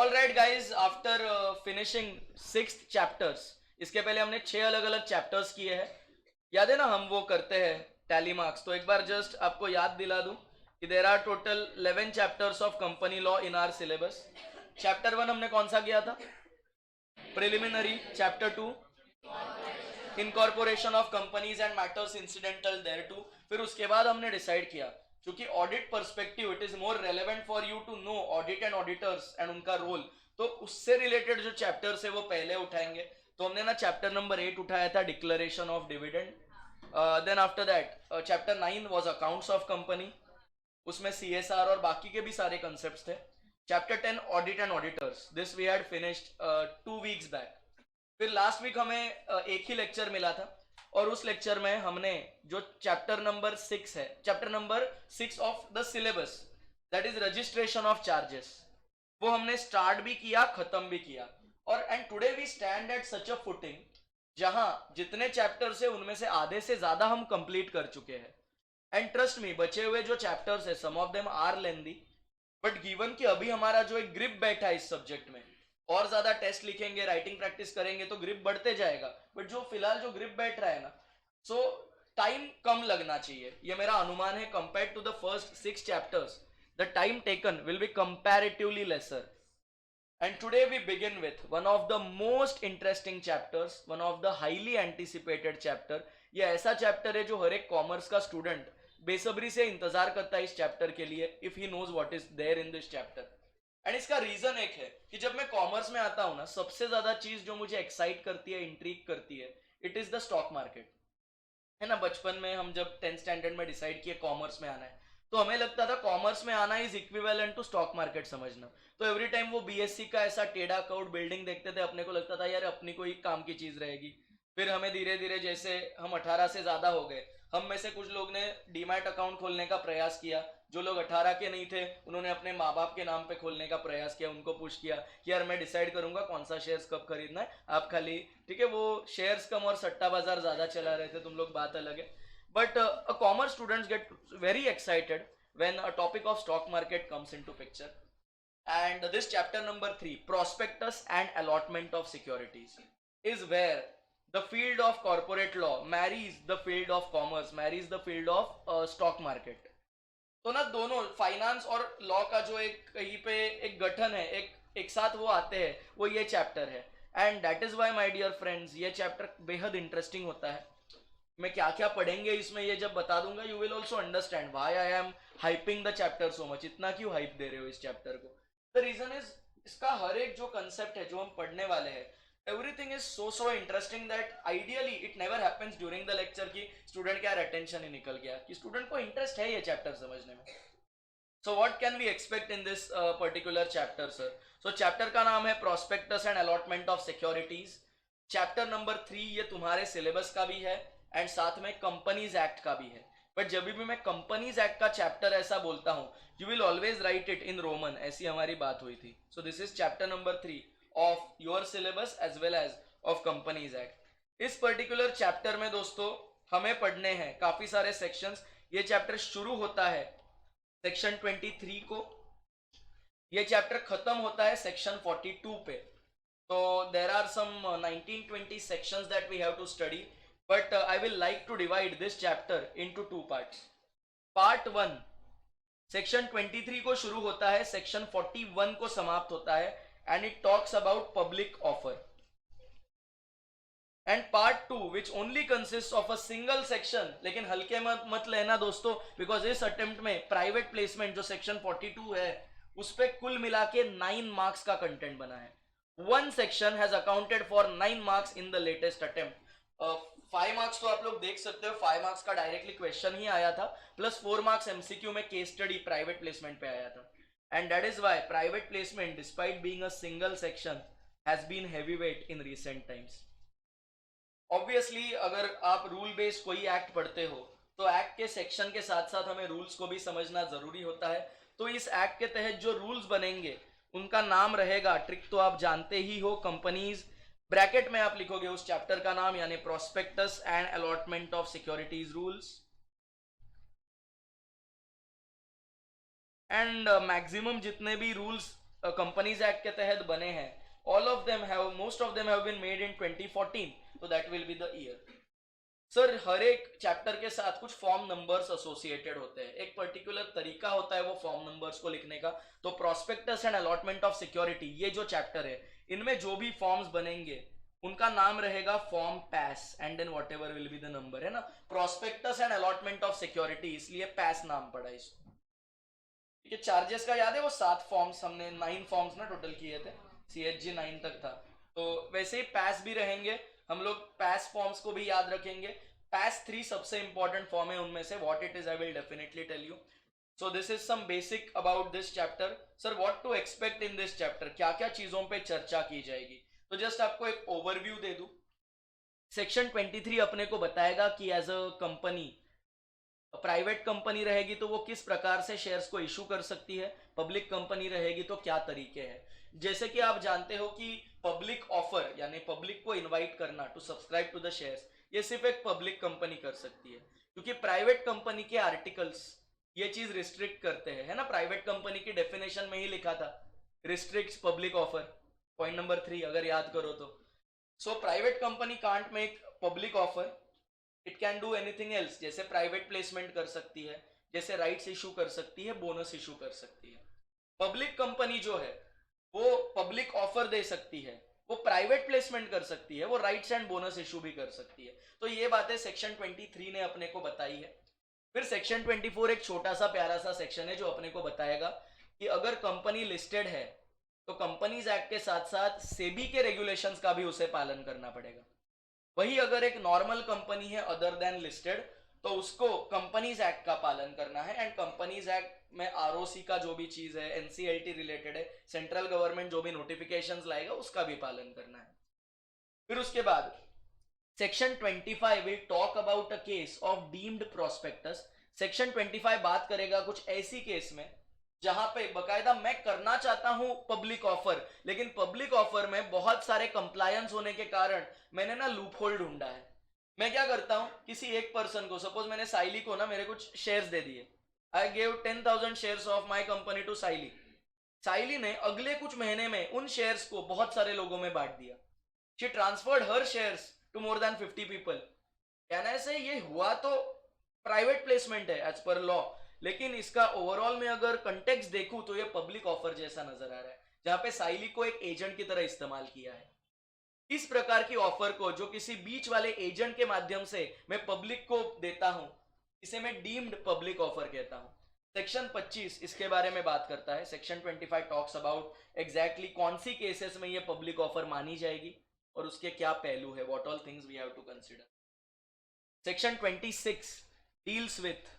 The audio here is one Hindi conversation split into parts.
All right guys, after finishing 6th chapters, इसके पहले हमने 6 अलग अलग चैप्टर्स किए हैं। याद है ना, हम वो करते हैं टैली मार्क्स। तो एक बार जस्ट आपको याद दिला दूं कि there are total 11 chapters of company law in our syllabus. Chapter 1 हमने कौन सा किया था? Preliminary. Chapter 2 incorporation of companies and matters incidental thereto. फिर उसके बाद हमने डिसाइड किया, क्योंकि audit perspective it is more relevant for you to know audit and auditors and उनका रोल, तो उससे रिलेटेड जो चैप्टर्स है वो पहले उठाएंगे। तो हमने ना चैप्टर नंबर 8 उठाया था, declaration of dividend. Then after that chapter 9 was accounts of company, उसमें सीएसआर और बाकी के भी सारे कंसेप्ट्स थे। Chapter 10 audit and auditors, this we had finished 2 weeks back. फिर लास्ट वीक हमें एक ही लेक्चर मिला था, और उस लेक्चर में हमने जो चैप्टर नंबर 6 है, chapter number 6 of the syllabus, that is registration of charges, वो हमने स्टार्ट भी किया, खत्म भी किया। और and today we stand at such a footing जहां जितने चैप्टर्स है उनमें से आधे से ज्यादा हम कंप्लीट कर चुके हैं। एंड ट्रस्ट मी, बचे हुए जो चैप्टर्स है some of them are lengthy, but given कि अभी हमारा जो एक ग्रिप बैठा है इस सब्जेक्ट में, और ज्यादा टेस्ट लिखेंगे, राइटिंग प्रैक्टिस करेंगे तो ग्रिप बढ़ते जाएगा, बट जो फिलहाल जो ग्रिप बैठ रहा है ना, सो टाइम कम लगना चाहिए, ये मेरा अनुमान है। Compare to the first 6 chapters, the time taken will be comparatively lesser. And today we begin with one of the most interesting chapters, one of the highly anticipated chapter. ये ऐसा चैप्टर है जो हर एक कॉमर्स का स्टूडेंट बेसब्री से इंतजार करता है इस चैप्टर के लिए, if he knows what is there in this chapter. And इसका रीजन एक है कि जब मैं कॉमर्स में आता हूं ना, सबसे ज्यादा चीज जो मुझे एक्साइट करती है, इंट्रीग करती है, it is the stock market. है ना, बचपन में हम जब 10th स्टैंडर्ड में डिसाइड किए कॉमर्स में आना है, तो हमें लगता था कॉमर्स में आना is equivalent to stock market समझना। तो एवरी टाइम वो बीएससी का ऐसा टेढ़ा कर्व्ड बिल्डिंग देखते थे, अपने को लगता था यार अपनी कोई काम की चीज रहेगी। फिर हमें धीरे धीरे, जैसे हम 18 से ज्यादा हो गए, हम में से कुछ लोग ने डीमैट अकाउंट खोलने का प्रयास किया। जो लोग 18 के नहीं थे उन्होंने अपने माँ बाप के नाम पे खोलने का प्रयास किया, उनको पुश किया कि यार मैं डिसाइड करूंगा कौन सा शेयर्स कब खरीदना है, आप खाली, ठीक है। वो शेयर्स कम और सट्टा बाजार ज्यादा चला रहे थे, तुम लोग, बात अलग है। But a commerce students get very excited when a topic of stock market comes into picture. And this chapter number 3, prospectus and allotment of securities, is where the field of corporate law marries the field of commerce, marries the field of stock market. तो ना दोनों फाइनेंस और लॉ का जो एक कहीं पे एक गठन है, एक साथ वो आते हैं, वो ये चैप्टर है। And that is why my dear friends, ये चैप्टर बेहद इंटरेस्टिंग होता है। मैं क्या क्या पढ़ेंगे इसमें ये जब बता दूंगा, you will also understand why I M hyping the chapter so much. इतना क्यों हाइप दे रहे हो इस चैप्टर को? द रीजन इज, इसका हर एक जो कंसेप्ट है जो हम पढ़ने वाले हैं, everything is so interesting that ideally it never happens during the lecture कि स्टूडेंट का अटेंशन ही निकल गया, कि स्टूडेंट को इंटरेस्ट है ये चैप्टर समझने में। So what can we expect in this particular chapter, sir? So chapter का नाम है prospectus and allotment of securities. Chapter number 3 ये तुम्हारे सिलेबस का भी है एंड साथ में कंपनीज एक्ट का भी है। बट जब भी मैं कंपनीज एक्ट का चैप्टर ऐसा बोलता हूं, you will always write it in Roman, ऐसी हमारी बात हुई थी। So this is chapter number 3 of your syllabus as well as of companies act. इस पर्टिकुलर चैप्टर में दोस्तों हमें पढ़ने हैं काफी सारे सेक्शंस। ये चैप्टर शुरू होता है सेक्शन 23 को, ये चैप्टर खत्म होता है सेक्शन 42 पे। तो there are some 19-20 sections that we have to study, but I will like to divide this chapter into 2 parts. Part 1 section 23 को शुरू होता है, section 41 को समाप्त होता है, and it talks about public offer. And part 2 which only consists of a single section, लेकिन हल्के मत लेना दोस्तों, because इस attempt में private placement जो section 42 है उस पे कुल मिला के 9 marks का content बना है। One section has accounted for 9 marks in the latest attempt. 5 marks तो आप लोग देख सकते हो, 5 marks का डायरेक्टली क्वेश्चन ही आया था, प्लस 4 marks MCQ में केस स्टडी प्राइवेट प्लेसमेंट पे आया था। And that is why private placement despite being a single section has been heavyweight in recent times. Obviously अगर आप रूल बेस्ड कोई एक्ट पढ़ते हो तो एक्ट के सेक्शन के साथ साथ हमें रूल्स को भी समझना जरूरी होता है। तो इस एक्ट के तहत जो रूल्स बनेंगे उनका नाम रहेगा, ट्रिक तो आप जानते ही हो, कंपनीज, ब्रैकेट में आप लिखोगे उस चैप्टर का नाम, यानी prospectus and allotment of securities rules. And maximum जितने भी रूल्स कंपनीज एक्ट के तहत बने हैं, most of them have been made in 2014, so that will be the year. Sir हर एक चैप्टर के साथ कुछ फॉर्म नंबर्स एसोसिएटेड होते हैं, एक पर्टिकुलर तरीका होता है वो फॉर्म नंबर्स को लिखने का. तो prospectus and allotment of security, ये जो चैप्टर है, इनमें जो भी फॉर्म्स बनेंगे उनका नाम रहेगा form PAS, and then whatever will be the number, है ना. Prospectus and allotment of security, इसलिए पैस नाम पड़ा इसको. ठीक है, चार्जेस का याद है वो 7 फॉर्म्स, हमने 9 फॉर्म्स ना टोटल किए थे, CHG 9 तक था. तो वैसे ही पैस भी रहेंगे, हम लोग पैस फॉर्म्स को भी याद रखेंगे. पैस 3 सबसे इंपॉर्टेंट फॉर्म है उनमें से. What it is I will definitely tell you. So this is some basic about this chapter. Sir what to expect in this chapter, क्या क्या चीजों पे चर्चा की जाएगी. तो जस्ट आपको एक ओवरव्यू दे दूं. सेक्शन 23 अपने को बताएगा कि as a company, private company रहेगी तो वो किस प्रकार से शेयर्स को इशू कर सकती है, पब्लिक कंपनी रहेगी तो क्या तरीके हैं. जैसे कि आप जानते हो कि पब्लिक ऑफर यानी पब्लिक को इनवाइट करना to subscribe to the shares, ये सिर्फ एक पब्लिक कंपनी कर सकती है, क्योंकि प्राइवेट कंपनी के आर्टिकल्स ये चीज रिस्ट्रिक्ट करते हैं, है ना. प्राइवेट कंपनी की डेफिनेशन में ही लिखा था, restricts public offer, point number 3 अगर याद करो तो. So private company can't make public offer, it can do anything else, जैसे प्राइवेट प्लेसमेंट कर सकती है, जैसे राइट्स इशू कर सकती है, बोनस इशू कर सकती है. पब्लिक कंपनी जो है वो पब्लिक ऑफर दे सकती है, वो प्राइवेट प्लेसमेंट कर सकती है, वो राइट्स एंड बोनस इशू भी कर सकती है. तो ये बातें सेक्शन 23 ने अपने को बताई है. फिर सेक्शन 24 एक छोटा सा प्यारा सा सेक्शन है जो अपने को बताएगा कि अगर कंपनी लिस्टेड है तो कंपनीज एक्ट के साथ साथ सेबी के रेगुलेशंस का भी उसे पालन करना पड़ेगा. वही अगर एक नॉर्मल कंपनी है अदर देन लिस्टेड तो उसको कंपनीज एक्ट का पालन करना है. एंड कंपनीज एक्ट में ROC का जो भी चीज है, NCLT रिलेटेड है, सेंट्रल गवर्नमेंट जो भी नोटिफिकेशंस लाएगा उसका भी पालन करना है. फिर उसके बाद section 25 will talk about a case of deemed prospectus. Section 25 बात करेगा कुछ ऐसी केस में जहां पे बकायदा मैं करना चाहता हूं पब्लिक ऑफर, लेकिन पब्लिक ऑफर में बहुत सारे कंप्लायंस होने के कारण मैंने ना लूप होल ढूंढा है. मैं क्या करता हूं, किसी एक पर्सन को, सपोज मैंने साइली को ना मेरे कुछ शेयर्स दे दिए, I gave 10,000 shares of my company to Sayali. Sayali ने अगले कुछ महीने में उन शेयर्स को बहुत सारे लोगों में बांट दिया. She transferred her shares to more than 50 people. कहना से ये हुआ तो प्राइवेट प्लेसमेंट है एज पर लॉ, लेकिन इसका ओवरऑल में अगर कंटेक्स्ट देखूं तो ये पब्लिक ऑफर जैसा नजर आ रहा है, जहां पे साइली को एक एजेंट की तरह इस्तेमाल किया है. इस प्रकार की ऑफर को जो किसी बीच वाले एजेंट के माध्यम से मैं पब्लिक को देता हूं, इसे मैं डीम्ड पब्लिक ऑफर कहता हूं. सेक्शन 25 इसके बारे में बात करता है. सेक्शन 25 टॉक्स अबाउट एग्जैक्टली कौन सी केसेस में ये पब्लिक ऑफर मानी जाएगी और उसके क्या पहलू है, what all things we have to consider. Section 26 deals with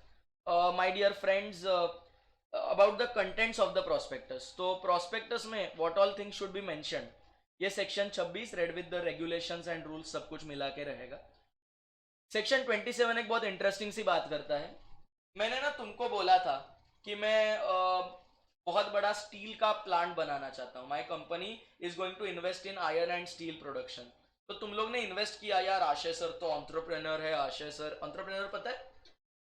my dear friends about the contents of the prospectus. तो प्रोस्पेक्टस में what all things should be mentioned, ये section 26 read with the regulations and rules सब कुछ मिला के रहेगा. सेक्शन 27 एक बहुत इंटरेस्टिंग सी बात करता है. मैंने ना तुमको बोला था कि मैं बहुत बड़ा स्टील का प्लांट बनाना चाहता हूँ. My company is going to invest in iron and steel production. तो तुम लोग ने इन्वेस्ट किया, यार आशय सर तो एंटरप्रेन्योर है. आशय सर एंटरप्रेन्योर पता है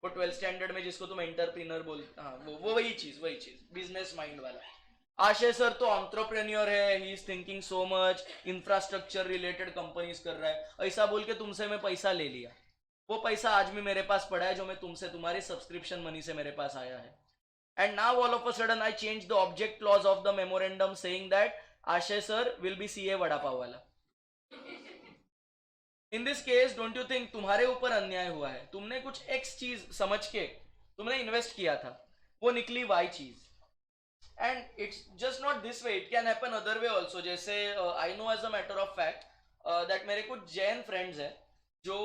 वो 12th स्टैंडर्ड में जिसको तुम एंटरप्रेन्योर बोलते, हाँ वो वही चीज बिजनेस माइंड वाला. आशय सर तो एंटरप्रेन्योर है, he is thinking so much, infrastructure related companies कर रहा है, ऐसा बोल के तुमसे मैं पैसा ले लिया. वो पैसा आज भी मेरे पास पड़ा है जो मैं तुमसे, तुम्हारे सब्सक्रिप्शन मनी से मेरे पास आया है. And now all of a sudden I change the object clause of the memorandum saying that Ashay sir will be CA vada pav वाला. In this case don't you think तुम्हारे ऊपर अन्याय हुआ है. तुमने कुछ X चीज समझ के तुमने इन्वेस्ट किया था, वो निकली Y चीज. And it's just not this way, it can happen other way also. जैसे I know as a matter of fact that मेरे कुछ जैन फ्रेंड्स है जो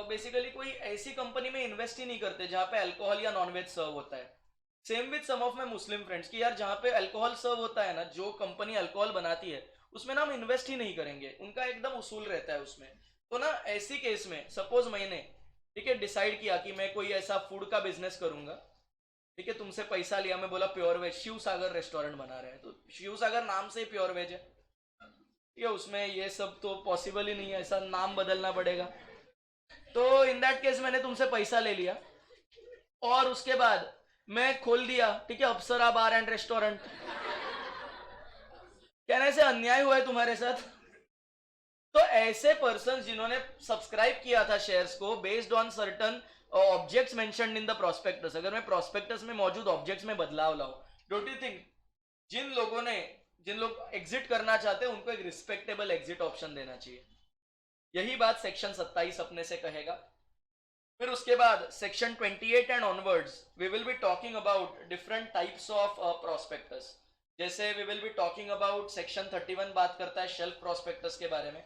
बेसिकली कोई ऐसी कंपनी में इन्वेस्ट ही नहीं करते जहां पे अल्कोहल या नॉनवेज सर्व होता है. Same with some of my Muslim friends कि यार जहां पे अल्कोहल सर्व होता है ना, जो कंपनी अल्कोहल बनाती है उसमें ना हम इन्वेस्ट ही नहीं करेंगे, उनका एकदम उसूल रहता है उसमें. तो ना ऐसी केस में सपोज मैंने ठीक है डिसाइड किया कि मैं कोई ऐसा फूड का बिजनेस करूंगा, ठीक है, तुमसे पैसा लिया, मैं बोला प्योर वेज, शिव सागर रेस्टोरेंट बना रहे हैं, तो शिव सागर नाम से ही प्योर वेज है, ठीक है, उसमें ये सब तो पॉसिबल ही नहीं है, ऐसा नाम बदलना पड़ेगा. तो इन दैट केस मैंने तुमसे पैसा ले लिया और उसके बाद मैं खोल दिया, ठीक है, अप्सरा बार एंड रेस्टोरेंट. कहने से अन्याय हुआ है तुम्हारे साथ? तो ऐसे पर्सन जिन्होंने सब्सक्राइब किया था शेयर्स को based on certain objects mentioned in the prospectus, अगर मैं प्रोस्पेक्टस में मौजूद ऑब्जेक्ट्स में बदलाव लाऊं, डोंट यू थिंक जिन लोग एग्जिट करना चाहते हैं उनको एक रिस्पेक्टेबल एग्जिट ऑप्शन देना चाहिए? यही बात सेक्शन 27 अपने से कहेगा। फिर उसके बाद section 28 and onwards we will be talking about different types of prospectus. जैसे we will be talking about section 31 बात करता है शेल्फ प्रोस्पेक्टस के बारे में।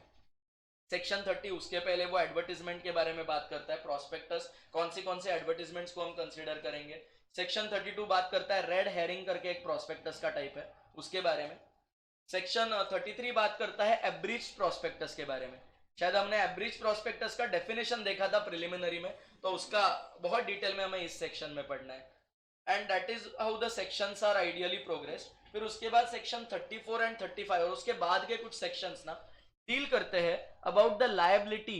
सेक्शन 30 उसके पहले वो एडवर्टीजमेंट के बारे में बात करता है, प्रोस्पेक्टस कौन से एडवर्टीजमेंट्स को हम कंसीडर करेंगे। सेक्शन 32 बात करता है रेड हेरिंग करके एक प्रोस्पेक्टस का टाइप है, उसके बारे में। सेक्शन 33 बात करता है एब्रिज प्रोस्पेक्टस के बारे में। शायद हमने एब्रिज प्रोस्पेक्टस का डेफिनेशन देखा था प्रिलिमिनरी में, तो उसका बहुत डिटेल में हमें इस सेक्शन में पढ़ना है। And that is how the sections are ideally progressed. फिर उसके बाद सेक्शन 34 एंड 35 और उसके बाद के कुछ सेक्शंस ना डील करते हैं about the liability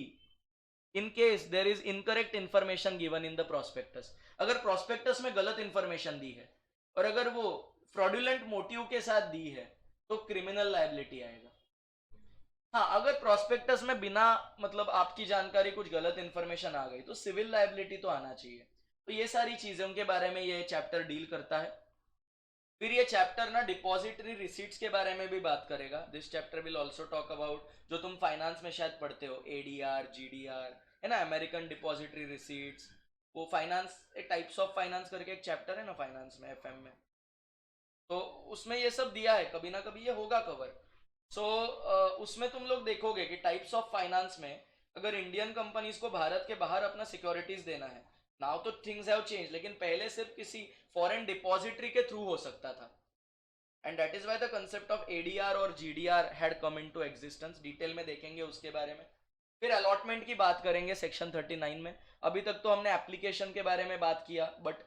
in case there is incorrect information given in the prospectus. अगर प्रोस्पेक्टस में गलत इंफॉर्मेशन दी है और अगर वो फ्रॉडुलेंट मोटिव के साथ दी है तो क्रिमिनल लायबिलिटी आएगा। हाँ, अगर प्रोस्पेक्टस में बिना मतलब आपकी जानकारी कुछ गलत इंफॉर्मेशन आ गई तो सिविल लायबिलिटी तो आना चाहिए। तो ये सारी चीजों के बारे में ये चैप्टर डील करता है। फिर ये चैप्टर ना डिपॉजिटरी रिसीट्स के बारे में भी बात करेगा। This chapter will also talk about जो तुम फाइनेंस में शायद पढ़ते हो, एडीआर, जीडीआर, है ना, अमेरिकन डिपॉजिटरी रिसीट्स। वो फाइनेंस एक टाइप्स ऑफ फाइनेंस करके एक चैप्टर है ना फाइनेंस में, एफएम में, तो उसमें ये सब दिया है, कभी ना कभी ये होगा कवर। सो उसमें तुम लोग देखोगे कि टाइप्स ऑफ फाइनेंस में अगर इंडियन कंपनीज को भारत के बाहर अपना सिक्योरिटीज देना है, नाउ तो थिंग्स हैव चेंज, लेकिन पहले सिर्फ किसी फॉरेन डिपॉजिटरी के थ्रू हो सकता था। And that is why the concept of ADR और GDR had come into existence. Detail में देखेंगे उसके बारे में। फिर अलॉटमेंट की बात करेंगे सेक्शन 39 में। अभी तक तो हमने एप्लीकेशन के बारे में बात किया, बट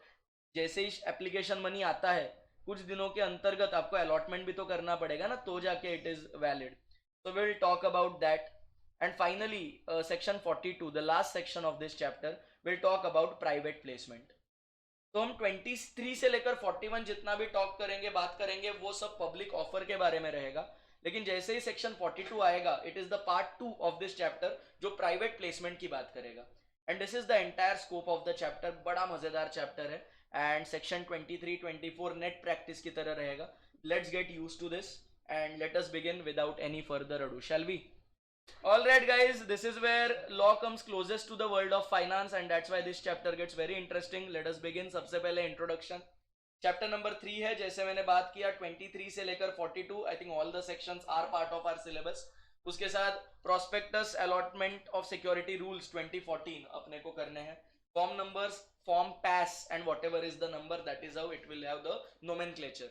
जैसे ही एप्लीकेशन मनी आता है कुछ दिनों के अंतर्गत आपको अलॉटमेंट भी तो करना पड़ेगा ना, तो जाके it is valid. so we'll talk about that. And finally section 42, the last section of this chapter, will talk about private placement. तो हम 23 से लेकर 41 जितना भी टॉक करेंगे, बात करेंगे, वो सब पब्लिक ऑफर के बारे में रहेगा। लेकिन जैसे ही सेक्शन 42 आएगा, it is the part 2 of this chapter जो प्राइवेट प्लेसमेंट की बात करेगा। And this is the entire scope of the chapter. बड़ा मजेदार चैप्टर है। एंड सेक्शन 23 24 नेट प्रैक्टिस की तरह रहेगा। Let's get use to this and let us begin without any further ado, shall we? All right guys, this is where law comes closest to the world of finance and that's why this chapter gets very interesting. Let us begin. सबसे पहले introduction, चैप्टर नंबर 3 है। जैसे मैंने बात किया 23 से लेकर 42, I think all the sections are part of our syllabus. उसके साथ prospectus, allotment of security rules 2014 अपने को करने हैं, form numbers, form PAS and whatever is the number, that is how it will have the nomenclature.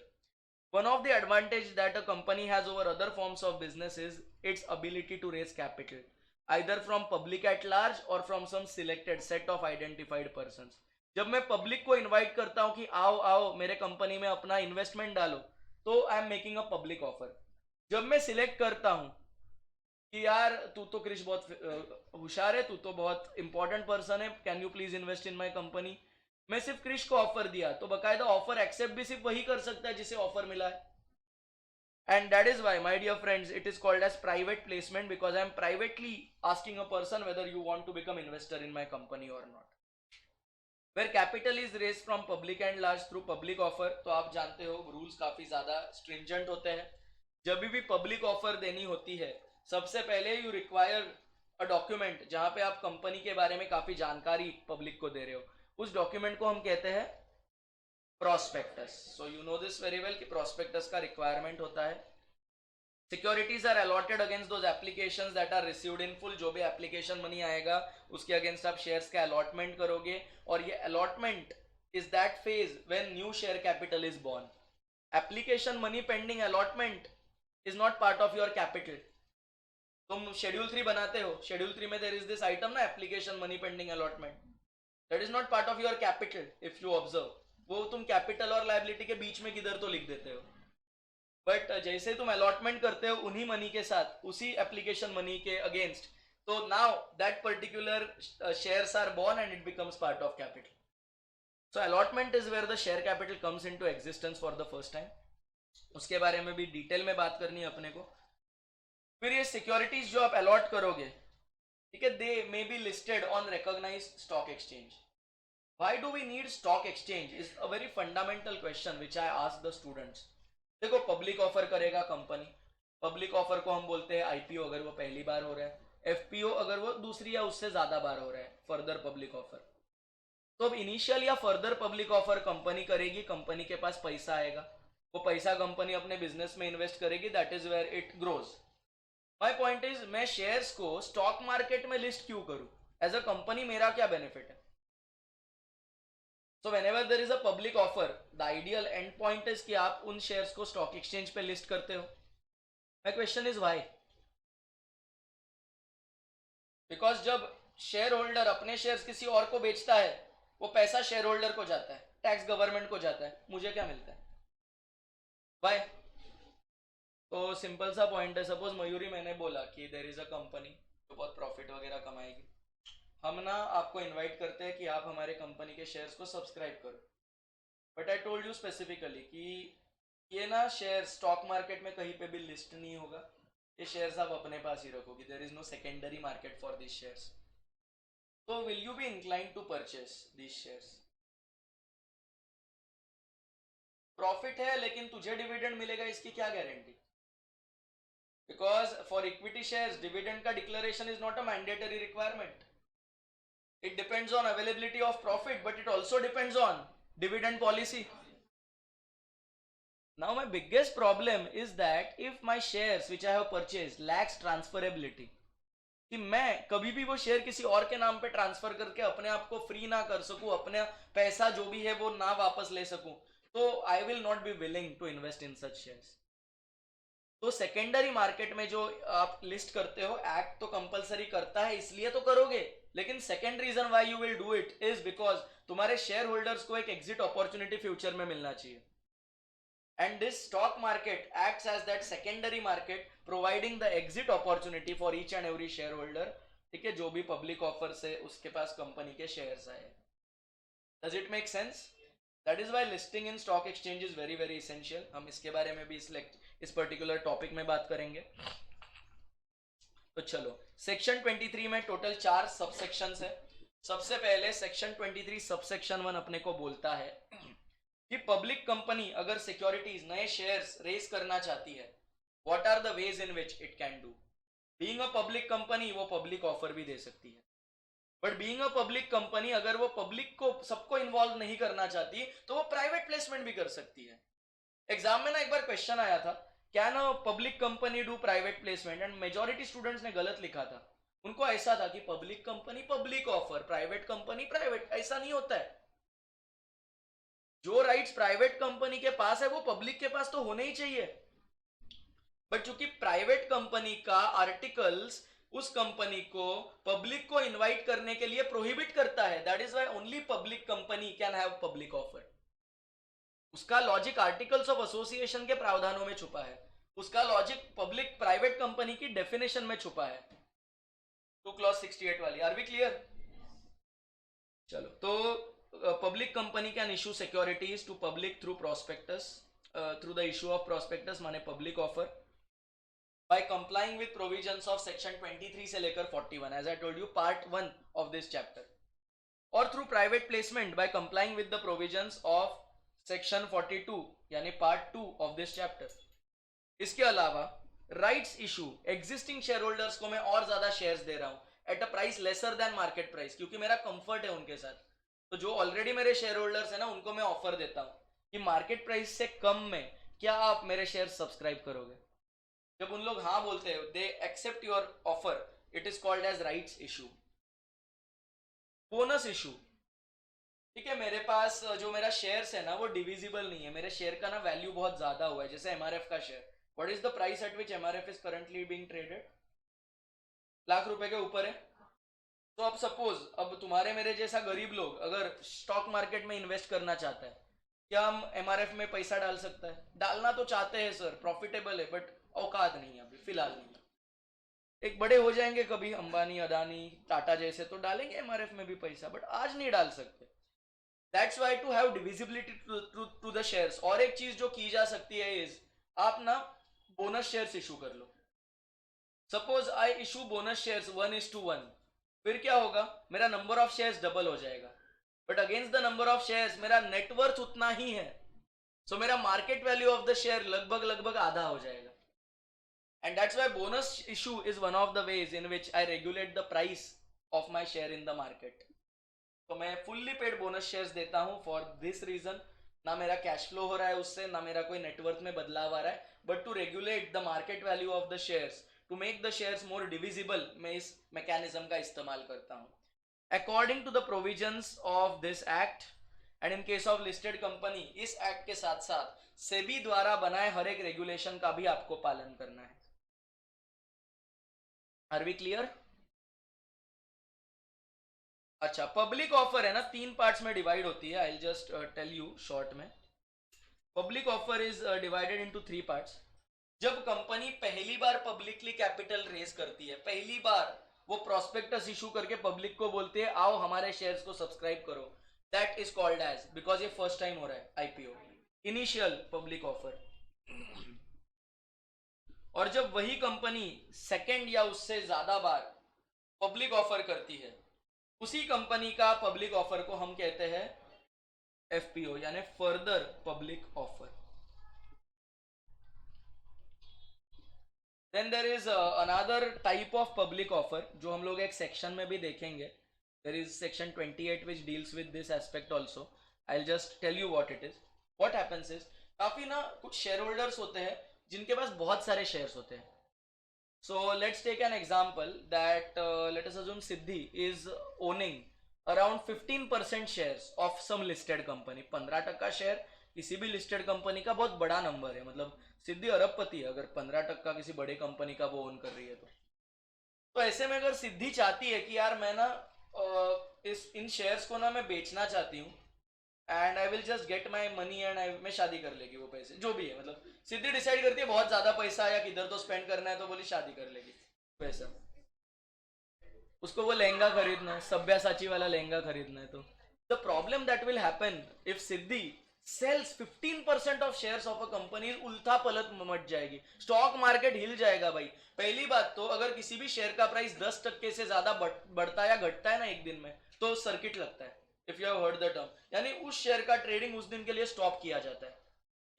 One of the advantage that a company has over other forms of business is its ability to raise capital, either from public at large or from some selected set of identified persons. जब मैं पब्लिक को इनवाइट करता हूं कि आओ आओ मेरे कंपनी में अपना इन्वेस्टमेंट डालो, तो I am making a public offer. जब मैं सिलेक्ट करता हूं कि यार तू तो क्रिश बहुत होशियार है, तू तो बहुत इंपॉर्टेंट पर्सन है, can you please invest in my company, मैं सिर्फ क्रिश को ऑफर दिया, तो बकायदा ऑफर एक्सेप्ट भी सिर्फ वही कर सकता है जिसे ऑफर मिला है। And that is why my dear friends it is called as private placement, because I am privately asking a person whether you want to become investor in my company और not. Where capital is raise from public and large through public offer, तो आप जानते हो रूल्स काफी ज्यादा स्ट्रिंजेंट होते हैं। जब भी पब्लिक ऑफर देनी होती है, सबसे पहले यू रिक्वायर अ डॉक्यूमेंट जहां पे आप कंपनी के बारे में काफी जानकारी पब्लिक को दे रहे हो। उस डॉक्यूमेंट को हम कहते हैं prospectus. So you know this very well कि प्रोस्पेक्टस का रिक्वायरमेंट होता है। Securities are allotted against those applications that are received in full. जो भी एप्लीकेशन मनी आएगा उसके अगेंस्ट आप शेयर्स का अलॉटमेंट करोगे, और ये allotment is that phase when new share capital is born. Application money pending allotment is not part of your capital. तुम शेड्यूल 3 बनाते हो, शेड्यूल 3 में देयर इज दिस आइटम ना, application money pending allotment, that is not part of your capital if you observe. वो तुम कैपिटल और लायबिलिटी के बीच में किधर तो लिख देते हो, बट जैसे तुम अलॉटमेंट करते हो उन्हीं मनी के साथ, उसी एप्लीकेशन मनी के अगेंस्ट, तो now that particular shares are born and it becomes part of capital. So allotment is where the share capital comes into existence for the first time. उसके बारे में भी डिटेल में बात करनी है अपने को। फिर ये सिक्योरिटीज जो आप अलॉट करोगे, ठीक है, they may be listed on recognised stock exchange. Why do we need stock exchange is a very fundamental question which I ask the students. देखो, पब्लिक ऑफर करेगा कंपनी, पब्लिक ऑफर को हम बोलते हैं आईपीओ अगर वो पहली बार हो रहा है, एफपीओ अगर वो दूसरी या उससे ज्यादा बार हो रहा है, फर्दर पब्लिक ऑफर। तो अब इनिशियल या फर्दर पब्लिक ऑफर कंपनी करेगी, कंपनी के पास पैसा आएगा, वो पैसा कंपनी अपने बिजनेस में इन्वेस्ट करेगी, that is where it grows. My point is, मैं शेयर्स को स्टॉक मार्केट में लिस्ट क्यों करूं? एज अ कंपनी मेरा क्या बेनिफिट है? So whenever there is a public offer, the ideal end point is कि आप उन शेयर्स को स्टॉक एक्सचेंज पे लिस्ट करते हो। My question is why? Because जब शेयर होल्डर अपने शेयर्स किसी और को बेचता है, वो पैसा शेयर होल्डर को जाता है, टैक्स गवर्नमेंट को जाता है, मुझे क्या मिलता है? Why? तो सिंपल सा पॉइंट है, सपोज मयूरी मैंने बोला कि देर इज अ कंपनी जो बहुत प्रॉफिट वगैरह कमाएगी, हम ना आपको इनवाइट करते हैं कि आप हमारे कंपनी के शेयर्स को सब्सक्राइब करो, but I told you specifically कि ये ना शेयर स्टॉक मार्केट में कहीं पे भी लिस्ट नहीं होगा, ये शेयर्स आप अपने पास ही रखोगे, there is no secondary market for this shares. तो will you be inclined to purchase this shares? Profit है लेकिन तुझे डिविडेंड मिलेगा, इसकी क्या गारंटी? Because for equity shares dividend का declaration is not a mandatory requirement. It depends on availability of profit, but it also depends on dividend policy. Now my biggest problem is that if my shares which I have purchased lacks transferability, कि मैं कभी भी वो शेयर किसी और के नाम पे ट्रांसफर करके अपने आप को फ्री ना कर सकूं, अपने पैसा जो भी है वो ना वापस ले सकूं, तो I will not be willing to invest in such shares. तो सेकेंडरी मार्केट में जो आप लिस्ट करते हो, एक्ट तो कंपलसरी करता है, इसलिए तो करोगे, लेकिन second reason why you will do it is because तुम्हारे शेयर होल्डर्स को एक एग्जिट अपॉर्चुनिटी फ्यूचर में मिलना चाहिए। And this stock market acts as that secondary market, providing the exit opportunity for each and every share holder, ठीक है, जो भी पब्लिक ऑफर से उसके पास कंपनी के शेयर्स आए। Does it make sense? That is why listing in stock exchange is very very essential. हम इसके बारे में भी इस पर्टिकुलर टॉपिक में बात करेंगे। तो चलो, सेक्शन 23 में टोटल 4 सबसेक्शंस है। सबसे पहले सेक्शन 23 सबसेक्शन 1 अपने को बोलता है कि पब्लिक कंपनी अगर सिक्योरिटीज नए शेयर्स रेज करना चाहती है, what are the ways in which it can do. Being a public company वो पब्लिक ऑफर भी दे सकती है, but being a public company अगर वो पब्लिक को सबको इन्वॉल्व नहीं करना चाहती तो वो प्राइवेट प्लेसमेंट भी कर सकती है। एग्जाम में ना एक बार क्वेश्चन आया था, can a public company do private placement, and majority students ने गलत लिखा था। उनको ऐसा था कि public company public offer, private company private. ऐसा नहीं होता है। जो राइट्स प्राइवेट कंपनी के पास है वो पब्लिक के पास तो होने ही चाहिए, बट चूंकि प्राइवेट कंपनी का आर्टिकल्स उस कंपनी को पब्लिक को इनवाइट करने के लिए प्रोहिबिट करता है, that is why only public company can have public offer. उसका लॉजिक आर्टिकल्स ऑफ एसोसिएशन के प्रावधानों में छुपा है, उसका लॉजिक पब्लिक प्राइवेट कंपनी की डेफिनेशन में छुपा है, तो क्लॉज 68 वाली। Are we clear? चलो, तो public company can issue securities to public through prospectus, through the issue of prospectus माने public offer, by complying with provisions of section 23 से लेकर 41, as I told you part 1 of this chapter, or through private placement by complying with the provisions of section 42 यानी part 2 of this chapter। इसके अलावा rights issue, existing share holders को मैं और ज्यादा शेयर्स दे रहा हूं eight a price lesser than market price, क्योंकि मेरा कंफर्ट है उनके साथ। तो जो ऑलरेडी मेरे शेयर होल्डर्स है ना, उनको मैं ऑफर देता हूं कि मार्केट प्राइस से कम में क्या आप मेरे शेयर सब्सक्राइब करोगे। जब उन लोग हाँ बोलते हैं, they accept your offer, it is called as rights issue. Bonus issue, ठीक है, मेरे पास जो मेरा शेयर्स है ना वो डिविजिबल नहीं है, मेरे शेयर का ना वैल्यू बहुत ज्यादा हुआ है, जैसे एमआरएफ का share, what is the price at which MRF is currently being traded? Lakh रुपए के ऊपर है। तो अब सपोज अब तुम्हारे मेरे जैसा गरीब लोग अगर स्टॉक मार्केट में इन्वेस्ट करना चाहता है, क्या हम एमआरएफ में पैसा डाल सकता है? डालना तो चाहते हैं सर, प्रॉफिटेबल है, बट औकात नहीं है अभी फिलहाल नहीं है। एक बड़े हो जाएंगे कभी, अंबानी अदानी टाटा जैसे, तो डालेंगे एमआरएफ में भी पैसा, बट आज नहीं डाल सकते। That's why to have divisibility to the shares. और एक चीज जो की जा सकती है इज आप ना बोनस शेयर्स इशू कर लो। Suppose I issue bonus shares 1:1, फिर क्या होगा, मेरा नंबर ऑफ शेयर्स डबल हो जाएगा, but against the number of shares मेरा नेटवर्थ उतना ही है, सो मेरा market value of the share लगभग लगभग आधा हो जाएगा। And that's why bonus issue is one of the ways in which I regulate the price of my share in the market. तो मैं फुल्ली पेड बोनस शेयर्स देता हूं फॉर दिस रीजन। ना मेरा कैश फ्लो हो रहा है उससे, ना मेरा कोई नेटवर्थ में बदलाव आ रहा है, but to regulate the market value of the shares, to make the shares more divisible, मैं इस मैकेनिज्म का इस्तेमाल करता हूं। According to the provisions of this act and in case of listed company, इस एक्ट के साथ साथ सेबी द्वारा बनाए हर एक रेगुलेशन का भी आपको पालन करना है। Are we clear? अच्छा, पब्लिक ऑफर है ना, 3 पार्ट्स में डिवाइड होती है। I will just tell you short में। Public offer is divided into 3 parts. जब कंपनी पहली बार पब्लिकली कैपिटल रेज करती है, पहली बार वो प्रोस्पेक्टस इशू करके पब्लिक को बोलते हैं आओ हमारे शेयर्स को सब्सक्राइब करो, that is called as, because ये फर्स्ट टाइम हो रहा है, आईपीओ, इनिशियल पब्लिक ऑफर। और जब वही कंपनी सेकेंड या उससे ज्यादा बार पब्लिक ऑफर करती है, उसी कंपनी का पब्लिक ऑफर को हम कहते हैं एफपीओ, यानी further public offer. Then there is another type of public offer जो हम लोग एक सेक्शन में भी देखेंगे। There is section 28 which deals with this aspect also. I will just tell you what it is. What happens is, काफी ना कुछ शेयर होल्डर्स होते हैं जिनके पास बहुत सारे शेयर्स होते हैं। So let's take an example that let us assume Siddhi is owning around 15% shares of some listed company। 15% share किसी भी लिस्टेड कंपनी का बहुत बड़ा नंबर है, मतलब सिद्धि अरबपति है अगर 15% किसी बड़े कंपनी का वो ओन कर रही है तो ऐसे में अगर सिद्धि चाहती है कि यार मैं ना इस इन शेयर्स को ना मैं बेचना चाहती हूँ and I will just get my money and I, मैं शादी कर लेगी वो पैसे जो भी है, मतलब सिद्धि डिसाइड करती है बहुत ज्यादा पैसा या किधर तो स्पेंड करना है तो बोली शादी कर लेगी पैसा, उसको वो लहंगा खरीदना है, सब्यासाची वाला लहंगा खरीदना है। तो the problem that will happen if Siddhi sells 15% of shares of a company, उल्था पलट मच जाएगी, स्टॉक मार्केट हिल जाएगा भाई। पहली बात तो अगर किसी भी शेयर का प्राइस 10% से ज्यादा बढ़ता या घटता है ना एक दिन में, तो सर्किट लगता है, if you have heard the term, यानी उस शेयर का ट्रेडिंग उस दिन के लिए स्टॉप किया जाता है।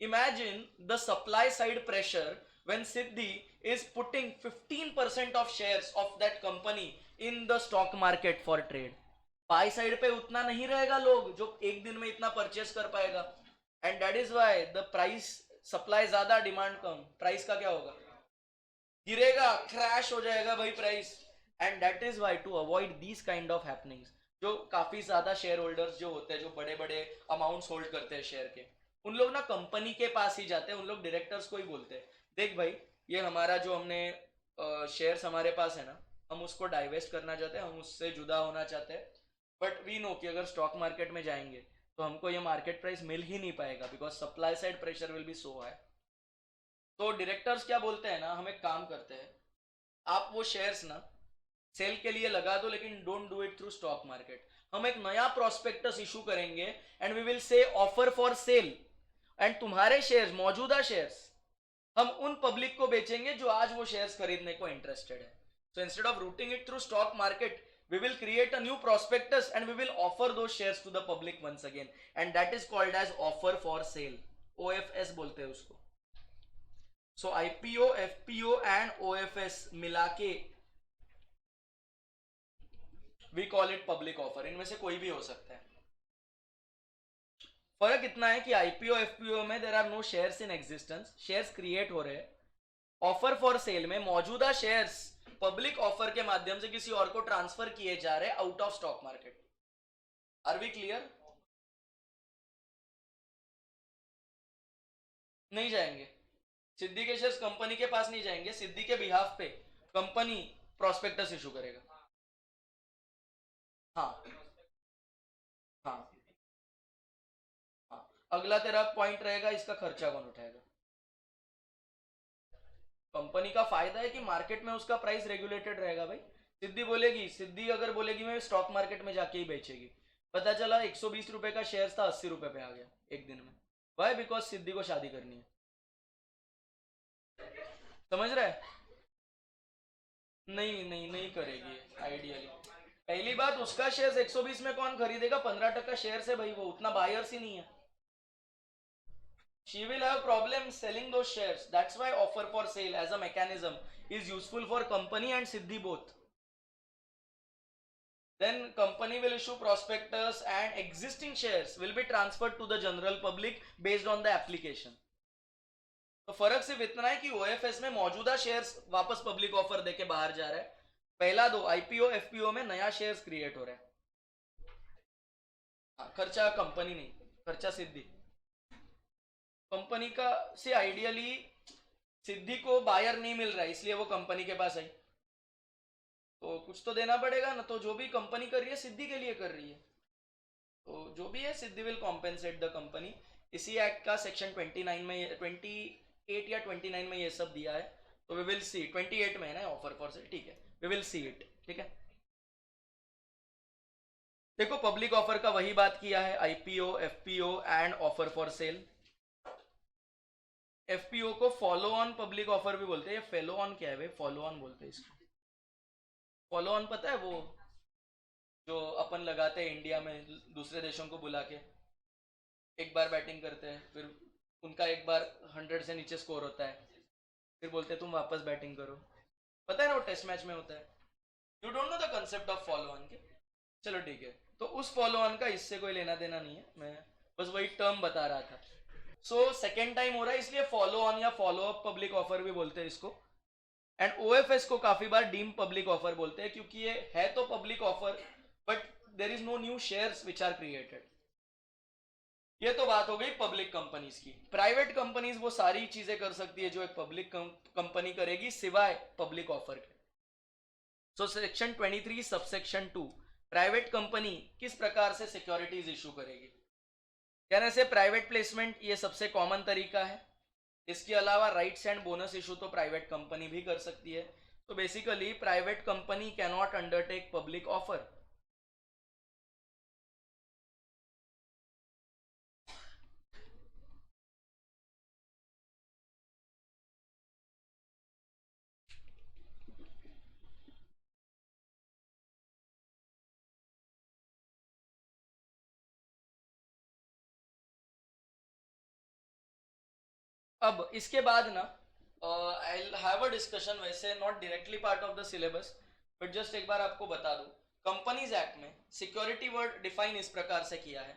Imagine the supply side pressure when Siddhi is putting 15% of shares of that company in the stock market for trade। By side पे उतना नहीं रहेगा लोग जो एक दिन में इतना परचेस कर पाएगा, and that is why the price, supply ज्यादा डिमांड कम, प्राइस का क्या होगा, गिरेगा, क्रैश हो जाएगा भाई price. And that is why to avoid these kind of happenings, जो काफी ज्यादा शेयर होल्डर्स जो होते हैं, जो बड़े बड़े अमाउंट्स होल्ड करते हैं शेयर के, उन लोग ना कंपनी के पास ही जाते हैं, उन लोग डायरेक्टर्स को ही बोलते हैं देख भाई ये हमारा जो हमने शेयर्स हमारे पास है ना, हम उसको डाइवेस्ट करना चाहते हैं, हम उससे जुदा होना चाहते हैं, बट वी नो कि अगर स्टॉक मार्केट में जाएंगे तो हमको ये मार्केट प्राइस मिल ही नहीं पाएगा because supply side pressure will be so high. तो डायरेक्टर्स क्या बोलते हैं ना, हम एक काम करते हैं, आप वो शेयर्स ना सेल के लिए लगा दो लेकिन don't do it through stock market, हम एक नया प्रोस्पेक्टस इशू करेंगे and we will say offer for sale, and तुम्हारे शेयर्स, मौजूदा शेयर्स हम उन पब्लिक को बेचेंगे जो आज वो शेयर्स खरीदने को इंटरेस्टेड है। So instead of routing it through stock market, we will create a new prospectus and we will offer those shares to the public once again, and that is called as offer for sale, OFS बोलते हैं उसको। so IPO, FPO and OFS मिला के we call it public offer। इनमें से कोई भी हो सकता है। फर्क इतना है कि आईपीओ एफपीओ में there are no shares in existence, shares create हो रहे हैं। ऑफर फॉर सेल में मौजूदा शेयर्स पब्लिक ऑफर के माध्यम से किसी और को ट्रांसफर किए जा रहे हैं out of stock market. Are we clear? नहीं जाएंगे, सिद्धि के शेयर्स कंपनी के पास नहीं जाएंगे, सिद्धि के बिहाफ पे कंपनी प्रोस्पेक्टस इशू करेगा। हाँ हाँ हाँ, अगला तेरा पॉइंट रहेगा इसका खर्चा कौन उठाएगा। कंपनी का फायदा है कि मार्केट में उसका प्राइस रेगुलेटेड रहेगा भाई। सिद्धि बोलेगी, सिद्धि अगर बोलेगी मैं स्टॉक मार्केट में जाके ही बेचेगी, पता चला 120 रुपए का शेयर था 80 रुपए पे आ गया एक दिन में, वाई, बिकॉज सिद्धि को शादी करनी है। समझ रहे हैं? नहीं नहीं नहीं करेगी आइडियली। पहली बात, उसका शेयर 120 में कौन खरीदेगा? 15% शेयर से भाई, वो उतना बायर्स ही नहीं है। She will have problem selling those shares. That's why offer for sale as a mechanism is useful for company and Siddhi both. Then company will issue prospectus and existing shares will be transferred to the general public based on the application. तो फर्क सिर्फ इतना है कि ओएफएस में मौजूदा शेयर्स वापस पब्लिक ऑफर देके बाहर जा रहा है, पहला दो आईपीओ एफपीओ में नया शेयर्स क्रिएट हो रहा है। खर्चा कंपनी नहीं, खर्चा सिद्धि। कंपनी का से आइडियली सिद्धि को बायर नहीं मिल रहा है, इसलिए वो कंपनी के पास आई, तो कुछ तो देना पड़ेगा ना। तो जो भी कंपनी कर रही है सिद्धि के लिए कर रही है, तो जो भी है सिद्धि विल कॉम्पेंसेट द कंपनी। इसी एक्ट का सेक्शन 29 में 28 या 29 में ये सब दिया है। तो वी विल सी 28 में है ना ऑफर फॉर सेल, ठीक है, वी विल सी इट, ठीक है। देखो पब्लिक ऑफर का वही बात किया है, IPO FPO and offer for cell. FPO को फॉलो ऑन पब्लिक ऑफर भी बोलते हैं। फेलो ऑन क्या है भाई? फॉलो ऑन बोलते हैं इसको। फॉलो ऑन पता है, वो जो अपन लगाते हैं इंडिया में दूसरे देशों को बुला के, एक बार बैटिंग करते हैं, फिर उनका एक बार 100 से नीचे स्कोर होता है, फिर बोलते हैं तुम वापस बैटिंग करो। पता है ना, वो टेस्ट मैच में होता है। You don't know the concept of follow on के? चलो ठीक है, तो उस फॉलो ऑन का इससे कोई लेना देना नहीं है, मैं बस वही टर्म बता रहा था। सो सेकेंड टाइम हो रहा है, इसलिए फॉलो ऑन या फॉलो अप पब्लिक ऑफर भी बोलते हैं इसको। एंड ओएफएस को काफी बार डीम पब्लिक ऑफर बोलते हैं, क्योंकि ये है तो public offer but there is no new shares which are created. ये तो बात हो गई पब्लिक कंपनीज की। प्राइवेट कंपनीज वो सारी चीजें कर सकती है जो एक पब्लिक कंपनी करेगी, सिवाय पब्लिक ऑफर के। So section 23 subsection 2, private company किस प्रकार से सिक्योरिटीज इशू करेगी। कहने से प्राइवेट प्लेसमेंट ये सबसे कॉमन तरीका है। इसके अलावा राइट्स एंड बोनस इशू तो प्राइवेट कंपनी भी कर सकती है। तो basically private company can not undertake public offer. अब इसके बाद ना आई हैव अ डिस्कशन, वैसे not directly part of the syllabus but just एक बार आपको बता दूं। कंपनीज एक्ट में सिक्योरिटी वर्ड डिफाइन इस प्रकार से किया है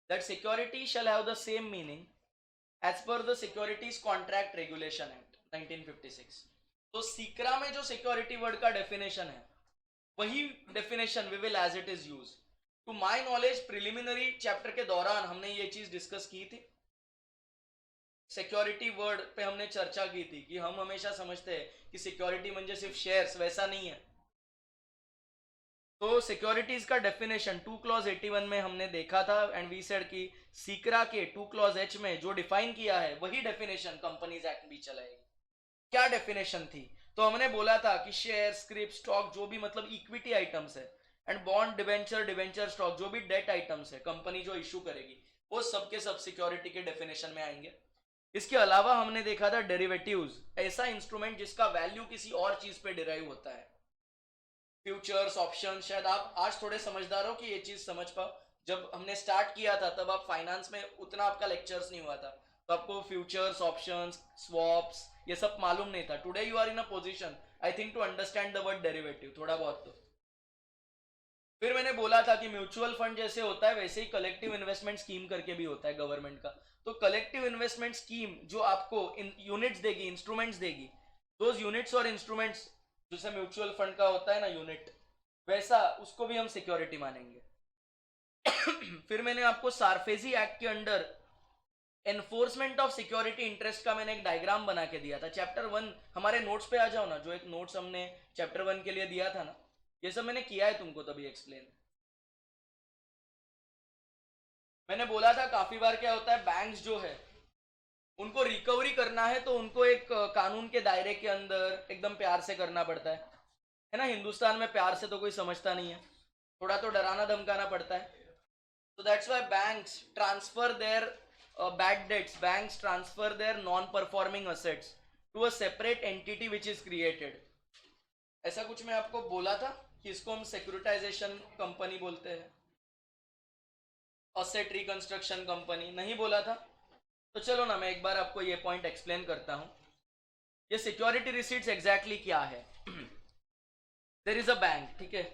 that security shall have the same meaning as per the securities contract regulation act 1956। तो सीकरा में जो सिक्योरिटी वर्ड का डेफिनेशन है, वही definition we will as it is use. To my knowledge preliminary chapter के दौरान हमने ये चीज डिस्कस की थी। सिक्योरिटी वर्ड पे हमने चर्चा की थी कि हम हमेशा समझते हैं कि सिक्योरिटी म्हणजे सिर्फ शेयर्स, वैसा नहीं है। तो सिक्योरिटीज का डेफिनेशन 2 क्लॉज 81 में हमने देखा था एंड वी सेड कि सीकरा के 2 क्लॉज एच में जो डिफाइन किया है वही डेफिनेशन कंपनीज एक्ट भी चलाएगी। क्या डेफिनेशन थी? तो हमने बोला था कि शेयर स्क्रिप्ट स्टॉक जो भी मतलब इक्विटी आइटम्स है, and bond debenture debenture stock जो भी डेट आइटम्स है कंपनी जो इशू करेगी, वो सबके सब सिक्योरिटी के डेफिनेशन में आएंगे। इसके अलावा हमने देखा था डेरिवेटिव्स, ऐसा इंस्ट्रूमेंट जिसका वैल्यू किसी और चीज पे डिराइव होता है। फ्यूचर्स, ऑप्शन, शायद आप आज थोड़े समझदार हो कि ये चीज समझ पाओ। जब हमने स्टार्ट किया था तब आप फाइनेंस में उतना आपका लेक्चर्स नहीं हुआ था, तो आपको फ्यूचर्स, ऑप्शंस, स्वॉप्स ये सब मालूम नहीं था। Today you are in a position I think to understand the word derivative थोड़ा बहुत तो। फिर मैंने बोला था कि म्यूचुअल फंड जैसे होता है वैसे ही कलेक्टिव इन्वेस्टमेंट स्कीम करके भी होता है गवर्नमेंट का। तो कलेक्टिव इन्वेस्टमेंट स्कीम जो आपको यूनिट्स देगी, इंस्ट्रूमेंट्स देगी, दोज यूनिट्स और इंस्ट्रूमेंट्स जैसे म्यूचुअल फंड का होता है ना यूनिट, वैसा उसको भी हम सिक्योरिटी मानेंगे। फिर मैंने आपको सारफेजी एक्ट के under enforcement of security interest का मैंने एक डायग्राम बना के दिया था। चैप्टर 1 हमारे नोट्स पे आ जाओ ना, जो एक नोट्स हमने चैप्टर 1 के लिए दिया था ना, ये सब मैंने किया है तुमको तभी एक्सप्लेन। मैंने बोला था काफी बार क्या होता है, बैंक्स जो है उनको रिकवरी करना है तो उनको एक कानून के दायरे के अंदर एकदम प्यार से करना पड़ता है ना। हिंदुस्तान में प्यार से तो कोई समझता नहीं है, थोड़ा तो डराना धमकाना पड़ता है। तो that's why banks transfer their bad debts, banks transfer their non performing assets to a separate entity which is created. ऐसा कुछ मैं आपको बोला था कि इसको हम सिक्योरिटाइजेशन कंपनी बोलते हैं, असेट रिकंस्ट्रक्शन कंपनी, नहीं बोला था? तो चलो ना मैं एक बार आपको ये पॉइंट एक्सप्लेन करता हूं। ये सिक्योरिटी रिसीट्स एग्जैक्टली क्या है? देयर इज अ बैंक, ठीक है,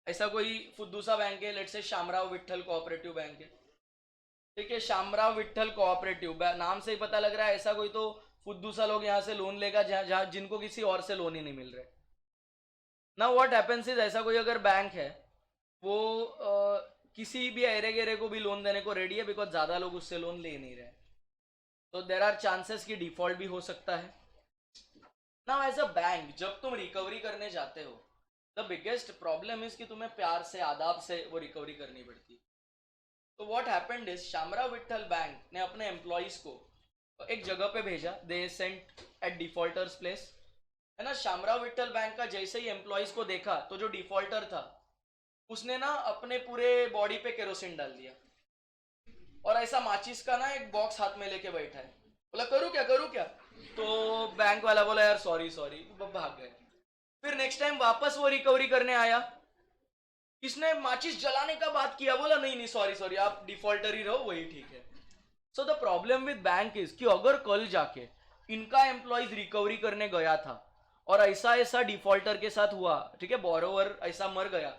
ऐसा कोई फुद्दूसा बैंक है, let's say Shamrao Vitthal cooperative bank है, ठीक है, शामराव विट्ठल कोऑपरेटिव, नाम से ही पता लग रहा है ऐसा कोई तो फुद्दूसा लोग यहाँ से लोन लेगा जहाँ जिनको किसी और से लोन ही नहीं मिल रहे। ना व्हाट हैपेंस इज, ऐसा कोई अगर बैंक है वो किसी भी अरे गेरे को भी लोन देने को रेडी है, बिकॉज ज्यादा लोग उससे लोन ले नहीं रहे, तो देर आर चांसेस कि डिफॉल्ट भी हो सकता है ना। एज अ बैंक जब तुम रिकवरी करने जाते हो, द बिगेस्ट प्रॉब्लम इज कि तुम्हें प्यार से आदाब से वो रिकवरी करनी पड़ती है। तो what happened is, Shamrao Vitthal bank ने अपने एम्प्लॉइज को एक जगह पे भेजा, they sent at defaulters place, है ना। शामराव विट्ठल बैंक का जैसे ही एम्प्लॉइज को देखा तो जो डिफॉल्टर था उसने ना अपने पूरे बॉडी पे केरोसिन डाल दिया और ऐसा माचिस का ना एक बॉक्स हाथ में लेके बैठा है, बोला करूँ क्या करूँ क्या? तो बैंक वाला बोला यार सॉरी सॉरी, भाग गए। फिर नेक्स्ट टाइम वापस वो रिकवरी करने आया, इसने माचिस जलाने का बात किया, बोला नहीं नहीं सॉरी सॉरी, आप डिफॉल्टर ही रहो, वही ठीक है। So the problem with bank is कि अगर कल जाके इनका एम्प्लॉइज रिकवरी करने गया था और ऐसा ऐसा डिफॉल्टर के साथ हुआ, ठीक है, बोरोवर ऐसा मर गया,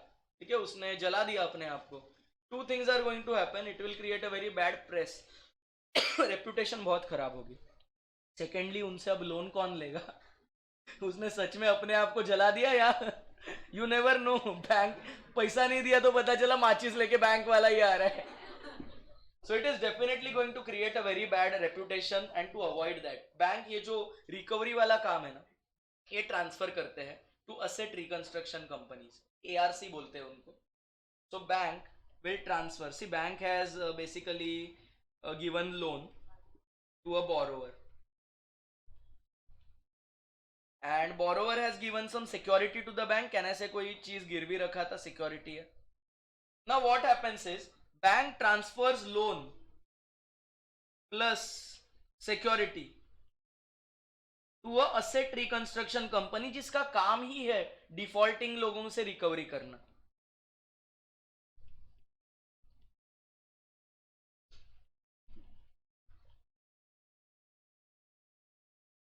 ठीक है, उसने जला दिया अपने आप को, two things are going to happen, it will create a very bad press, reputation बहुत खराब होगी। सेकेंडली उनसे अब लोन कौन लेगा? उसने सच में अपने आप को जला दिया या यू नेवर नो, बैंक पैसा नहीं दिया तो पता चला माचिस लेके बैंक वाला ही आ रहा है। So it is definitely going to create a very bad reputation, and to avoid that, bank ये जो रिकवरी वाला काम है ना, ये ट्रांसफर करते हैं to asset reconstruction companies, ARC बोलते हैं उनको। So bank will transfer, see bank has basically given loan to a borrower and borrower has given some security to the bank, कहने से कोई चीज गिरवी रखा था, सिक्योरिटी है। Now what happens is bank transfers loan plus security to a asset reconstruction company जिसका काम ही है डिफॉल्टिंग लोगों से रिकवरी करना।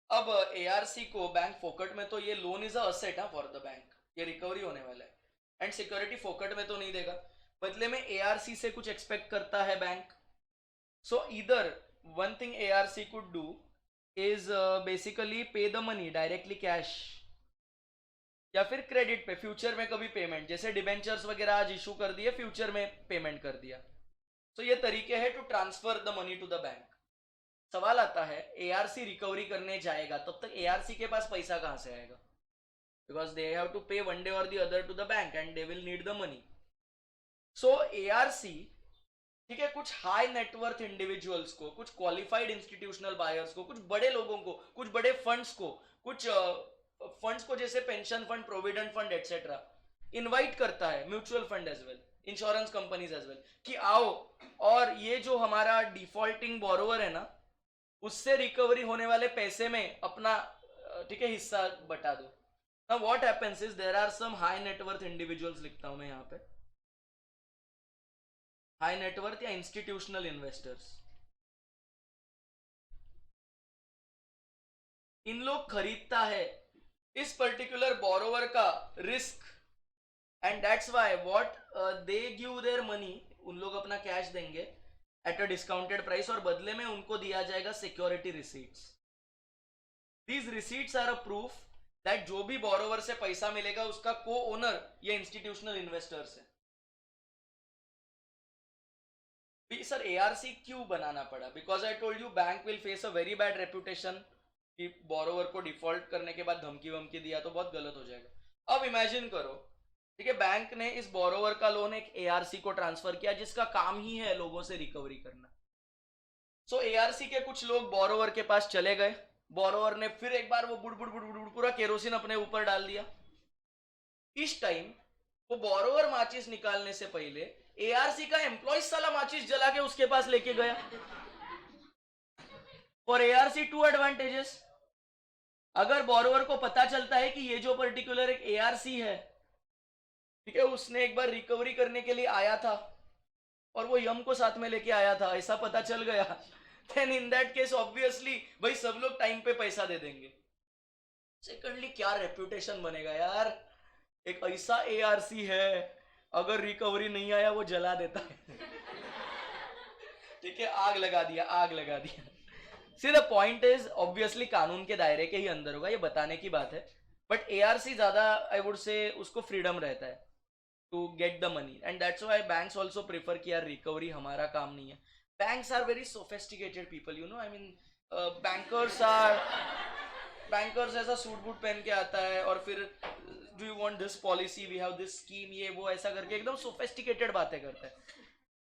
अब ARC को बैंक फोकट में, तो ये loan is a asset for the bank, ये रिकवरी होने वाला है, एंड सिक्योरिटी फोकट में तो नहीं देगा, बदले में ARC से कुछ एक्सपेक्ट करता है bank. So either one thing ARC could do is basically पे द मनी डायरेक्टली कैश, या फिर क्रेडिट पे, फ्यूचर में कभी पेमेंट, जैसे डिबेंचर्स वगैरह आज इशू कर दिए, फ्यूचर में पेमेंट कर दिया। तो ये तरीके हैं to transfer the money to the bank. सवाल आता है ARC रिकवरी करने जाएगा तब तक ARC के पास पैसा कहां से आएगा, because they have to pay one day और the other to the bank and they will need the money. So ARC, ठीक है, कुछ हाई नेटवर्थ इंडिविजुअल्स को, कुछ क्वालिफाइड इंस्टीट्यूशनल बायर्स को, कुछ बड़े लोगों को, कुछ बड़े फंड्स को, कुछ फंड्स को जैसे pension fund, provident fund etcetera, invite करता है, mutual fund as well, insurance companies as well, कि आओ और ये जो हमारा डिफॉल्टिंग बोरोवर है ना, उससे रिकवरी होने वाले पैसे में अपना, ठीक है, हिस्सा बटा दो। Now what happens is there are some high net worth individuals, लिखता हूं मैं यहाँ पे, हाई नेटवर्थ या इंस्टीट्यूशनल इन्वेस्टर्स, इन लोग खरीदता है इस पर्टिकुलर बोरोवर का risk, and that's why what they give their money, उन लोग अपना कैश देंगे एट अ डिस्काउंटेड प्राइस और बदले में उनको दिया जाएगा security receipts. These receipts are a proof that जो भी बोरोवर से पैसा मिलेगा उसका को ओनर ये इंस्टीट्यूशनल इन्वेस्टर्स है। सर ARC क्यों बनाना पड़ा? Because I told you bank will face a very bad reputation, कि बोरोवर को डिफॉल्ट करने के बाद धमकी वमकी दिया तो बहुत गलत हो जाएगा। अब इमेजिन करो, ठीक है, बैंक ने इस बोरोवर का लोन एक ARC को ट्रांसफर किया जिसका काम ही है लोगों से रिकवरी करना। सो ARC के कुछ लोग बोरोवर के पास चले गए, बोरोवर ने फिर एक बार वो बुड़ बुड़ बुड़ बुड़ पूरा केरोसिन अपने ऊपर डाल दिया। इस टाइम वो बोरोवर माचिस निकालने से पहले ARC का एम्प्लॉय साला माचिस जला के उसके पास लेके गया। फॉर ARC टू एडवांटेजेस, अगर बोरोवर को पता चलता है कि ये जो पर्टिकुलर एक एआरसी है, ठीक है, उसने एक बार रिकवरी करने के लिए आया था और वो यम को साथ में लेके आया था, ऐसा पता चल गया, then in that case obviously भाई सब लोग टाइम पे पैसा दे देंगे। सेकंडली क्या रेप्यूटेशन बनेगा यार, एक ऐसा एआरसी है, अगर रिकवरी नहीं आया वो जला देता है। ठीक है, आग लगा दिया, आग लगा दिया। See the point is obviously कानून के दायरे के ही अंदर होगा, ये बताने की बात है, बट एआरसी ज्यादा आई वुड से उसको फ्रीडम रहता है to get the money, and that's why banks also prefer कि यार रिकवरी हमारा काम नहीं है। Banks are very sophisticated people, you know, I mean bankers ऐसा सूट बूट पहन के आता है और फिर do you want this policy, we have this scheme, ये वो ऐसा करके एकदम सोफिस्टिकेटेड बातें करता है।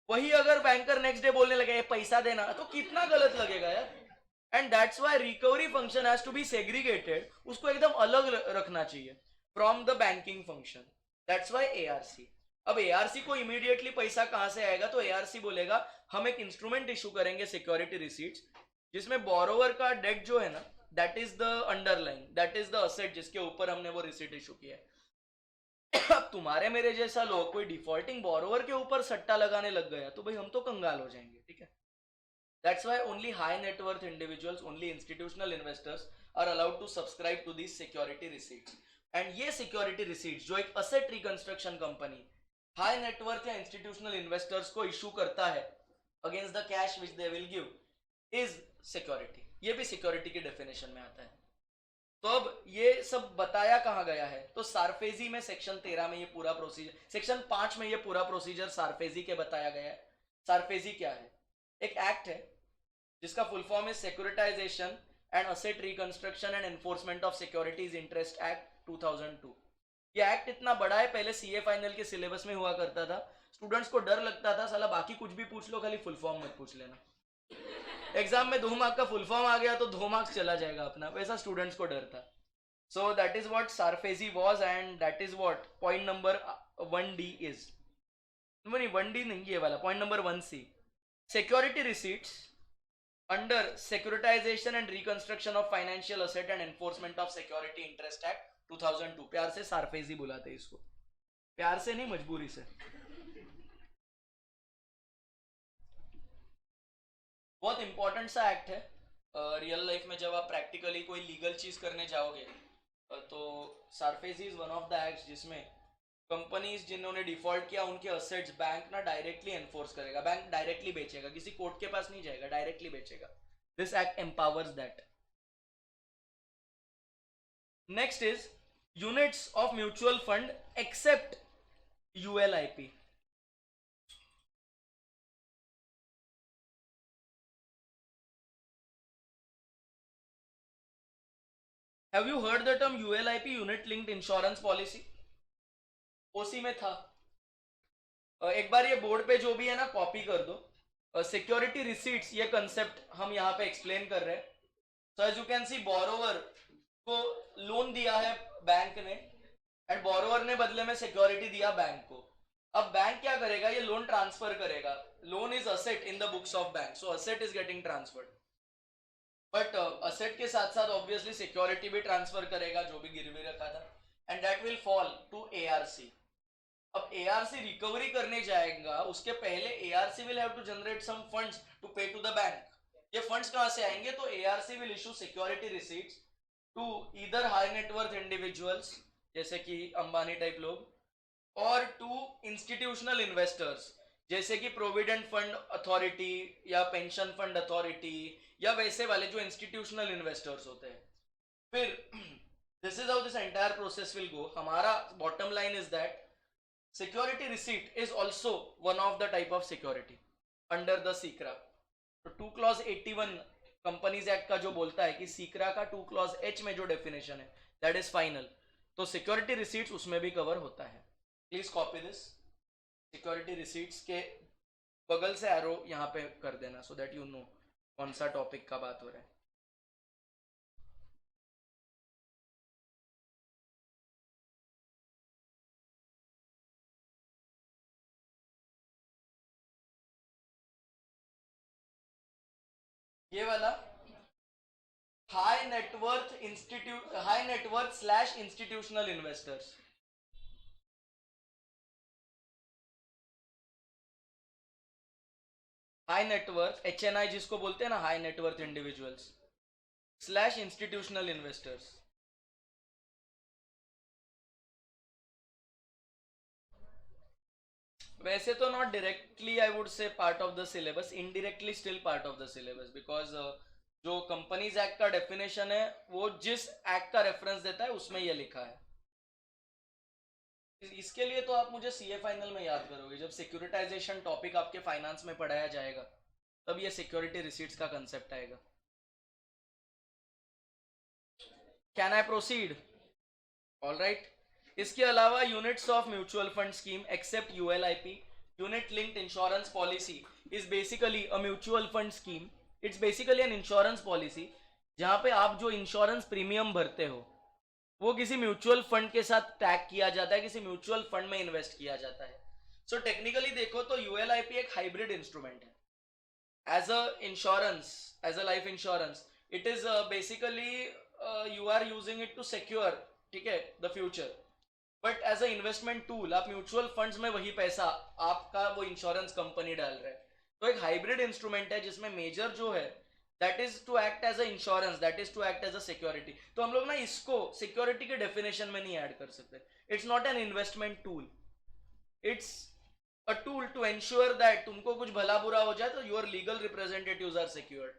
वही अगर बैंकर नेक्स्ट डे बोलने लगे पैसा देना, तो कितना गलत लगेगा यार। And that's why recovery function has to be segregated, उसको एकदम अलग रखना चाहिए from the banking function. That's why ARC. अब एआरसी को इमीडिएटली पैसा कहां से आएगा, तो एआरसी बोलेगा हम एक इंस्ट्रूमेंट इशू करेंगे सिक्योरिटी रिसीट्स, जिसमें बोरोवर का डेट जो है ना, that is the underline, that is the asset जिसके ऊपर हमने वो रिसीट इशू किया है। अब तुम्हारे मेरे जैसा लोग कोई डिफॉल्टिंग बोरोवर के ऊपर सट्टा लगाने लग गया तो भाई हम तो कंगाल हो जाएंगे, ठीक है। That's why only high net worth individuals, only institutional investors are allowed to subscribe to these security receipts. And ये security receipts जो एक asset reconstruction company high net worth या institutional investors को issue करता है against the cash which they will give is security. ये भी security की definition में आता है। तो अब ये सब बताया कहाँ गया है, तो सारफेजी में सेक्शन 13 में ये पूरा प्रोसीजर, सेक्शन 5 में ये पूरा प्रोसीजर सारफेजी के बताया गया है। सारफेजी क्या है, एक एक्ट है जिसका फुल फॉर्म है securitisation and asset reconstruction and enforcement of securities interest act 2002। ये एक्ट इतना बड़ा है, पहले सीए फाइनल के सिलेबस में हुआ करता था, स्टूडेंट्स को डर लगता था साला बाकी कुछ भी पूछ लो खाली फुल फॉर्म मत पूछ लेना, एग्जाम में 2 मार्क का फुल फॉर्म आ गया तो 2 मार्क्स चला जाएगा अपना, वैसा स्टूडेंट्स को डर था। So that is what SARFAESI was and that is what point number 1D इज, नहीं 1D नहीं, ये वाला point number 1C, security receipts under securitisation and reconstruction of financial asset and enforcement of security interest act 2002। प्यार से सारफेजी बुलाते हैं इसको, प्यार से नहीं मजबूरी से। बहुत इंपॉर्टेंट सा एक्ट है रियल लाइफ में, जब आप प्रैक्टिकली कोई लीगल चीज करने जाओगे तो SARFAESI is one of the acts जिसमें कंपनीज जिन्होंने डिफॉल्ट किया उनके असेट्स बैंक ना डायरेक्टली एनफोर्स करेगा, बैंक डायरेक्टली बेचेगा, किसी कोर्ट के पास नहीं जाएगा, डायरेक्टली बेचेगा। This act empowers that. Next is units of mutual fund except ULIP. Have you heard the term ULIP, unit linked insurance policy? OC में था। एक बार ये बोर्ड पे जो भी है ना कॉपी कर दो। सिक्योरिटी रिसीट्स ये कंसेप्ट हम यहाँ पे एक्सप्लेन कर रहे हैं। So as you can see borrower को लोन दिया है बैंक ने एंड बोरोवर ने बदले में सिक्योरिटी दिया बैंक को। अब बैंक क्या करेगा, ये लोन ट्रांसफर करेगा, loan is asset in the books of bank, so asset is getting transferred, but asset के साथ साथ ऑब्वियसली सिक्योरिटी भी ट्रांसफर करेगा जो भी गिरवी रखा था, and that will fall to ARC. अब एआरसी रिकवरी करने जाएगा उसके पहले ARC will have to generate some funds to pay to the bank. ये फंड्स कहां से आएंगे, तो ARC will issue security receipts to either high net worth individuals जैसे कि अंबानी टाइप लोग और टू इंस्टीट्यूशनल इन्वेस्टर्स जैसे कि प्रोविडेंट फंड अथॉरिटी या पेंशन फंड अथॉरिटी या वैसे वाले जो इंस्टीट्यूशनल इन्वेस्टर्स होते हैं। फिर this is how this entire process will go. हमारा bottom line is that security receipt is also one of the type of security under the सीकरा। तो 2 clause 81 कंपनीज एक्ट का जो बोलता है कि सीकरा का 2 clause H में जो डेफिनेशन है दैट इज फाइनल, तो सिक्योरिटी रिसीट्स उसमें भी कवर होता है। Please copy this, security receipts के बगल से एरो यहाँ पे कर देना सो दैट यू नो कौन सा टॉपिक का बात हो रहा है। ये वाला high net worth slash institutional investors. High net worth HNI जिसको बोलते हैं ना, high net worth individuals slash institutional investors. वैसे तो not directly I would say part of the syllabus, indirectly still part of the syllabus, because जो कंपनीज एक्ट का डेफिनेशन है वो जिस एक्ट का रेफरेंस देता है उसमें ये लिखा है। इसके लिए तो आप मुझे सीए फाइनल में याद करोगे, जब सिक्योरिटाइजेशन टॉपिक आपके फाइनेंस में पढ़ाया जाएगा तब ये सिक्योरिटी रिसीट्स का कंसेप्ट आएगा। Can I proceed? All right. इसके अलावा units of mutual fund scheme except ULIP, unit linked insurance policy is basically a mutual fund scheme. It's basically an insurance policy जहां पे आप जो इंश्योरेंस प्रीमियम भरते हो वो किसी म्यूचुअल फंड के साथ टैग किया जाता है, किसी म्यूचुअल फंड में इन्वेस्ट किया जाता है। सो टेक्निकली देखो तो यूएलआईपी एक हाइब्रिड इंस्ट्रूमेंट है। As a insurance, as a life insurance, it is basically you are using it to secure, ठीक है, the future. But as a investment tool आप म्यूचुअल फंड्स में वही पैसा आपका वो इंश्योरेंस कंपनी डाल रहा है। तो एक हाइब्रिड इंस्ट्रूमेंट है जिसमें मेजर जो है that is to act as a insurance, that is to act as a security. तो हम लोग ना इसको सिक्योरिटी के डेफिनेशन में नहीं ऐड कर सकते। It's not an investment tool, it's a tool to ensure that तुमको कुछ भला बुरा हो जाए तो your legal representatives are secured.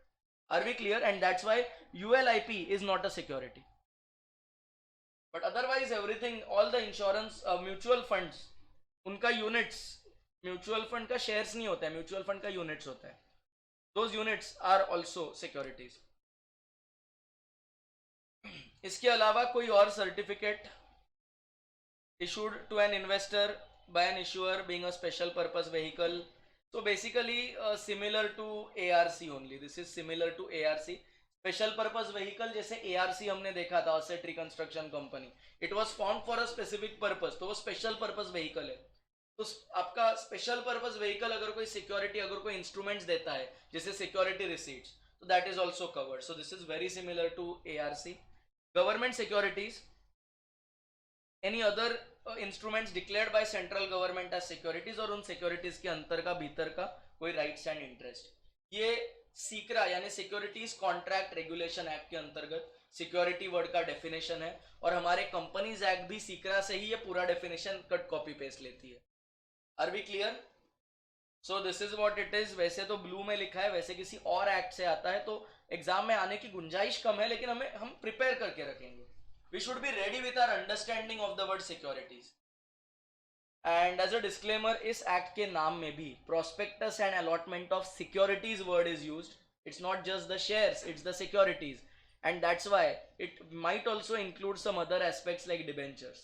Are we clear? And that's why ULIP is not a security. But otherwise everything, all the insurance mutual funds, उनका यूनिट्स, म्यूचुअल फंड का शेयर्स नहीं होता है, म्यूचुअल फंड का यूनिट्स होता है। Those units are also securities. इसके अलावा कोई और certificate issued to an investor by an issuer being a special purpose vehicle, so basically similar to ARC only, this is similar to ARC, special purpose vehicle. जैसे ARC हमने देखा था, asset reconstruction company, it was form for a specific purpose, तो वो स्पेशल पर्पस व्हीकल है। तो आपका स्पेशल पर्पस व्हीकल अगर कोई सिक्योरिटी, अगर कोई इंस्ट्रूमेंट्स देता है जैसे सिक्योरिटी रिसीट्स, तो that is also covered. So this is very similar to ARC। Government securities, any other instruments declared by central government as securities, और उन सिक्योरिटीज के अंतर का भीतर का कोई राइट्स एंड इंटरेस्ट। ये सीकरा यानी सिक्योरिटीज कॉन्ट्रैक्ट रेगुलेशन एक्ट के अंतर्गत सिक्योरिटी वर्ड का डेफिनेशन है, और हमारे कंपनीज एक्ट भी सीकरा से ही ये पूरा डेफिनेशन कट कॉपी पेस्ट लेती है। Are we clear? So this is what it is. वैसे तो ब्लू में लिखा है, वैसे किसी और एक्ट से आता है तो एग्जाम में आने की गुंजाइश कम है, लेकिन हम प्रिपेयर करके रखेंगे। We should be ready with our understanding of the word securities. And as a disclaimer, इस एक्ट के नाम में भी prospectus and allotment of securities word is used. It's not just the shares, it's the securities. And that's why it might also include some other aspects like debentures.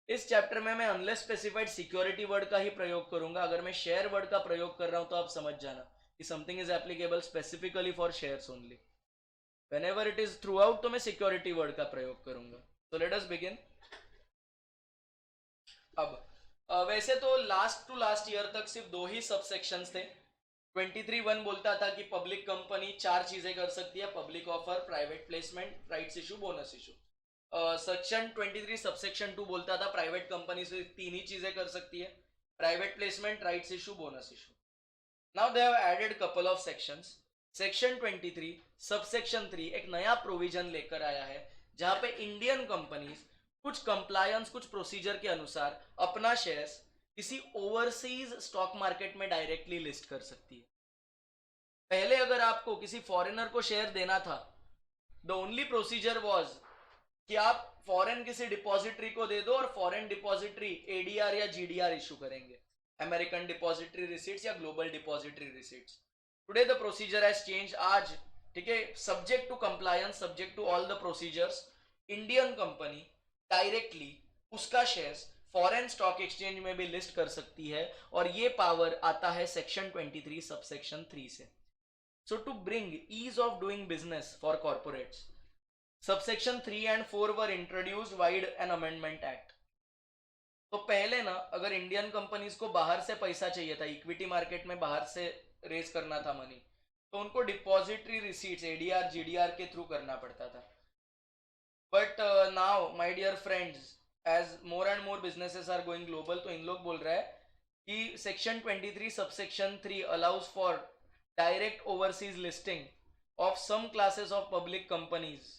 इस चैप्टर में मैं अनलेस स्पेसिफाइड सिक्योरिटी वर्ड का ही प्रयोग करूंगा। अगर मैं शेयर वर्ड का प्रयोग कर रहा हूं तो आप समझ जाना कि something is applicable specifically for shares only. Whenever it is throughout तो मैं सिक्योरिटी वर्ड का प्रयोग करूंगा। तो लेट अस बिगिन। अब वैसे तो लास्ट टू लास्ट ईयर तक सिर्फ दो ही सबसेक्शंस थे। 23(1) बोलता था कि पब्लिक कंपनी चार चीजें कर सकती है, public offer, private placement, rights issue, bonus issue. Section 23 subsection 2 बोलता था प्राइवेट कंपनी से तीन ही चीजें कर सकती है, private placement, rights issue, bonus issue. Now they have added couple of sections. Section 23 subsection 3 एक नया प्रोविजन लेकर आया है जहां पे इंडियन कंपनीज कुछ कंप्लायंस, कुछ प्रोसीजर के अनुसार अपना शेयर्स किसी ओवरसीज स्टॉक मार्केट में डायरेक्टली लिस्ट कर सकती है। पहले अगर आपको किसी फॉरेनर को शेयर देना था, द ओनली प्रोसीजर वाज कि आप फॉरेन किसी डिपॉजिटरी को दे दो और फॉरेन डिपॉजिटरी एडीआर या जीडीआर इशू करेंगे, अमेरिकन डिपॉजिटरी रिसीट्स या global depository receipts. Today the procedure has change. आज, ठीक है, subject to compliance, subject to all the procedures, Indian company directly उसका शेयर्स फॉरेन स्टॉक एक्सचेंज में भी लिस्ट कर सकती है, और ये पावर आता है सेक्शन 23 सबसेक्शन 3 से। So to bring ease of doing business for corporates, subsection 3 and 4 were introduced vide an amendment act. तो पहले ना अगर इंडियन कंपनीज को बाहर से पैसा चाहिए था, इक्विटी मार्केट में बाहर से रेज करना था मनी, तो उनको डिपॉजिटरी रिसीट्स एडीआर जीडीआर के थ्रू करना पड़ता था. But now my dear friends, as more and more businesses are going global, तो इन लोग बोल रहा है कि section 23 subsection 3 allows for direct overseas listing of some classes of public companies.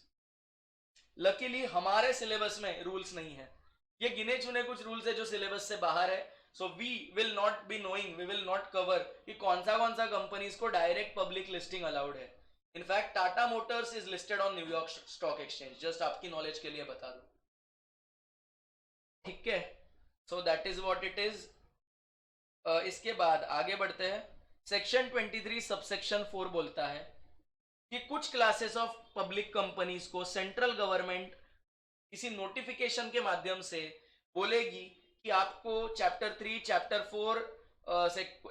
Luckily हमारे सिलेबस में रूल्स नहीं है. ये गिने चुने कुछ रूल्स है जो सिलेबस से बाहर है. So we will not be knowing, we will not cover कि कौन सा कंपनीज को डायरेक्ट पब्लिक लिस्टिंग अलाउड है. In fact Tata Motors is listed on New York stock exchange, just आपकी नॉलेज के लिए बता दूं. ठीक है, so that is what it is. इसके बाद आगे बढ़ते हैं. सेक्शन 23 सबसेक्शन 4 बोलता है कि कुछ क्लासेस ऑफ पब्लिक कंपनीज को सेंट्रल गवर्नमेंट किसी नोटिफिकेशन के माध्यम से बोलेगी कि आपको चैप्टर 3, चैप्टर 4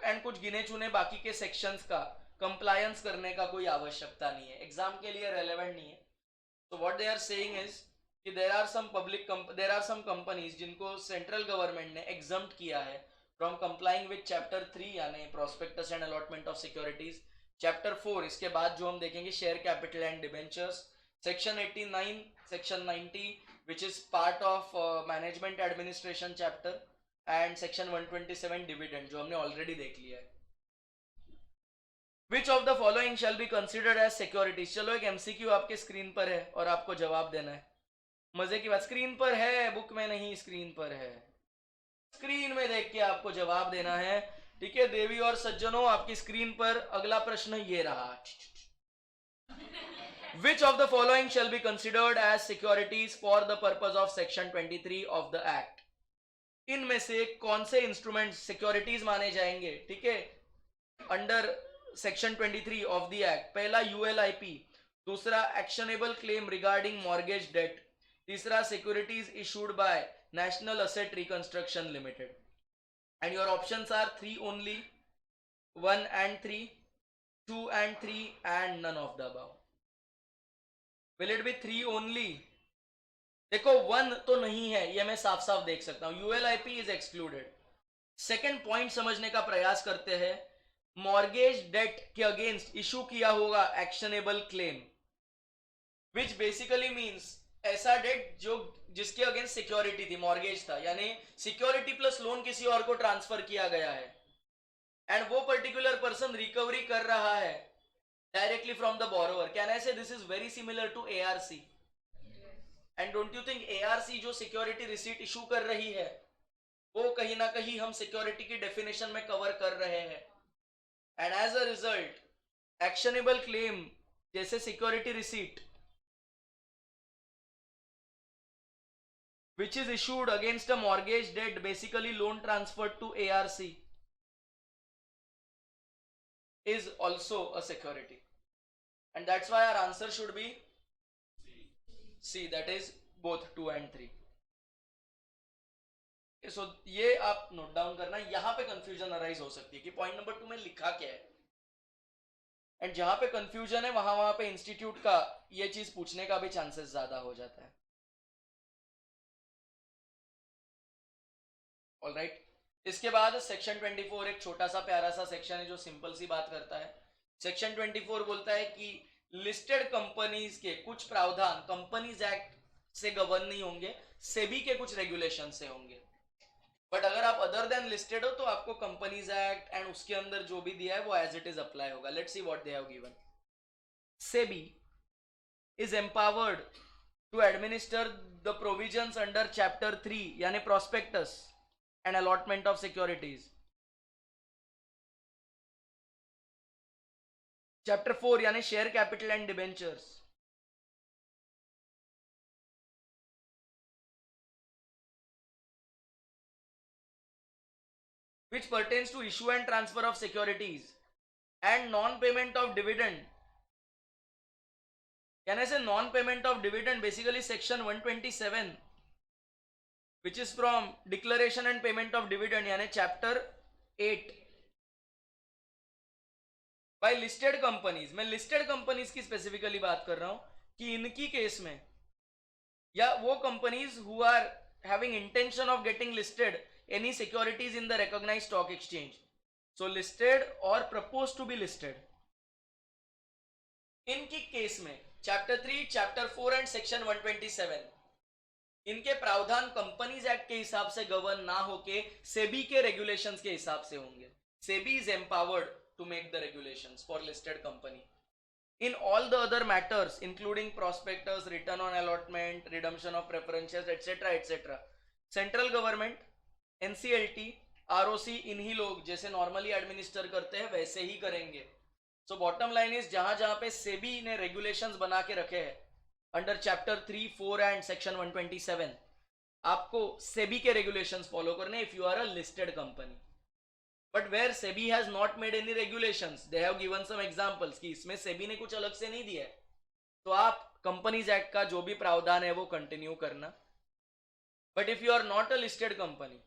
एंड कुछ गिने चुने बाकी के सेक्शंस का कंप्लायंस करने का कोई आवश्यकता नहीं है, एग्जाम के लिए रेलेवेंट नहीं है. तो what they are saying is कि देयर आर सम कंपनीज जिनको सेंट्रल गवर्नमेंट ने एग्जम्प्ट किया है फ्रॉम कंप्लाइंग विद चैप्टर 3 यानी prospectus and allotment of securities. Chapter 4 इसके बाद जो हम देखेंगे share capital and debentures. Section 89, section 90 which is part of management administration chapter and section 127 dividend जो हमने ऑलरेडी देख लिया है. Which of the following shall be considered as securities? चलो एक एमसीक्यू आपके स्क्रीन पर है और आपको जवाब देना है. मजे की बात, स्क्रीन पर है, बुक में नहीं, स्क्रीन पर है. स्क्रीन में देख के आपको जवाब देना है. ठीक है देवी और सज्जनों, आपकी स्क्रीन पर अगला प्रश्न ये रहा. Which of the following shall be considered as securities for the purpose of section 23 of the act? इनमें से कौन से इंस्ट्रूमेंट सिक्योरिटीज माने जाएंगे? ठीक है, under section 23 of the act. पहला यूएलआईपी, दूसरा actionable claim regarding mortgage debt, तीसरा securities issued by national asset reconstruction limited. And your options are 3 only, 1 and 3, 2 and 3 and none of the above. Will it be 3 only? देखो 1 तो नहीं है, ये मैं साफ साफ देख सकता हूं. यूएलआईपी इज एक्सक्लूडेड. सेकेंड पॉइंट समझने का प्रयास करते हैं. मॉर्गेज डेट के अगेंस्ट इशू किया होगा actionable claim, which basically means ऐसा डेट जो जिसके अगेंस्ट सिक्योरिटी थी, मॉर्गेज था, यानी सिक्योरिटी प्लस लोन किसी और को ट्रांसफर किया गया है एंड वो पर्टिकुलर पर्सन रिकवरी कर रहा है directly from the borrower. Can I say this is very similar to ARC? And don't you think ARC जो security receipt issue कर रही है वो कहीं ना कहीं हम security की definition में cover कर रहे हैं. And as a result, actionable claim जैसे security receipt which is issued against a mortgage debt, basically loan transferred to ARC, is also a security. And that's why our answer should be C, that is both 2 and 3. So ये आप नोट डाउन करना. यहां पे कंफ्यूजन अराइज हो सकती है कि पॉइंट नंबर 2 में लिखा क्या है, एंड जहां पे कंफ्यूजन है वहां पे इंस्टीट्यूट का ये चीज पूछने का भी चांसेस ज्यादा हो जाता है. ऑलराइट, इसके बाद सेक्शन 24 एक छोटा सा प्यारा सा सेक्शन है जो सिंपल सी बात करता है. सेक्शन 24 बोलता है कि लिस्टेड कंपनीज के कुछ प्रावधान कंपनीज एक्ट से गवर्न नहीं होंगे, सेबी के कुछ रेगुलेशन से होंगे. बट अगर आप अदर देन लिस्टेड हो तो आपको कंपनीज एक्ट एंड उसके अंदर जो भी दिया है वो एज इट इज अप्लाई होगा. Let's see what they have given. SEBI is empowered to administer the provisions under chapter 3 यानी prospectus and allotment of securities. Chapter 4 यानी share capital and debentures. Which pertains to issue and transfer of securities and non-payment of dividend. Can I say non-payment of dividend? Basically section 127 which is from declaration and payment of dividend यानी chapter 8. by listed companies, मैं listed companies की specifically बात कर रहा हूं कि इनकी केस में या वो companies who are having intention of getting listed any securities in the recognized stock exchange, so listed or proposed to be listed. इनकी केस में चैप्टर 3, चैप्टर 4 एंड सेक्शन 127 इनके प्रावधान कंपनीज एक्ट के हिसाब से गवर्न ना होके सेबी के रेगुलेशंस के हिसाब से होंगे. SEBI is empowered to make the regulations for listed company. In all the other matters, including prospectus, return on allotment, redemption of preferences, etc., etc., central government, NCLT, ROC इन्हीं लोग जैसे नॉर्मली एडमिनिस्टर करते हैं वैसे ही करेंगे. सो बॉटम लाइन इज जहां जहां पे सेबी ने रेगुलेशंस बना के रखे हैं अंडर चैप्टर 3, 4 एंड सेक्शन 127, आपको सेबी के रेगुलेशंस फॉलो करने if you are a listed company. But where SEBI has not made any regulations, they have given some examples कि इसमें SEBI ने कुछ अलग से नहीं दिया है, तो आप कंपनीज एक्ट का जो भी प्रावधान है वो कंटिन्यू करना. But if you are not a listed company,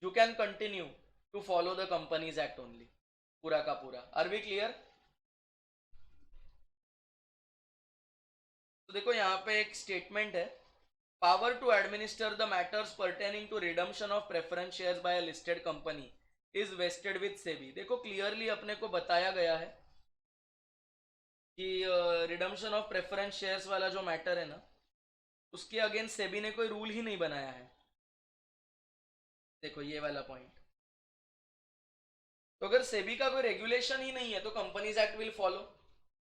you can continue to follow the companies act only. पूरा का पूरा. Are we clear? तो देखो यहाँ पे एक स्टेटमेंट है, power to administer the matters pertaining to redemption of preference shares by a listed company is vested with SEBI. देखो क्लियरली अपने को बताया गया है कि रिडम्पशन ऑफ प्रेफरेंस शेयर्स वाला जो मैटर है ना, उसके अगेंस्ट सेबी ने कोई रूल ही नहीं बनाया है. देखो ये वाला पॉइंट. तो अगर सेबी का कोई रेगुलेशन ही नहीं है तो कंपनीज एक्ट विल फॉलो.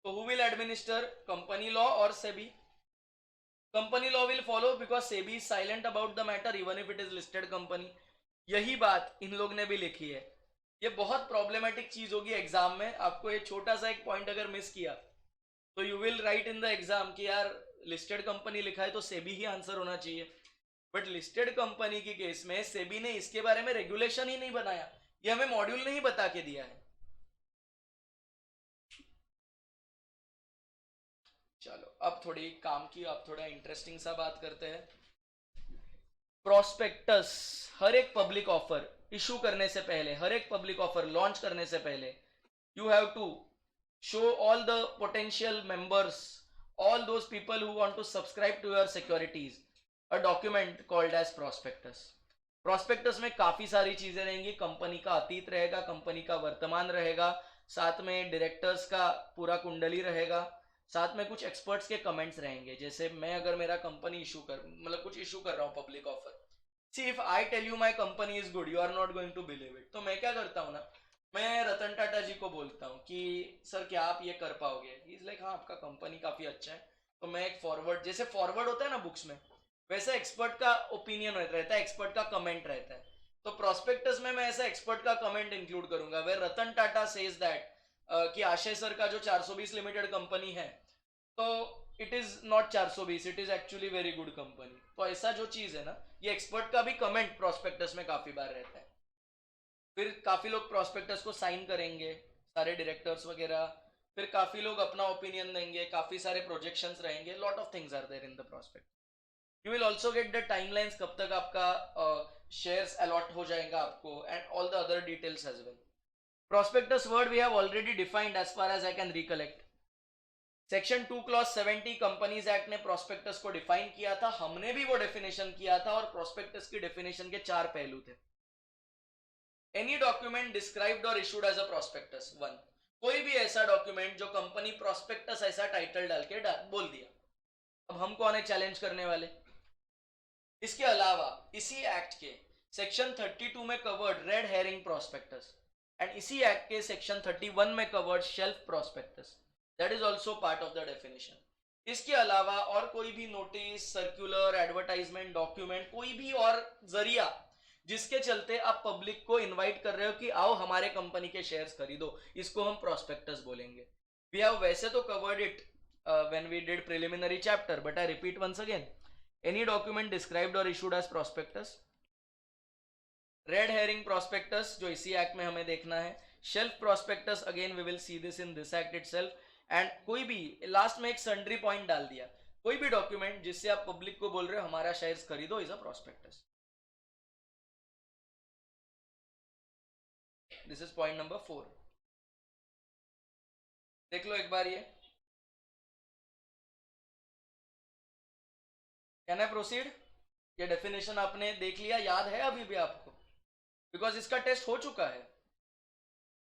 तो who will administer? Company law और SEBI. Company law will follow because SEBI is silent about the matter even if it is listed company. यही बात इन लोग ने भी लिखी है. ये बहुत प्रॉब्लमेटिक चीज होगी एग्जाम में. आपको ये छोटा सा एक पॉइंट अगर मिस किया तो you will write in the exam कि यार लिस्टेड कंपनी लिखा है तो सेबी ही आंसर होना चाहिए. बट लिस्टेड कंपनी की केस में सेबी ने इसके बारे में रेगुलेशन ही नहीं बनाया, ये हमें मॉड्यूल ने ही बता के दिया है. चलो अब थोड़ी काम की, अब थोड़ा इंटरेस्टिंग सा बात करते हैं. प्रोस्पेक्टस, हर एक पब्लिक ऑफर इशू करने से पहले, हर एक पब्लिक ऑफर लॉन्च करने से पहले you have to show all the potential members, all those people who want to subscribe to your securities a document called as prospectus. prospectus में काफी सारी चीजें रहेंगी. कंपनी का अतीत रहेगा, कंपनी का वर्तमान रहेगा, साथ में डायरेक्टर्स का पूरा कुंडली रहेगा, साथ में कुछ एक्सपर्ट्स के कमेंट्स रहेंगे. जैसे मैं अगर मेरा कंपनी इशू कर मतलब कुछ इशू कर रहा हूँ public offer, see if I tell you my company is good you are not going to believe it. तो मैं क्या करता हूँ ना, मैं रतन टाटा जी को बोलता हूँ कि सर क्या आप ये कर पाओगे. ही इज लाइक हाँ आपका कंपनी काफी अच्छा है. तो मैं एक फॉरवर्ड, जैसे फॉरवर्ड होता है ना बुक्स में, वैसे एक्सपर्ट का ओपिनियन रहता है, एक्सपर्ट का कमेंट रहता है. तो प्रोस्पेक्टस में मैं ऐसा एक्सपर्ट का कमेंट इंक्लूड करूंगा where Ratan Tata says that कि आशय सर का जो 420 लिमिटेड कंपनी है तो it is not 420, it is actually very good company. तो ऐसा जो चीज है ना, ये एक्सपर्ट का भी कमेंट प्रोस्पेक्टस में काफी बार रहता है. फिर काफी लोग प्रोस्पेक्टस को साइन करेंगे, सारे डायरेक्टर्स वगैरह. फिर काफी लोग अपना ओपिनियन देंगे, काफी सारे प्रोजेक्शंस रहेंगे, lot of things are there in the prospect. You will also get the timelines, कब तक आपका शेयर्स अलॉट हो जाएगा आपको, and all the other details as well. Prospectus word we have already defined as far as I can recollect. Section 2 clause 70 companies act ने प्रोस्पेक्टस को डिफाइन किया था, हमने भी वो डेफिनेशन किया था. और प्रोस्पेक्टस की डेफिनेशन के 4 पहलू थे. एनी डॉक्यूमेंट डिस्क्राइब्ड और इशूड एज अ प्रोस्पेक्टस. 1, कोई भी ऐसा डॉक्यूमेंट जो कंपनी प्रोस्पेक्टस ऐसा टाइटल डाल के बोल दिया. अब हम कौन है चैलेंज करने वाले. इसके अलावा इसी एक्ट के सेक्शन 32 में covered red herring prospectus and इसी एक्ट के सेक्शन 31 में covered shelf prospectus. That is also part of the definition. इसके अलावा और कोई भी नोटिस, सर्कुलर, एडवर्टाइजमेंट, डॉक्यूमेंट, कोई भी और जरिया जिसके चलते आप पब्लिक को इनवाइट कर रहे हो कि आओ हमारे कंपनी के शेयर्स खरीदो, इसको हम प्रोस्पेक्टस बोलेंगे. वी हैव वैसे तो covered it when we did preliminary chapter, but I repeat once again. Any document described और issued as prospectus. Red herring prospectus जो इसी एक्ट में हमें देखना है. Shelf prospectus again we will see this in this act itself. And कोई भी, लास्ट में एक सन्ड्री पॉइंट डाल दिया, कोई भी डॉक्यूमेंट जिससे आप पब्लिक को बोल रहे हो हमारा शेयर्स खरीदो is a prospectus. This is point number 4. देख लो एक बार ये. Can I proceed? ये डेफिनेशन आपने देख लिया, याद है अभी भी आपको? बिकॉज इसका टेस्ट हो चुका है.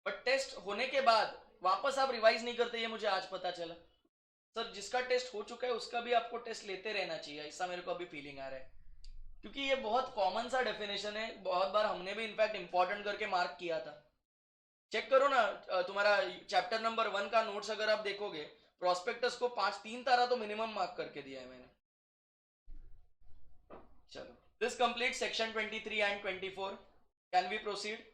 बट टेस्ट होने के बाद वापस आप रिवाइज नहीं करते, ये मुझे आज पता चला. सर जिसका टेस्ट हो चुका है उसका भी आपको टेस्ट लेते रहना चाहिए, ऐसा मेरे को अभी फीलिंग आ रहा है, क्योंकि ये बहुत कॉमन सा डेफिनेशन है, बहुत बार हमने भी इनफैक्ट इंपॉर्टेंट करके मार्क किया था। चेक करो ना, तुम्हारा चैप्टर नंबर 1 का नोट्स अगर आप देखोगे, प्रोस्पेक्टस को 5-3 तारा तो मिनिमम मार्क करके दिया है मैंने। चलो, this complete section 23 and 24। Can we proceed?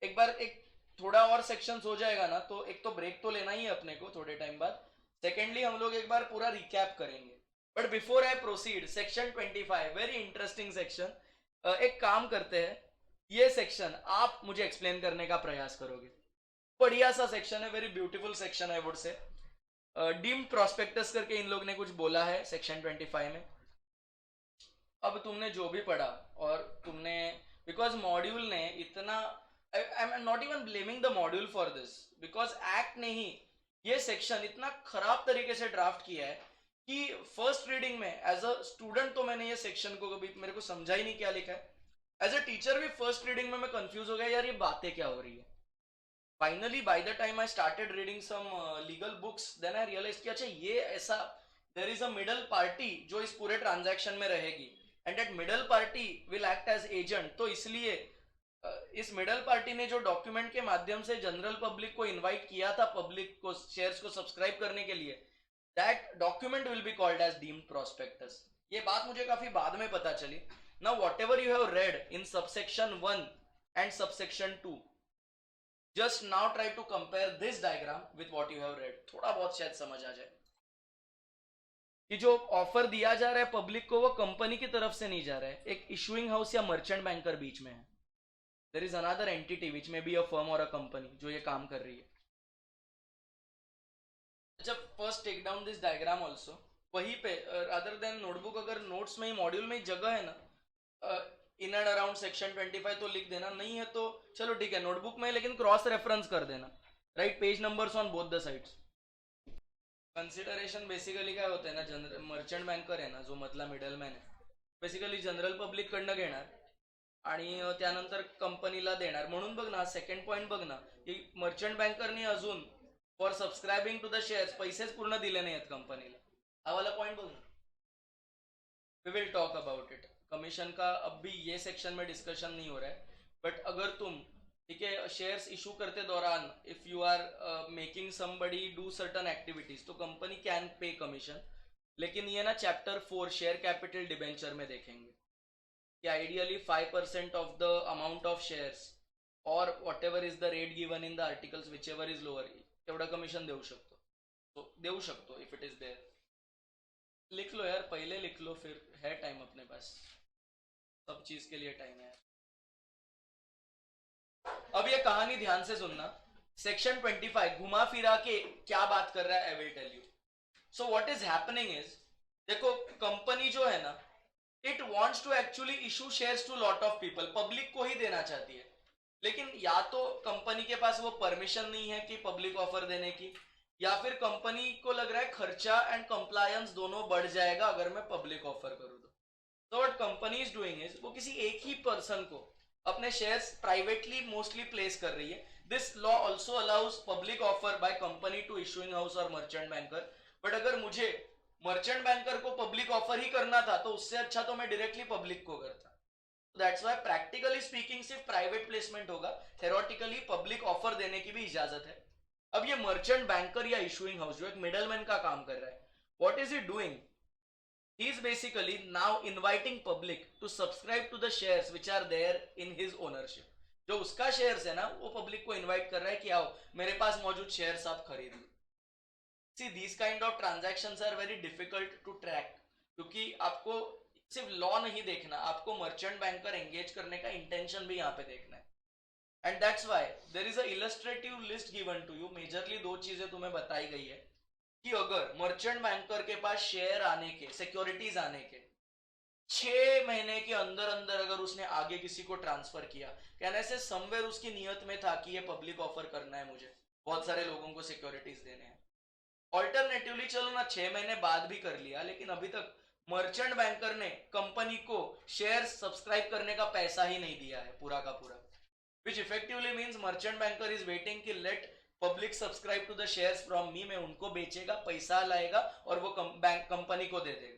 एक बार एक थोड़ा और सेक्शंस हो जाएगा ना, तो एक तो ब्रेक तो लेना ही है अपने को थोड़े टाइम बाद, सेकेंडली हम लोग एक बार पूरा रिकैप करेंगे। But before I proceed, section 25 very interesting section. एक काम करते हैं, ये सेक्शन आप मुझे एक्सप्लेन करने का प्रयास करोगे। बढ़िया सा सेक्शन है, very beautiful section I would say. Deemed prospectus करके इन लोग ने कुछ बोला है सेक्शन 25 में। अब तुमने जो भी पढ़ा, और तुमने, बिकॉज मॉड्यूल ने इतना, I am not even blaming the module for this, because act ने ही ये सेक्शन इतना खराब तरीके से ड्राफ्ट किया है कि फर्स्ट रीडिंग में एज अ स्टूडेंट तो मैंने ये सेक्शन को कभी, मेरे को समझा ही नहीं क्या लिखा है। एज अ टीचर भी फर्स्ट रीडिंग में मैं कंफ्यूज हो गया, यार ये बातें क्या हो रही है। Finally by the time I started reading some legal books, then I realise कि अच्छा ये ऐसा, there is a middle party जो इस पूरे ट्रांजैक्शन में रहेगी, and that middle party will act as agent. तो इसलिए इस मिडल पार्टी ने जो डॉक्यूमेंट के माध्यम से जनरल पब्लिक को इनवाइट किया था, पब्लिक को शेयर्स को सब्सक्राइब करने के लिए, that document will be called as deemed prospectus. ये बात मुझे काफी बाद में पता चली। Now whatever you have read in subsection 1 and subsection 2, just now try to compare this diagram with what you have read, थोड़ा बहुत शायद समझ आ जाए कि जो ऑफर दिया जा रहा है पब्लिक को वो कंपनी की तरफ से नहीं जा रहा है, एक इशूइंग हाउस या मर्चेंट बैंकर बीच में है। There is another entity which may be a firm और अ कंपनी जो ये काम कर रही है। अच्छा, first take down this diagram also, वहीं पे अदर देन नोटबुक, अगर नोट्स में ही मॉड्यूल में ही जगह है ना इन एंड अराउंड सेक्शन 25 तो लिख देना, नहीं है तो चलो ठीक है नोटबुक में, लेकिन क्रॉस रेफरेंस कर देना, right page numbers on both the sides. Consideration basically काय होतं ना, जनरल मर्चंट बँकर आहे ना जो मधला मिडलमॅन आहे, बेसिकली जनरल पब्लिक कडनं घेणार आणि त्यानंतर कंपनीला देणार, म्हणून बघ ना सेकंड पॉइंट बघ ना की मर्चंट बँकरनी अजून फॉर सबस्क्राइबिंग टू द शेअर्स पैसेच पूर्ण दिले नाही आहेत कंपनीला, हा वाला पॉइंट बघ ना। We will talk about it, commission का अब भी ये सेक्शन में डिस्कशन नहीं हो रहा है, बट अगर तुम ठीक है शेयर्स इशू करते दौरान if you are making somebody do certain activities तो कंपनी कैन पे कमीशन, लेकिन ये ना चैप्टर 4 शेयर कैपिटल डिबेंचर में देखेंगे कि ideally 5% of the amount of shares और whatever is the rate given in the articles whichever is lower, तेवढं कमिशन देऊ शकतो, तो देऊ शकतो इफ इट इज देयर। लिख लो यार, पहले लिख लो, फिर है टाइम अपने पास, सब चीज के लिए टाइम है। अब ये कहानी ध्यान से सुनना, सेक्शन 25 घुमा फिरा के क्या बात कर रहा है, I will tell you. So what is happening is, देखो कंपनी जो है ना, it wants to actually issue shares to lot of people, public को ही देना चाहती है, लेकिन या तो कंपनी के पास वो परमिशन नहीं है कि पब्लिक ऑफर देने की, या फिर कंपनी को लग रहा है खर्चा एंड कंप्लायंस दोनों बढ़ जाएगा अगर मैं पब्लिक ऑफर करूँ तो what company is doing is, वो किसी एक ही पर्सन को अपने शेयर्स प्राइवेटली मोस्टली प्लेस कर रही है। This law also allows public offer by company to issuing house और मर्चेंट बैंकर, बट अगर मुझे मर्चेंट बैंकर को पब्लिक ऑफर ही करना था तो उससे अच्छा तो मैं डायरेक्टली पब्लिक को करता। दैट्स व्हाई प्रैक्टिकली स्पीकिंग सिर्फ प्राइवेट प्लेसमेंट होगा, थेरोटिकली पब्लिक ऑफर देने की भी इजाजत है। अब ये मर्चेंट बैंकर या इशूइंग हाउस जो एक मिडलमैन का काम कर रहा है, what is it doing, he is basically now inviting public to subscribe to the shares which are there in his ownership। जो उसका शेयर्स है ना वो पब्लिक को इनवाइट कर रहा है कि आओ मेरे पास मौजूद शेयर्स आप खरीद लो। See this kind of transactions are very difficult to track, क्योंकि आपको सिर्फ लॉ नहीं देखना, आपको मर्चेंट बैंकर एंगेज करने का इंटेंशन भी यहाँ पे देखना है। And that's why there is a illustrative list given to you, majorly दो चीजें तुम्हें बताई गई है कि अगर मर्चेंट बैंकर के पास शेयर आने के, सिक्योरिटीज आने के 6 महीने के अंदर अंदर अगर उसने आगे किसी को ट्रांसफर किया, कहने से समवेयर उसकी नियत में था कि ये पब्लिक ऑफर करना है, मुझे बहुत सारे लोगों को सिक्योरिटीज देने हैं। ऑल्टरनेटिवली चलो ना 6 महीने बाद भी कर लिया, लेकिन अभी तक मर्चेंट बैंकर ने कंपनी को शेयर सब्सक्राइब करने का पैसा ही नहीं दिया है पूरा का पूरा, which effectively means merchant banker is waiting कि let public subscribe to the shares from me, मैं उनको बेचेगा, पैसा लाएगा और वो बैंक कंपनी को दे देगा।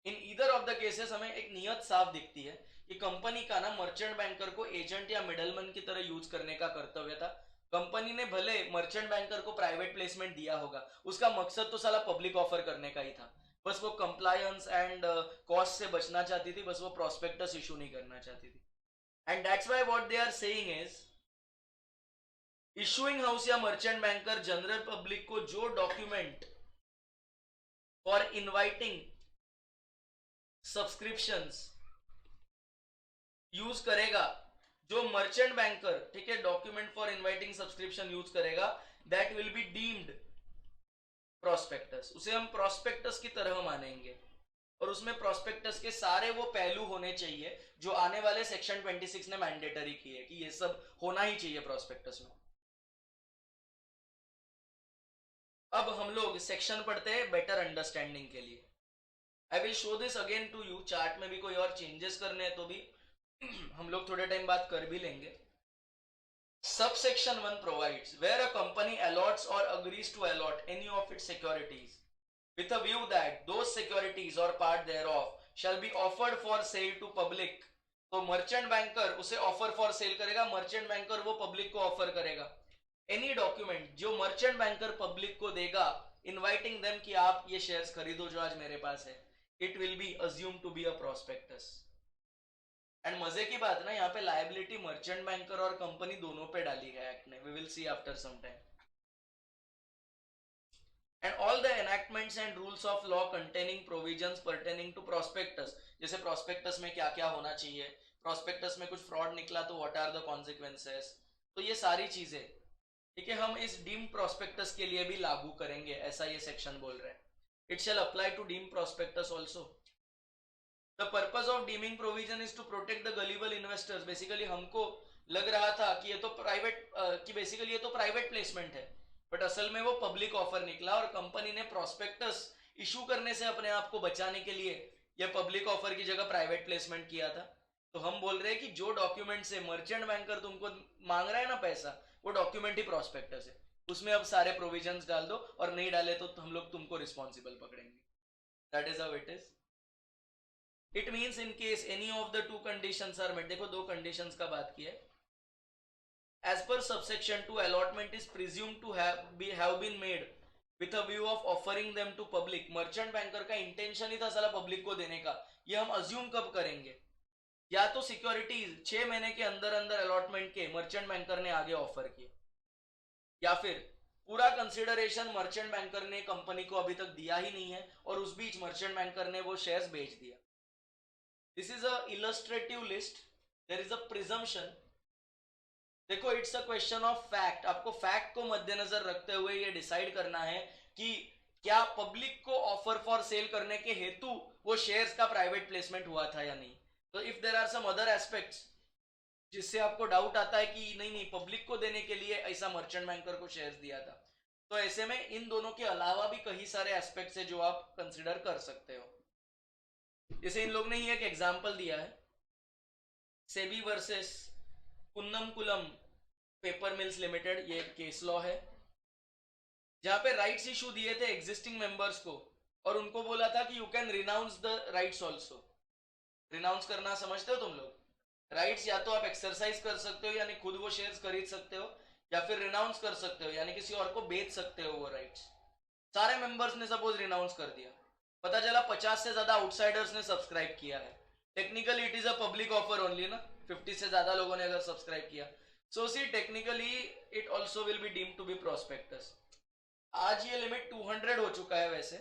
In either of the cases हमें एक नियत साफ दिखती है कि कंपनी का ना मर्चेंट बैंकर को एजेंट या मिडलमैन की तरह यूज करने का कर्तव्य था। कंपनी ने भले मर्चेंट बैंकर को प्राइवेट प्लेसमेंट दिया होगा, उसका मकसद तो साला पब्लिक ऑफर करने का ही था, बस वो कंप्लायंस एंड कॉस्ट से बचना चाहती थी, बस वो प्रोस्पेक्टस इशू नहीं करना चाहती थी। And that's why what they are saying is issuing house या मर्चेंट बैंकर जनरल पब्लिक को जो document for inviting subscriptions use करेगा, जो मर्चेंट बैंकर, ठीक है, document for inviting subscription use करेगा, that will be deemed prospectus, उसे हम प्रोस्पेक्टस की तरह मानेंगे। और उसमें प्रोस्पेक्टस के सारे वो पहलू होने चाहिए जो आने वाले सेक्शन 26 ने मैंडेटरी किए कि ये सब होना ही चाहिए प्रोस्पेक्टस में। अब हम लोग सेक्शन पढ़ते हैं बेटर अंडरस्टैंडिंग के लिए। I will show this again to you, chart में भी कोई और चेंजेस करने हैं तो भी हम लोग थोड़े टाइम बाद कर भी लेंगे। Subsection 1 provides where a company allots or agrees to allot any of its securities with a view that those securities or part thereof shall be offered for sale to public, तो मर्चेंट बैंकर उसे ऑफर फॉर सेल करेगा, मर्चेंट बैंकर वो पब्लिक को ऑफर करेगा। एनी डॉक्यूमेंट जो मर्चेंट बैंकर पब्लिक को देगा इनवाइटिंग देम कि आप ये शेयर्स खरीदो जो आज मेरे पास है, it will be assume to be a prospectus. And मजे की बात ना, यहाँ पे लायबिलिटी मर्चेंट बैंकर और कंपनी दोनों पे डाली है एक्ट ने, we will see after some time. And all the enactments and rules of law containing provisions pertaining to prospectus, जैसे प्रोस्पेक्टस में क्या क्या होना चाहिए, प्रोस्पेक्टस में कुछ फ्रॉड निकला तो व्हाट आर द कॉन्सिक्वेंसेस, तो ये सारी चीजें, ठीक है, हम इस डीम प्रोस्पेक्टस के लिए भी लागू करेंगे, ऐसा ये सेक्शन बोल रहे हैं। It shall apply to deem prospectus also. The purpose of deeming provision is to protect the gullible investors. Basically हमको लग रहा था कि ये तो प्राइवेट कि बेसिकली ये तो प्राइवेट प्लेसमेंट है, बट असल में वो पब्लिक ऑफर निकला और कंपनी ने प्रोस्पेक्टस इशू करने से अपने आप को बचाने के लिए ये पब्लिक ऑफर की जगह प्राइवेट प्लेसमेंट किया था। तो हम बोल रहे हैं कि जो डॉक्यूमेंट से मर्चेंट बैंकर तुमको मांग रहा है ना पैसा, वो डॉक्यूमेंट ही प्रोस्पेक्टस है, उसमें अब सारे प्रोविजंस डाल दो, और नहीं डाले तो हम लोग तुमको रिस्पॉन्सिबल पकड़ेंगे। That is how it is. It means in case any of the two conditions are met, देखो दो कंडीशंस का बात किया है। As per subsection 2 allotment is presumed to have been made with a view of offering them to public. Merchant banker का इंटेंशन ही था साला पब्लिक को देने का, ये हम अज्यूम कब करेंगे, या तो सिक्योरिटीज 6 महीने के अंदर अंदर अलॉटमेंट के मर्चेंट बैंकर ने आगे ऑफर किया, या फिर पूरा कंसिडरेशन मर्चेंट बैंकर ने कंपनी को अभी तक दिया ही नहीं है और उस बीच मर्चेंट बैंकर ने वो शेयर्स बेच दिया। This is a illustrative list, there is a presumption. देखो it's a question of fact, आपको फैक्ट को मद्देनजर रखते हुए ये डिसाइड करना है कि क्या पब्लिक को ऑफर फॉर सेल करने के हेतु वो शेयर्स का प्राइवेट प्लेसमेंट हुआ था या नहीं। तो if there are some other aspects जिससे आपको डाउट आता है कि नहीं नहीं पब्लिक को देने के लिए ऐसा मर्चेंट बैंकर को शेयर्स दिया था, तो ऐसे में इन दोनों के अलावा भी कई सारे एस्पेक्ट्स है जो आप कंसिडर कर सकते हो। जैसे इन लोग ने ही एक एग्जांपल दिया है, SEBI versus Kunnamkulam paper mills limited, ये एक केस लॉ है जहां पे राइट्स इशू दिए थे एग्जिस्टिंग मेंबर्स को और उनको बोला था कि you can renounce the rights also. Renounce करना समझते हो तुम लोग, राइट्स या तो आप एक्सरसाइज कर सकते हो यानी खुद वो शेयर्स खरीद सकते हो, या फिर रिनाउंस कर सकते हो यानी किसी और को बेच सकते हो वो राइट्स। सारे मेंबर्स ने सपोज रिनाउंस कर दिया, पता चला 50 से ज्यादा आउटसाइडर्स ने सब्सक्राइब किया है, technically it is a public offer only ना, 50 से ज्यादा लोगों ने अगर सब्सक्राइब किया, so see technically it also will be deemed to be prospectus. आज ये लिमिट 200 हो चुका है वैसे,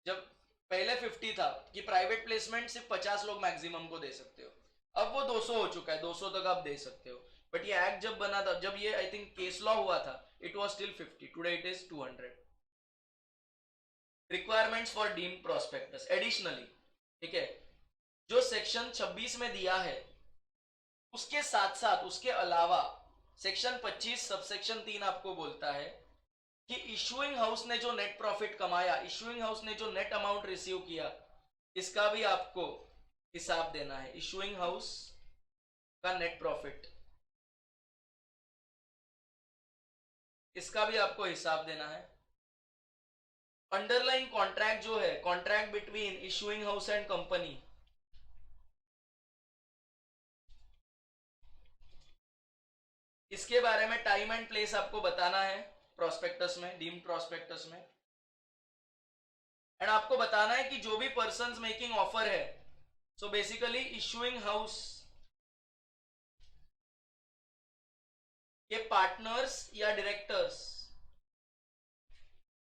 जब पहले 50 था कि प्राइवेट प्लेसमेंट सिर्फ 50 लोग मैक्सिमम को दे सकते हो, अब वो 200 हो चुका है, 200 तक आप दे सकते हो। बट ये एक्ट जब बना था, जब ये आई थिंक केस लॉ हुआ था, it was still 50, today it is 200। Requirements for deemed prospectus additionally, ठीक है, जो सेक्शन 26 में दिया है उसके साथ साथ उसके अलावा सेक्शन 25 सबसेक्शन 3 आपको बोलता है कि इशूइंग हाउस ने जो नेट प्रॉफिट कमाया, इशूइंग हाउस ने जो नेट अमाउंट रिसीव किया, इसका भी आपको हिसाब देना है। इशूइंग हाउस का नेट प्रॉफिट इसका भी आपको हिसाब देना है। अंडरलाइन कॉन्ट्रैक्ट जो है, contract between issuing house and company, इसके बारे में टाइम एंड प्लेस आपको बताना है प्रोस्पेक्टस में, डीम्ड प्रोस्पेक्टस में। एंड आपको बताना है कि जो भी पर्सन्स मेकिंग ऑफर है, सो बेसिकली इशूइंग हाउस के पार्टनर्स या डायरेक्टर्स,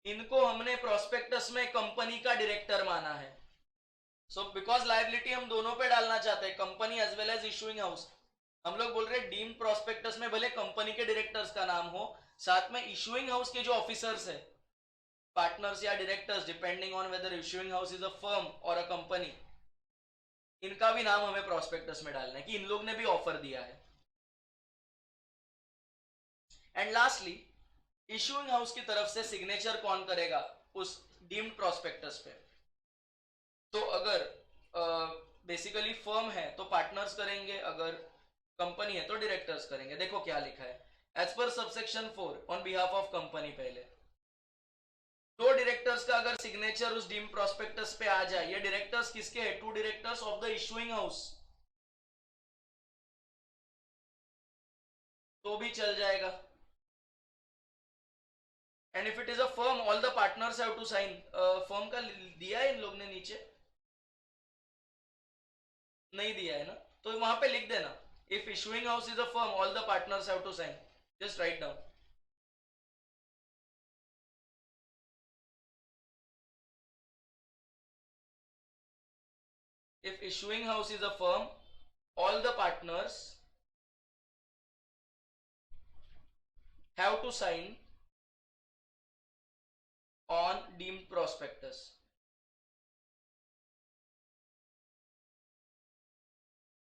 इनको हमने प्रोस्पेक्टस में कंपनी का डायरेक्टर माना है। सो बिकॉज लायबिलिटी हम दोनों पे डालना चाहते हैं, company as well as issuing house. हम लोग बोल रहे हैं डीम्ड प्रोस्पेक्टस में भले कंपनी के डायरेक्टर्स का नाम हो, साथ में इशूइंग हाउस के जो ऑफिसर्स है, पार्टनर्स या directors, depending on whether issuing house is a firm और अ कंपनी, इनका भी नाम हमें प्रोस्पेक्टस में डालना है कि इन लोग ने भी ऑफर दिया है। एंड लास्टली, इशूइंग हाउस की तरफ से सिग्नेचर कौन करेगा उस डीम्ड प्रोस्पेक्टस पे। तो अगर बेसिकली फर्म है तो पार्टनर्स करेंगे, अगर कंपनी है तो डायरेक्टर्स करेंगे। देखो क्या लिखा है, as per subsection 4 on behalf of company. पहले दो डायरेक्टर्स का अगर सिग्नेचर उस डीम्ड प्रोस्पेक्टस पे आ जाए, ये डायरेक्टर्स किसके हैं, two directors of the issuing house, तो भी चल जाएगा। And if it is a firm, all the partners have to sign. Firm का दिया है इन लोग ने नीचे, नहीं दिया है ना, तो वहां पे लिख देना, if issuing house is a firm all the partners have to sign, just write down. If issuing house is a firm, all the partners have to sign on deemed prospectus.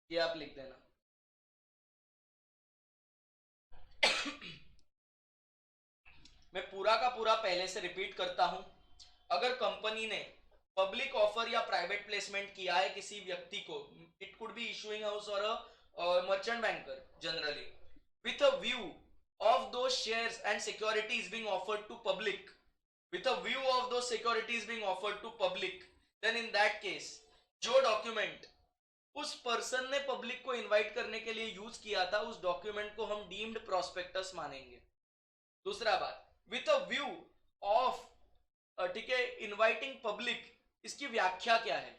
ये आप लिख देना। मैं पूरा का पूरा पहले से रिपीट करता हूं। अगर कंपनी ने पब्लिक ऑफर या प्राइवेट प्लेसमेंट किया है किसी व्यक्ति को, it could be issuing house और a merchant banker generally, with a view of those shares and securities being offered to public, with a view of those securities being offered to public, then in that case जो डॉक्यूमेंट उस पर्सन ने पब्लिक को इनवाइट करने के लिए यूज किया था, उस डॉक्यूमेंट को हम डीम्ड प्रोस्पेक्टस मानेंगे। दूसरा बात, विथ अ व्यू ऑफ, ठीक है, इनवाइटिंग पब्लिक, इसकी व्याख्या क्या है,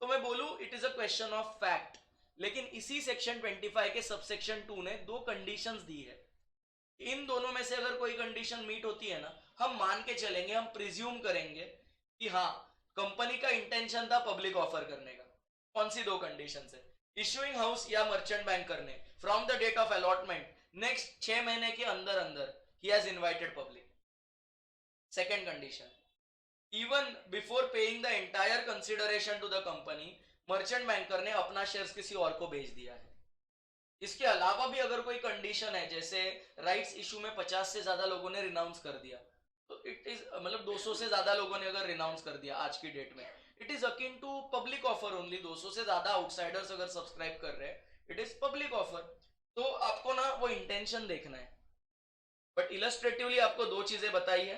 तो मैं बोलूं it is a question of fact. लेकिन इसी सेक्शन 25 के सबसेक्शन 2 ने दो कंडीशंस दी है, इन दोनों में से अगर कोई कंडीशन मीट होती है ना, हम मान के चलेंगे, हम प्रिज्यूम करेंगे कि हाँ कंपनी का इंटेंशन था पब्लिक ऑफर करने का। कौन सी दो कंडीशन है, इशूइंग हाउस या मर्चेंट बैंकर ने from the date of allotment next 6 महीने के अंदर अंदर ही has invited public. Second condition, even before paying the entire consideration to the company, merchant banker ने अपना शेयर्स किसी और को बेच दिया है। इसके अलावा भी अगर कोई कंडीशन है, जैसे राइट्स इशू में 50 से ज्यादा लोगों ने रिनाउंस कर दिया, तो इट इज मतलब 200 से ज्यादा लोगों ने अगर रिनाउंस कर दिया आज की डेट में, it is akin to public offer only. 200 से ज्यादा आउटसाइडर्स अगर सब्सक्राइब कर रहे हैं, इट इज पब्लिक ऑफर। तो आपको ना वो इंटेंशन देखना है। बट इलस्ट्रेटिवली आपको दो चीजें बताई है,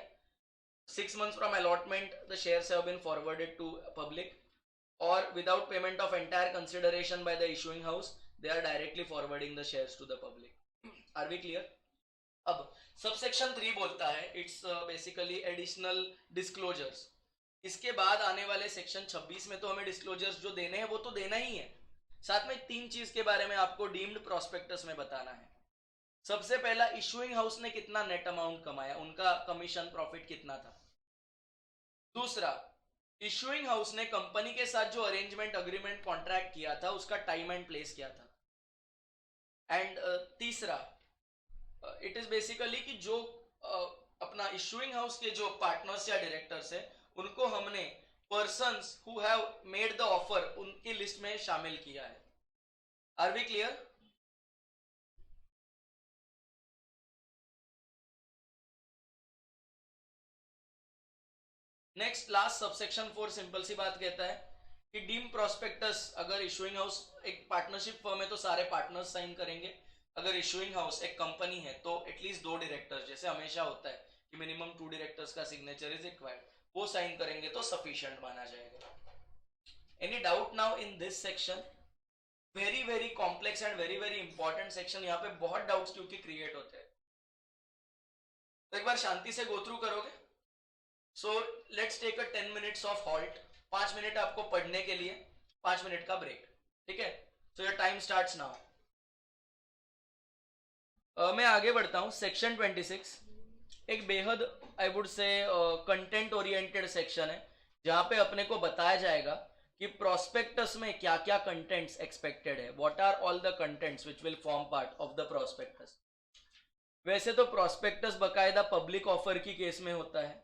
6 months from allotment the shares have been forwarded to public, or without payment of entire consideration by the issuing house they are directly forwarding the shares to the public. Are we clear? अब सबसेक्शन 3 बोलता है इट्स बेसिकली एडिशनल डिस्क्लोजर्स। इसके बाद आने वाले सेक्शन 26 में तो हमें डिस्क्लोजर्स जो देने हैं वो तो देना ही है, साथ में 3 चीज के बारे में आपको डीम्ड प्रोस्पेक्टस में बताना है। सबसे पहला, इशूइंग हाउस ने कितना नेट अमाउंट कमाया, उनका कमीशन प्रॉफिट कितना था। दूसरा, इशूइंग हाउस ने कंपनी के साथ जो अरेंजमेंट अग्रीमेंट कॉन्ट्रैक्ट किया था उसका टाइम एंड प्लेस क्या था। एंड तीसरा, इट इज बेसिकली कि जो अपना इशूइंग हाउस के जो पार्टनर्स या डायरेक्टर्स है उनको हमने persons who have made the offer उनकी लिस्ट में शामिल किया है। Are we clear? Next last subsection 4 simple सी बात कहता है कि डीम प्रोस्पेक्टस, अगर इशूइंग हाउस एक पार्टनरशिप फर्म है तो सारे पार्टनर्स साइन करेंगे, अगर इशूइंग हाउस एक कंपनी है तो एटलीस्ट 2 डायरेक्टर्स, जैसे हमेशा होता है कि मिनिमम 2 डायरेक्टर्स का सिग्नेचर इज रिक्वायर्ड, वो साइन करेंगे तो सफिशिएंट माना जाएगा. Any doubt now in this section? Very very complex and very very important section. यहाँ पे बहुत डाउट्स क्योंकि क्रिएट होते हैं, तो एक बार शांति से गो थ्रू करोगे. So let's take a 10 minutes of halt. 5 minute आपको पढ़ने के लिए, 5 मिनट का ब्रेक. ठीक है, so your time starts now. मैं आगे बढ़ता हूं. सेक्शन 26 एक बेहद I would say content oriented section है, जहां पे अपने को बताया जाएगा कि प्रोस्पेक्टस में क्या क्या कंटेंट्स एक्सपेक्टेड है. What are all the contents which will form part of the prospectus. वैसे तो प्रोस्पेक्टस बकायदा पब्लिक ऑफर की केस में होता है,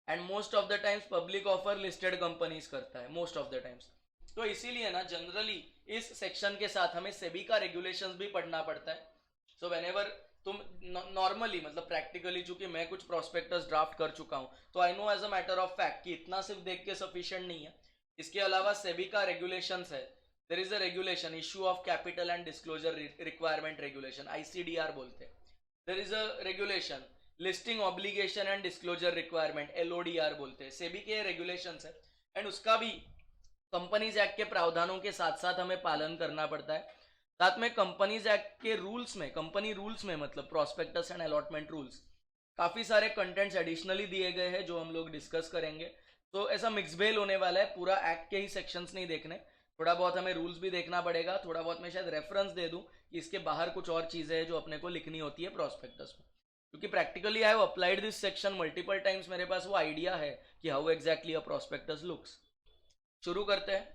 and most of the times public offer listed companies करता है मोस्ट ऑफ द टाइम्स. तो इसीलिए ना जनरली इस सेक्शन के साथ हमें सेबी का रेगुलेशंस भी पढ़ना पड़ता है. सो व्हेनेवर तुम नॉर्मली मतलब प्रैक्टिकली, चूंकि मैं कुछ प्रोस्पेक्टस ड्राफ्ट कर चुका हूं, तो I know as a matter of fact कि इतना सिर्फ देख के सफिशिएंट नहीं है. इसके अलावा सेबी का रेगुलेशंस है. There is a regulation issue of capital and disclosure requirement regulation, ICDR बोलते हैं. There is a regulation listing obligation and disclosure requirement, LODR बोलते हैं. सेबी के रेगुलेशंस है एंड उसका भी कंपनीज एक्ट के प्रावधानों के साथ साथ हमें पालन करना पड़ता है. साथ में कंपनीज एक्ट के रूल्स में, कंपनी रूल्स में मतलब प्रोस्पेक्टस एंड अलॉटमेंट रूल्स, काफी सारे कंटेंट्स एडिशनली दिए गए हैं जो हम लोग डिस्कस करेंगे. तो ऐसा मिक्स बेल होने वाला है, पूरा एक्ट के ही सेक्शंस नहीं देखने, थोड़ा बहुत हमें रूल्स भी देखना पड़ेगा. थोड़ा बहुत मैं शायद रेफरेंस दे दूं कि इसके बाहर कुछ और चीजें हैं जो अपने को लिखनी होती है प्रोस्पेक्टस में, क्योंकि practically I have applied this section multiple times. मेरे पास वो आइडिया है कि how exactly a prospectus looks. शुरू करते हैं.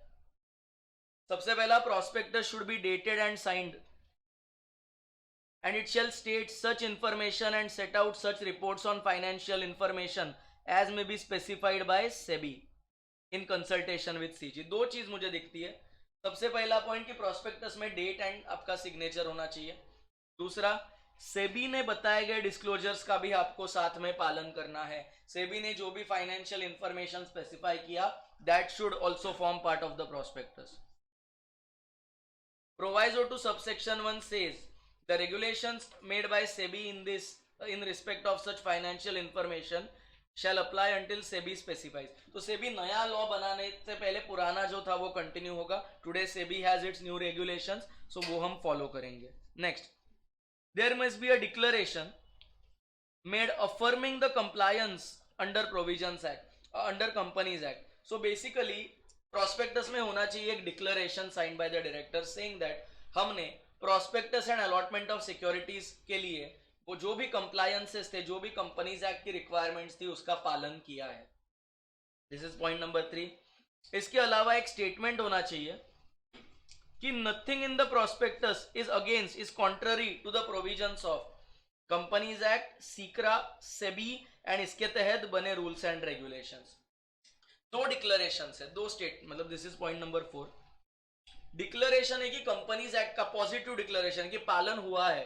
सबसे पहला, prospectus should be dated and signed and it shall state such information and set out such reports on financial information as may be specified by SEBI in consultation with CG. दो चीज मुझे दिखती है. सबसे पहला पॉइंट कि प्रोस्पेक्टस में डेट एंड आपका सिग्नेचर होना चाहिए. दूसरा, सेबी ने बताए गए डिस्क्लोजर्स का भी आपको साथ में पालन करना है. सेबी ने जो भी फाइनेंशियल इंफॉर्मेशन स्पेसिफाई किया, that should also form part of the prospectus. Proviso to subsection 1 says the regulations made by SEBI in respect of such financial information shall apply until SEBI specifies. तो SEBI नया लॉ बनाने से पहले पुराना जो था वो कंटिन्यू होगा. Today SEBI has its new regulations, so वो हम फॉलो करेंगे. Next, there must be a declaration made affirming the compliance under provisions act, under companies act. So basically prospectus में होना चाहिए एक declaration sign by the director saying that हमने prospectus and allotment of securities के लिए वो जो भी कंप्लायंसेस थे, जो भी कंपनीज एक्ट की रिक्वायरमेंट्स थी, उसका पालन किया है. This is point number 3. इसके अलावा एक स्टेटमेंट होना चाहिए कि nothing in the prospectus is against, is contrary to the provisions of companies act, SCRA, SEBI and इसके तहत बने रूल्स एंड रेगुलेशंस. दो डिक्लेरेशन है, दो स्टेट, मतलब this is point number 4. Declaration है कि कंपनीज एक्ट का पॉजिटिव डिक्लेरेशन कि पालन हुआ है,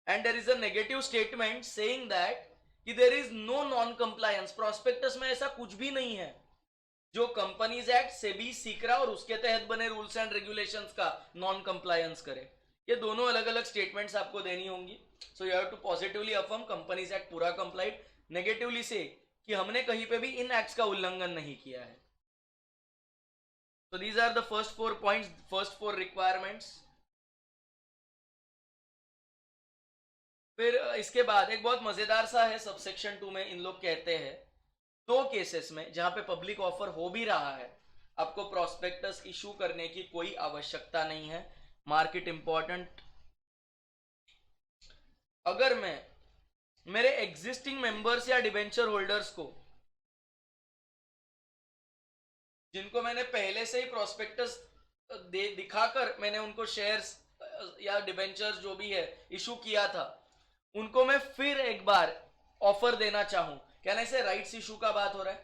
and there is a negative statement saying that कि there is no non compliance. Prospectus में ऐसा कुछ भी नहीं है जो कंपनीज एक्ट, सेबी, सीक्रा और उसके तहत बने रूल्स एंड रेगुलेशंस का नॉन कंप्लायंस करे. ये दोनों अलग अलग स्टेटमेंट्स आपको देनी होंगी. So you have to positively affirm companies act पूरा कंप्लाइड, नेगेटिवली से कि हमने कहीं पे भी इन एक्ट्स का उल्लंघन नहीं किया है. So these are the first 4 points, first 4 requirements. फिर इसके बाद एक बहुत मजेदार सा है सबसेक्शन 2 में. इन लोग कहते हैं दो केसेस में जहां पे पब्लिक ऑफर हो भी रहा है, आपको प्रोस्पेक्टस इशू करने की कोई आवश्यकता नहीं है. Market important. अगर मैं मेरे एग्जिस्टिंग मेंबर्स या डिबेंचर होल्डर्स को, जिनको मैंने पहले से ही प्रोस्पेक्टस दिखाकर मैंने उनको शेयर्स या डिबेंचर्स जो भी है इशू किया था, उनको मैं फिर एक बार ऑफर देना चाहूं, क्या ना इसे राइट्स इशू का बात हो रहा है.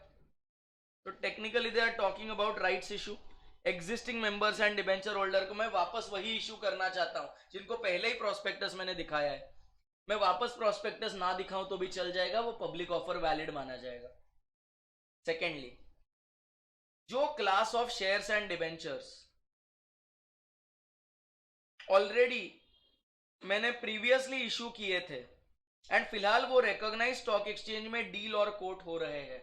तो technically they are talking about rights issue. Existing members and debenture holder को मैं वापस वही इशू करना चाहता हूं जिनको पहले ही प्रोस्पेक्टस मैंने दिखाया है. मैं वापस प्रोस्पेक्टस ना दिखाऊं तो भी चल जाएगा, वो पब्लिक ऑफर वैलिड माना जाएगा. सेकेंडली, जो class of shares and debentures already मैंने प्रीवियसली इशू किए थे एंड फिलहाल वो रिकॉग्नाइज स्टॉक एक्सचेंज में डील और कोट हो रहे हैं।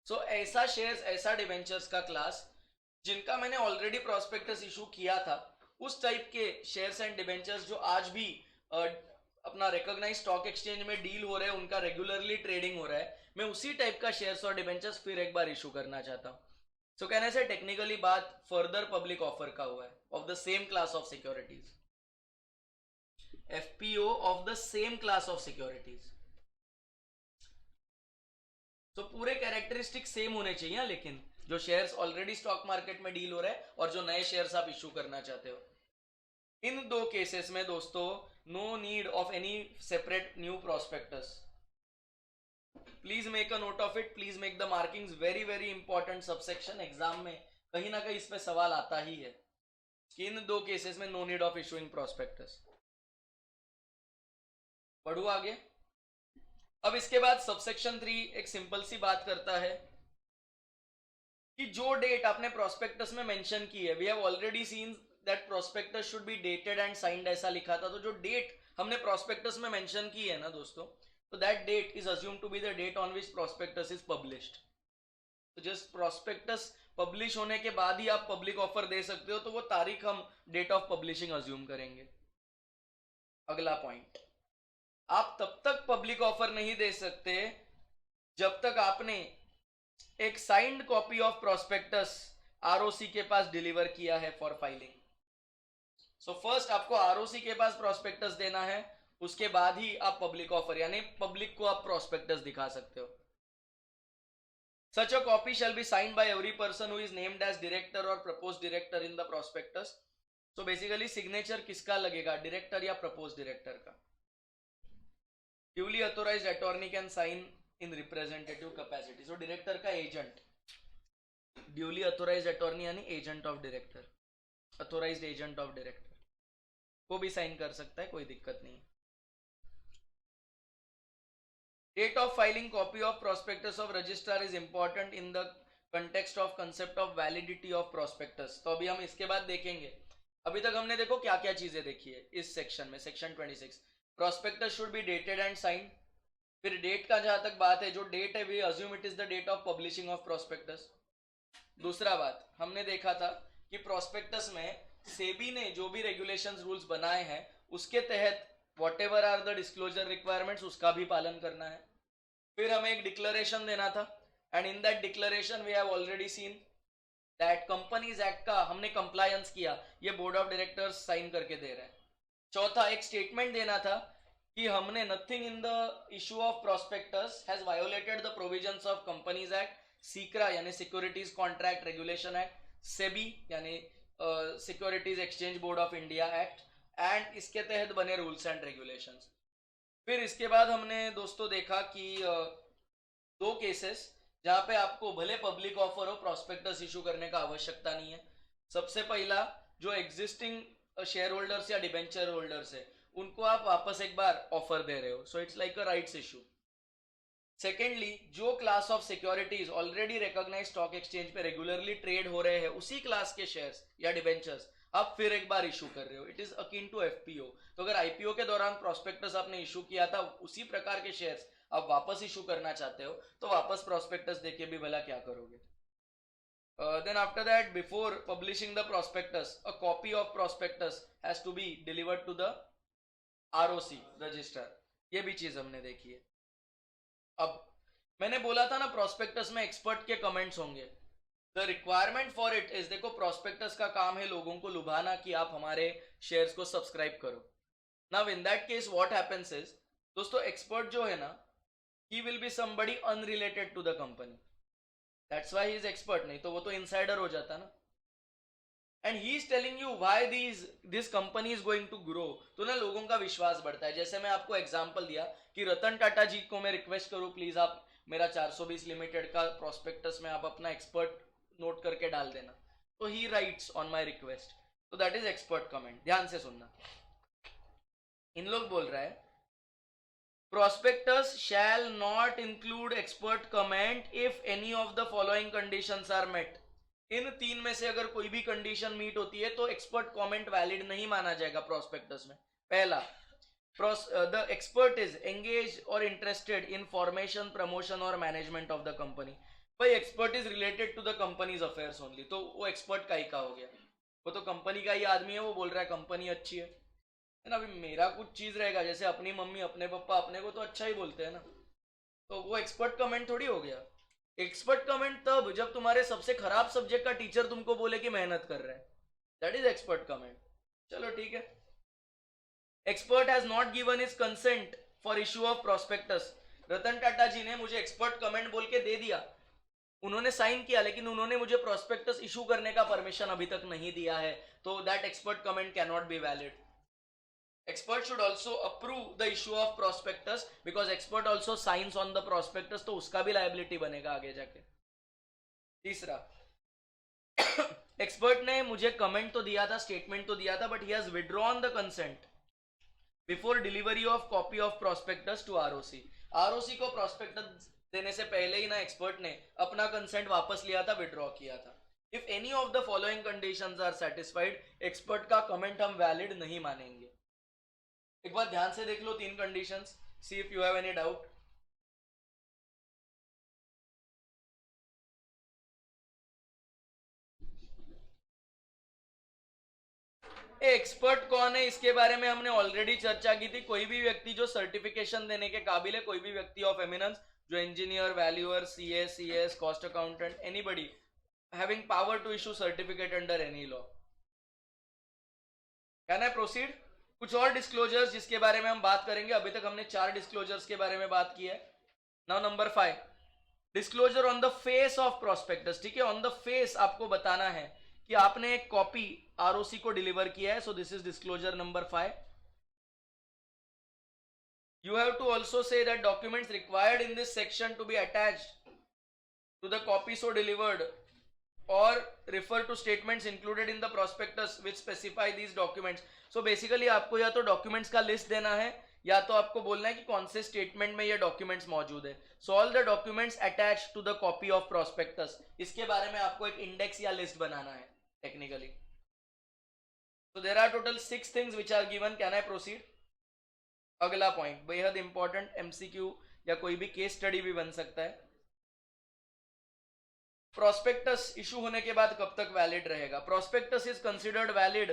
सो ऐसा शेयर्स, ऐसा डिवेंचर्स का क्लास जिनका मैंने ऑलरेडी प्रोस्पेक्टस इशू किया था, उस टाइप के शेयर्स एंड डिवेंचर्स जो आज भी अपना रिकॉग्नाइज स्टॉक एक्सचेंज में डील हो रहे हैं, उनका रेगुलरली ट्रेडिंग हो रहा है, मैं उसी टाइप का शेयर्स और डिवेंचर्स फिर एक बार इशू करना चाहता हूँ। सो कहने से टेक्निकली बात फर्दर पब्लिक ऑफर का हुआ है of the same class of securities, FPO of the same class of securities. तो पूरे कैरेक्टरिस्टिक सेम होने चाहिए, लेकिन जो शेयर्स ऑलरेडी स्टॉक मार्केट में डील हो रहे हैं और जो नए शेयर्स आप इशू करना चाहते हो। इन दो केसेस में दोस्तों no need of any separate new prospectus. Please make a note of it, please make the markings very very important. Subsection exam में कहीं ना कहीं इस पे सवाल आता ही है कि इन दो केसेस में no need of issuing prospectus. पढ़ू आगे। अब इसके बाद सबसेक्शन 3 एक सिंपल सी बात करता है कि जो डेट आपने प्रोस्पेक्टस में मेंशन की है, we have already seen that prospectus should be dated and signed, ऐसा लिखा था। तो जो डेट हमने प्रोस्पेक्टस में मेंशन की है ना दोस्तों, तो that date is assume to be the date on which prospectus is published. तो जस्ट प्रोस्पेक्टस पब्लिश होने के बाद ही आप पब्लिक ऑफर दे सकते हो, तो वो तारीख हम डेट ऑफ पब्लिशिंग अज्यूम करेंगे। अगला पॉइंट, आप तब तक पब्लिक ऑफर नहीं दे सकते जब तक आपने एक signed copy of prospectus ROC के पास डिलीवर किया है फॉर फाइलिंग। सो फर्स्ट आपको आरओसी के पास प्रोस्पेक्टस देना है, उसके बाद ही आप पब्लिक ऑफर यानी पब्लिक को आप प्रोस्पेक्टस दिखा सकते हो। Such a copy shall be signed by every person who is named as director or proposed director in the prospectus. So basically signature किसका लगेगा, डायरेक्टर या प्रपोज डायरेक्टर का। Duly authorized attorney can sign in representative capacity. So director का एजेंट, ड्यूली अथोराइज्ड अटॉर्नी यानी agent of director, authorised agent of director को भी साइन कर सकता है, कोई दिक्कत नहीं। Date of filing copy of prospectus of registrar is important in the context of concept of validity of prospectus. तो अभी हम इसके बाद देखेंगे। अभी तक हमने देखो क्या क्या चीजें देखी है इस सेक्शन में, section 26। prospectus should be dated and signed। फिर डेट का जहां तक बात है, जो डेट है we assume it is the date of publishing of prospectus। दूसरा बात हमने देखा था कि प्रोस्पेक्टस में सेबी ने जो भी रेगुलेशंस रूल्स बनाए हैं उसके तहत whatever are the disclosure requirements उसका भी पालन करना है। फिर हमें एक डिक्लेरेशन देना था and in that declaration we have already seen that companies act का हमने कंप्लायंस किया, ये बोर्ड ऑफ डायरेक्टर्स साइन करके दे रहे हैं। चौथा एक स्टेटमेंट देना था कि हमने nothing in the issue of prospectus has violated the provisions of companies act, SCRA यानी securities contract regulation act, SEBI यानी securities exchange board of India act and इसके तहत बने रूल्स एंड रेगुलेशंस। फिर इसके बाद हमने दोस्तों देखा कि दो केसेस जहां पे आपको भले पब्लिक ऑफर हो, प्रोस्पेक्टस इशू करने का आवश्यकता नहीं है। सबसे पहला जो एग्जिस्टिंग शेयर होल्डर्स या डिबेंचर होल्डर्स है उनको आप वापस एक बार ऑफर दे रहे हो, so it's like a rights issue. Secondly जो class of securities already recognise stock exchange पे रेगुलरली ट्रेड हो रहे हैं उसी क्लास के शेयर्स या डिबेंचर्स आप फिर एक बार इशू कर रहे हो, it is akin to FPO. तो अगर आईपीओ के दौरान प्रोस्पेक्टस आपने इशू किया था, उसी प्रकार के शेयर्स आप वापस इशू करना चाहते हो, तो वापस प्रोस्पेक्टस देके भी भला क्या करोगे। Then after that before publishing the prospectus a copy of prospectus has to be delivered to the ROC register, ये भी चीज हमने देखी है। अब मैंने बोला था ना प्रोस्पेक्टस में एक्सपर्ट के कमेंट्स होंगे, the requirement for it is, देखो प्रोस्पेक्टस का काम है लोगों को लुभाना कि आप हमारे शेयर्स को सब्सक्राइब करो। Now in that case what happens is दोस्तों, एक्सपर्ट जो है ना he will be somebody unrelated to the company, that's why he is expert, नहीं तो वो तो इनसाइडर हो जाता ना। And he is telling you why this company is going to grow, तो ना लोगों का विश्वास बढ़ता है। जैसे मैं आपको एग्जांपल दिया कि रतन टाटा जी को मैं रिक्वेस्ट करूं प्लीज आप मेरा 420 लिमिटेड का प्रोस्पेक्टस में आप अपना एक्सपर्ट नोट करके डाल देना, तो ही राइट्स ऑन माय रिक्वेस्ट, तो दैट इज एक्सपर्ट कमेंट। ध्यान से सुनना, इन लोग बोल रहा है prospectus shall not include expert comment if any of the following conditions are met. इन तीन में से अगर कोई भी कंडीशन मीट होती है तो एक्सपर्ट कमेंट वैलिड नहीं माना जाएगा प्रोस्पेक्टस में। पहला, The expert is engaged or interested in formation, promotion or management of the company. भाई expert is related to the companies affairs only, तो वो एक्सपर्ट का ही का हो गया, वो तो कंपनी का ही आदमी है, वो बोल रहा है कंपनी अच्छी है ना। अभी मेरा कुछ चीज रहेगा, जैसे अपनी मम्मी अपने पापा अपने को तो अच्छा ही बोलते हैं ना, तो वो एक्सपर्ट कमेंट थोड़ी हो गया। एक्सपर्ट कमेंट तब जब तुम्हारे सबसे खराब सब्जेक्ट का टीचर तुमको बोले कि मेहनत कर रहे हैं, दैट इज एक्सपर्ट कमेंट। चलो ठीक है। Expert has not given his consent for issue of prospectus. Ratan Tata ji ने मुझे एक्सपर्ट कमेंट बोल के दे दिया, उन्होंने साइन किया, लेकिन उन्होंने मुझे प्रोस्पेक्टस इशू करने का परमिशन अभी तक नहीं दिया है, तो that expert comment can not be valid. Expert should also approve the issue of prospectus because expert also signs on the prospectus, तो उसका भी liability बनेगा आगे जाके। तीसरा, एक्सपर्ट ने मुझे कमेंट तो दिया था, स्टेटमेंट तो दिया था, but he has withdrawn the consent before delivery of copy of prospectus to ROC. ROC को प्रोस्पेक्टस देने से पहले ही ना एक्सपर्ट ने अपना कंसेंट वापस लिया था, विड्रॉ किया था। If any of the following conditions are satisfied, expert का कमेंट हम वैलिड नहीं मानेंगे। एक बार ध्यान से देख लो तीन conditions, see if you have any doubt. Expert कौन है इसके बारे में हमने ऑलरेडी चर्चा की थी। कोई भी व्यक्ति जो सर्टिफिकेशन देने के काबिल है, कोई भी व्यक्ति ऑफ एमिनेंस, जो engineer, valuer, CS, cost accountant, anybody having power to issue certificate under any law. Can I proceed? कुछ और डिस्क्लोजर्स जिसके बारे में हम बात करेंगे। अभी तक हमने 4 डिस्क्लोजर्स के बारे में बात की है। Now number 5, disclosure on the face of prospectus. ठीक है, ऑन द फेस आपको बताना है कि आपने एक कॉपी आरओसी को डिलीवर किया है, सो this is disclosure number 5। You have to also say that documents required in this section to be attached to the copy so delivered or refer to statements included in the prospectus which specify these documents. So basically आपको या तो documents का list देना है, या तो आपको बोलना है कि कौन से स्टेटमेंट में ये डॉक्यूमेंट्स मौजूद है। So all the documents attached to the copy of prospectus, इसके बारे में आपको एक इंडेक्स या लिस्ट बनाना है technically. So there are total 6 things which are given. Can I proceed? अगला पॉइंट बेहद इंपॉर्टेंट, एमसीक्यू या कोई भी केस स्टडी भी बन सकता है। प्रोस्पेक्टस इशू होने के बाद कब तक वैलिड रहेगा? Prospectus is considered valid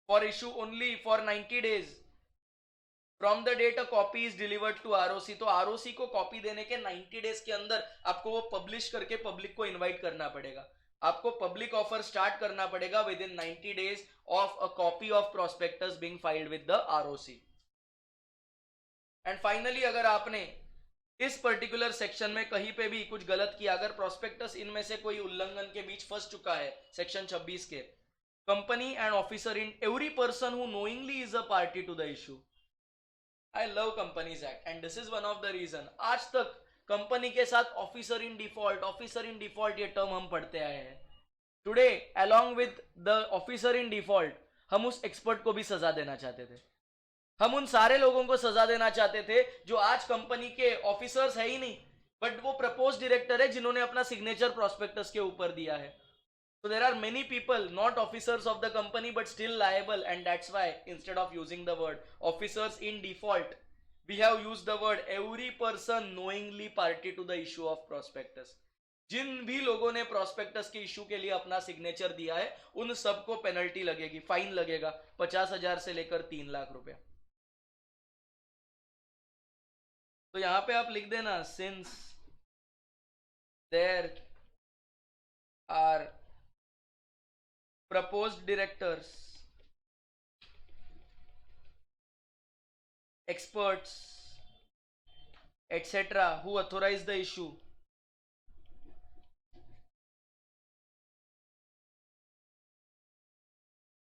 for issue only for 90 days from the date a copy is delivered to ROC. तो आरओसी को कॉपी देने के 90 days के अंदर आपको वो पब्लिश करके पब्लिक को इनवाइट करना पड़ेगा। आपको पब्लिक ऑफर स्टार्ट करना पड़ेगा with in 90 days of a copy of prospectus being filed with the ROC. And finally, अगर आपने इस पर्टिकुलर सेक्शन में कहीं पे भी कुछ गलत किया, अगर प्रोस्पेक्टस इनमें से कोई उल्लंघन के बीच फंस चुका है सेक्शन 26 के, company and officer in every person who knowingly is a party to the issue. I love companies act and this is one of the reason आज तक कंपनी के साथ ऑफिसर इन डिफॉल्ट ये टर्म हम पढ़ते आए हैं। Today along with the officer in default हम उस एक्सपर्ट को भी सजा देना चाहते थे। हम उन सारे लोगों को सजा देना चाहते थे जो आज कंपनी के ऑफिसर्स है ही नहीं, बट वो प्रपोज डायरेक्टर है जिन्होंने अपना सिग्नेचर प्रोस्पेक्टस के ऊपर दिया है। So there are many people not officers of the company but still liable, and that's why instead of using the word officers in default we have used the word every person knowingly party to the issue of prospectus। जिन भी लोगों ने प्रोस्पेक्टस के इशू के लिए अपना सिग्नेचर दिया है उन सबको पेनल्टी लगेगी, फाइन लगेगा 50,000 से लेकर 3 लाख रुपए। तो यहां पे आप लिख देना, since there are proposed directors, experts, etc. who authorize the issue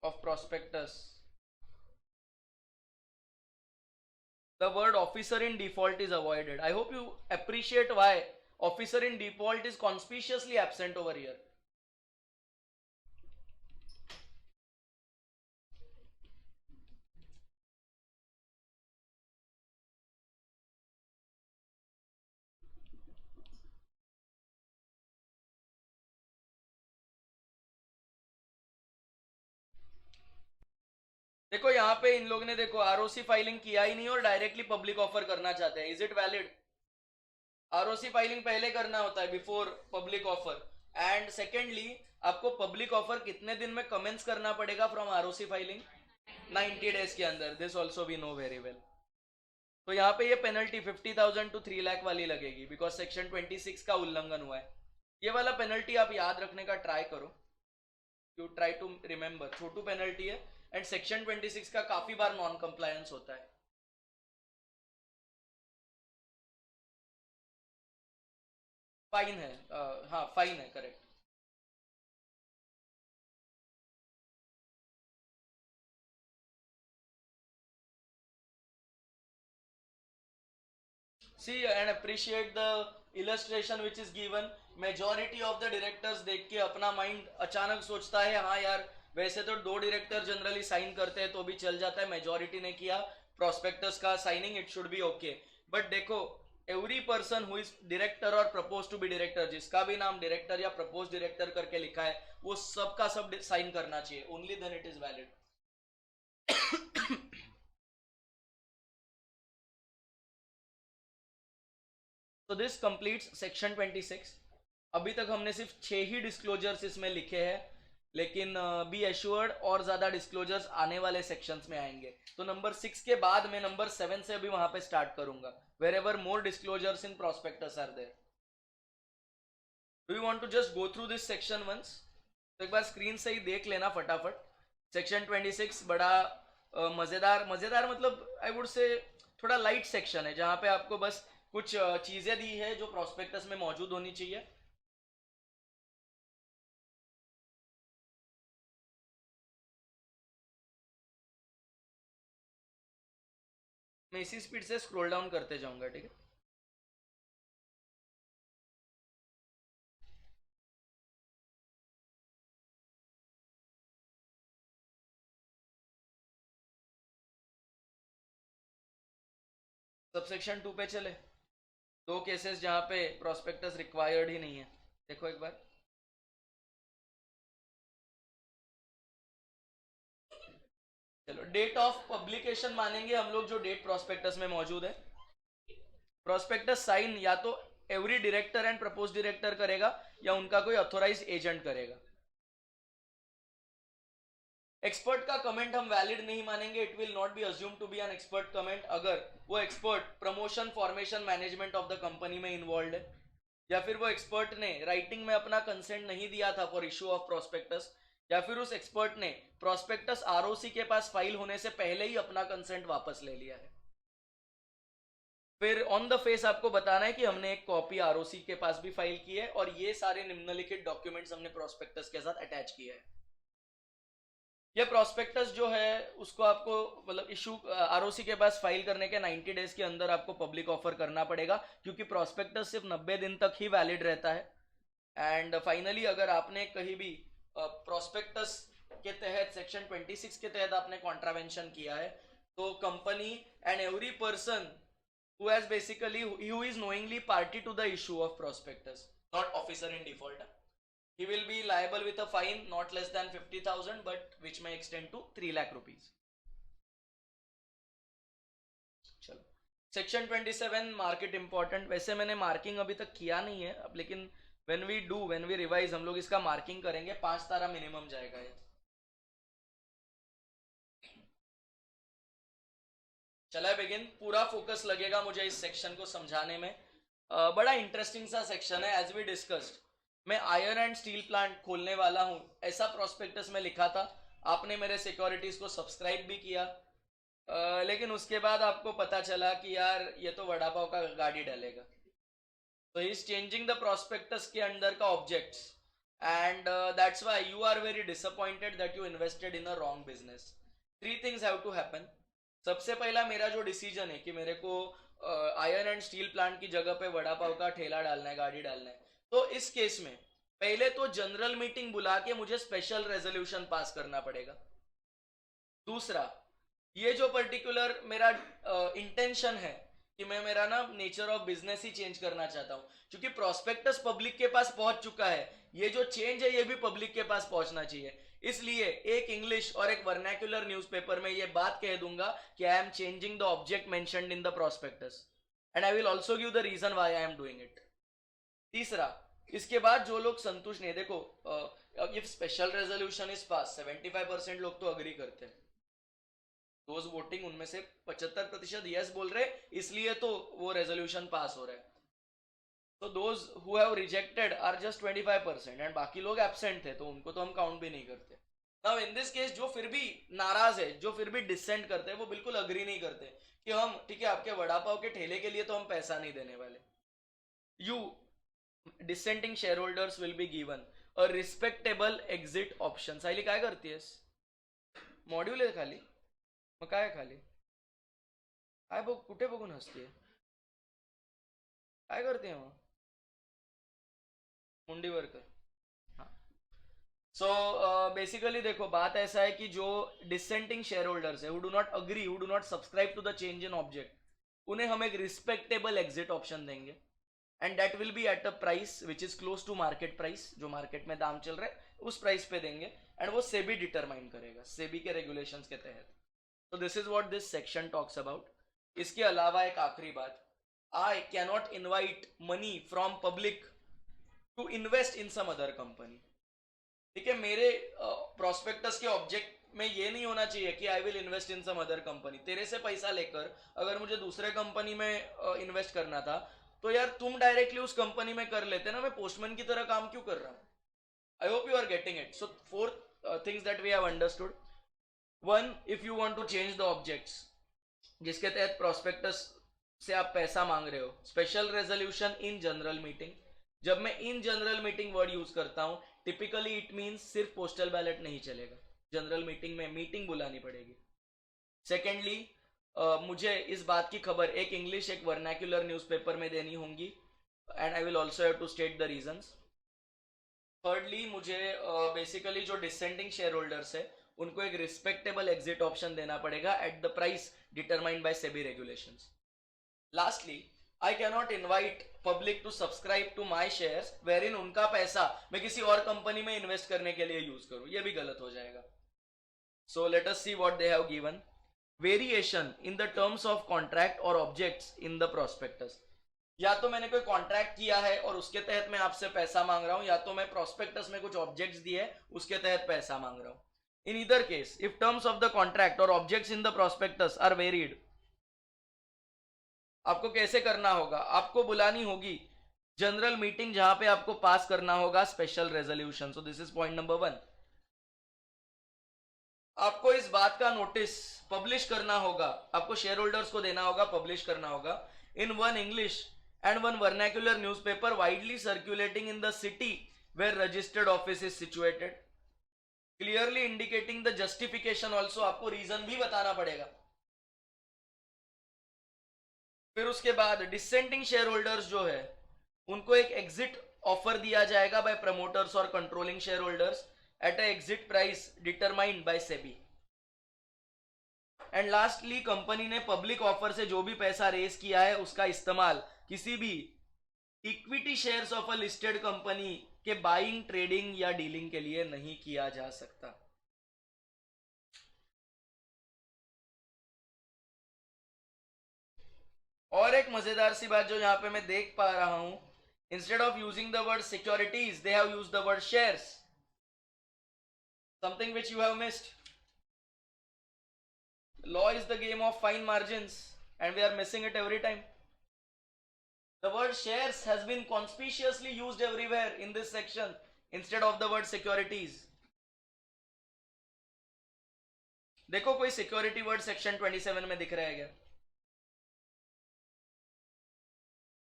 of prospectus. The word officer in default is avoided. I hope you appreciate why officer in default is conspicuously absent over here. देखो यहाँ पे इन लोगों ने देखो आरओसी फाइलिंग किया ही नहीं और डायरेक्टली पब्लिक ऑफर करना चाहते हैं. Is it valid? ROC filing पहले करना होता है before public offer. And secondly आपको पब्लिक ऑफर कितने दिन में कमेंस करना पड़ेगा फ्रॉम आरओसी फाइलिंग? 90 डेज के अंदर. This also we know very well. तो यहाँ पे ये पेनल्टी 50,000 to 3 लाख वाली लगेगी बिकॉज सेक्शन 26 का उल्लंघन हुआ है. ये वाला पेनल्टी आप याद रखने का ट्राई करो. You try to remember. छोटू पेनल्टी है एंड सेक्शन 26 का काफी बार नॉन कंप्लायंस होता है. फाइन है. हाँ फाइन है. Correct. See and appreciate the illustration which is given. Majority of the directors देख के अपना माइंड अचानक सोचता है हाँ यार वैसे तो 2 डायरेक्टर जनरली साइन करते हैं तो भी चल जाता है. मेजोरिटी ने किया प्रोस्पेक्टस का signing. It should be okay. But देखो every person who is director or propose to be director, जिसका भी नाम डायरेक्टर या प्रपोज डायरेक्टर करके लिखा है वो सबका सब साइन करना चाहिए. Only then it is valid. तो दिस कंप्लीट्स सेक्शन 26. अभी तक हमने सिर्फ 6 ही डिस्क्लोजर्स इसमें लिखे हैं, लेकिन बी एश्योर्ड और ज्यादा डिस्क्लोजर्स आने वाले सेक्शंस में आएंगे. तो नंबर 6 के बाद मैं नंबर 7 से अभी वहां पे स्टार्ट करूंगा. Wherever more disclosures in prospectus are there. Do you want to just go through this section once? तो एक बार स्क्रीन से ही देख लेना फटाफट. सेक्शन 26 बड़ा मजेदार मजेदार मतलब आई वुड से थोड़ा लाइट सेक्शन है जहां पे आपको बस कुछ चीजें दी है जो प्रोस्पेक्टस में मौजूद होनी चाहिए. मैं इसी स्पीड से स्क्रॉल डाउन करते जाऊंगा. ठीक है. सबसेक्शन 2 पे चले. 2 केसेस जहां पे प्रोस्पेक्टस रिक्वायर्ड ही नहीं है. देखो एक बार. चलो डेट ऑफ पब्लिकेशन मानेंगे हम लोग जो डेट प्रोस्पेक्टस में मौजूद है. प्रोस्पेक्टस साइन या तो every director and propose director करेगा या उनका कोई ऑथोराइज एजेंट करेगा. एक्सपर्ट का कमेंट हम वैलिड नहीं मानेंगे. It will not be assume to be an expert comment अगर वो expert promotion formation management of the company में इन्वॉल्व है या फिर वो एक्सपर्ट ने राइटिंग में अपना कंसेंट नहीं दिया था फॉर इशू ऑफ प्रोस्पेक्टस या फिर उस एक्सपर्ट ने प्रोस्पेक्टस आरओसी के पास फाइल होने से पहले ही अपना कंसेंट वापस ले लिया है. फिर ऑन द फेस आपको बताना है कि हमने एक कॉपी आरओसी के पास भी फाइल की है और ये सारे निम्नलिखित डॉक्यूमेंट्स हमने प्रोस्पेक्टस के साथ अटैच किए हैं. ये प्रोस्पेक्टस जो है उसको आपको मतलब इशू आरओसी के पास फाइल करने के 90 डेज के अंदर आपको पब्लिक ऑफर करना पड़ेगा क्योंकि प्रोस्पेक्टस सिर्फ 90 दिन तक ही वैलिड रहता है. एंड फाइनली अगर आपने कहीं भी प्रोस्पेक्टस के तहत सेक्शन 26 के तहत आपने कॉन्ट्रावेंशन किया है तो company and every person who has basically who is knowingly party to the issue of prospectus, not officer in default, he will be liable with a fine not less than 50,000 but which may extend to 3 lakh rupees. चलो सेक्शन 27 मार्केट इंपॉर्टेंट. वैसे मैंने मार्किंग अभी तक किया नहीं है अब, लेकिन व्हेन वी रिवाइज हम लोग इसका मार्किंग करेंगे. 5 तारा मिनिमम जाएगा ये. चला बिगिन. पूरा फोकस लगेगा मुझे इस सेक्शन को समझाने में. बड़ा इंटरेस्टिंग सा सेक्शन है. एज वी डिस्कस्ड मैं आयरन एंड स्टील प्लांट खोलने वाला हूं ऐसा प्रोस्पेक्टस में लिखा था. आपने मेरे सिक्योरिटीज को सब्सक्राइब भी किया. लेकिन उसके बाद आपको पता चला कि यार ये तो वड़ा पाव का गाड़ी डालेगा. तो he is changing the prospectus के अंदर का objects and that's why you are very disappointed that you invested in a wrong business. 3 things have to happen. सबसे पहला मेरा जो डिसीजन है कि मेरे को आयरन एंड स्टील प्लांट की जगह पे वड़ा पाव का ठेला डालना है, गाड़ी डालना है, तो इस केस में पहले तो जनरल मीटिंग बुला के मुझे स्पेशल रेजोल्यूशन पास करना पड़ेगा. दूसरा, ये जो पर्टिकुलर मेरा इंटेंशन है कि मैं मेरा ना nature of business he change करना चाहता हूं क्योंकि प्रोस्पेक्टस पब्लिक के पास पहुंच चुका है. ये जो चेंज है ये भी पब्लिक के पास पहुंचना चाहिए. इसलिए एक इंग्लिश और एक वर्नाक्युलर न्यूज़पेपर में ये बात कह दूंगा कि I am changing the object mentioned in the prospectus and I will also give the reason why I am doing it. तीसरा, इसके बाद जो लोग संतुष्ट नहीं, देखो if special resolution is pass 75% लोग तो अग्री करते हैं, दोज वोटिंग उनमें से 75% यस बोल रहे, इसलिए तो वो रेजोल्यूशन पास हो रहा है। तो those who have rejected are just 25% and बाकी लोग एब्सेंट थे, तो उनको तो हम काउंट भी नहीं करते। नाउ इन दिस केस जो फिर भी नाराज है, जो फिर भी डिसेंट करते हैं, वो बिल्कुल अग्री नहीं करते कि हम ठीक है आपके वड़ा पाव के ठेले के लिए तो हम पैसा नहीं देने वाले। You dissenting shareholders will be given a respectable exit option. Sayali काय करतेस? मॉड्यूल आहे खाली, मग काय खाली काय बघ, कुठे बघून हसते, काय करते मग, मुंडीवर कर। हाँ, सो बेसिकली देखो बात ऐसा है कि जो डिसेंटिंग शेयर होल्डर्स है, who do not agree, who do not subscribe to the change in object, उन्हें हम एक रिस्पेक्टेबल एग्जिट ऑप्शन देंगे and that will be at a price which is close to market price, जो मार्केट में दाम चल रहा है उस प्राइस पे देंगे एंड वो सेबी डिटरमाइन करेगा, सेबी के रेगुलेशंस के तहत। तो this is what this section talks about. इसके अलावा एक आखिरी बात, I can not invite money from public to invest in some other company. ठीक है, मेरे प्रोस्पेक्टस के ऑब्जेक्ट में ये नहीं होना चाहिए कि I will invest in some other company. तेरे से पैसा लेकर अगर मुझे दूसरे कंपनी में इन्वेस्ट करना था तो यार तुम डायरेक्टली उस कंपनी में कर लेते ना, मैं पोस्टमैन की तरह काम क्यों कर रहा हूं। I hope you are getting it. So fourth things that we have understood, one, if you want to change the objects जिसके तहत प्रोस्पेक्टस से आप पैसा मांग रहे हो, special resolution in general meeting. जब मैं in general meeting word use करता हूं, टिपिकली इट मींस सिर्फ पोस्टल बैलेट नहीं चलेगा, जनरल मीटिंग में मीटिंग बुलानी पड़ेगी। सेकेंडली, मुझे इस बात की खबर एक इंग्लिश एक वर्नाक्युलर न्यूज़पेपर में देनी होंगी and I will also have to state the reasons. Thirdly, मुझे बेसिकली जो डिसेंडिंग शेयर होल्डर्स है उनको एक रिस्पेक्टेबल एग्जिट ऑप्शन देना पड़ेगा at the price determined by SEBI regulations. Lastly, I can not invite public to subscribe to my shares wherein उनका पैसा मैं किसी और कंपनी में इन्वेस्ट करने के लिए यूज करूं, यह भी गलत हो जाएगा। So let us C what they have given. Variation in the terms of contract or objects in the prospectus. या तो मैंने कोई कॉन्ट्रैक्ट किया है और उसके तहत मैं आपसे पैसा मांग रहा हूं, या तो मैं प्रोस्पेक्टस में कुछ ऑब्जेक्ट्स दिए उसके तहत पैसा मांग रहा हूं। In either case, if terms of the contract or objects in the prospectus are varied, आपको कैसे करना होगा, आपको बुलानी होगी जनरल मीटिंग जहां पे आपको पास करना होगा special resolution. So this is point number 1। आपको इस बात का नोटिस पब्लिश करना होगा, आपको शेयर होल्डर्स को देना होगा, पब्लिश करना होगा in one English and one vernacular newspaper widely circulating in the city where registered office is situated, clearly indicating the justification also, आपको रीजन भी बताना पड़ेगा। फिर उसके बाद डिसेंटिंग शेयर होल्डर्स जो है उनको एक एग्जिट ऑफर दिया जाएगा बाय प्रमोटर्स और controlling share holders at a exit price determined by SEBI. And lastly, company ने पब्लिक ऑफर से जो भी पैसा रेज किया है उसका इस्तेमाल किसी भी equity shares of a listed company के बाइंग, ट्रेडिंग या डीलिंग के लिए नहीं किया जा सकता। और एक मजेदार सी बात जो यहां पे मैं देख पा रहा हूं, instead of using the word securities they have used the word shares, something which you have missed. Law is the game of fine margins and we are missing it every time. The word shares has been conspicuously used everywhere in this section instead of the word securities. देखो कोई सिक्योरिटी वर्ड सेक्शन 27 में दिख रहा है क्या?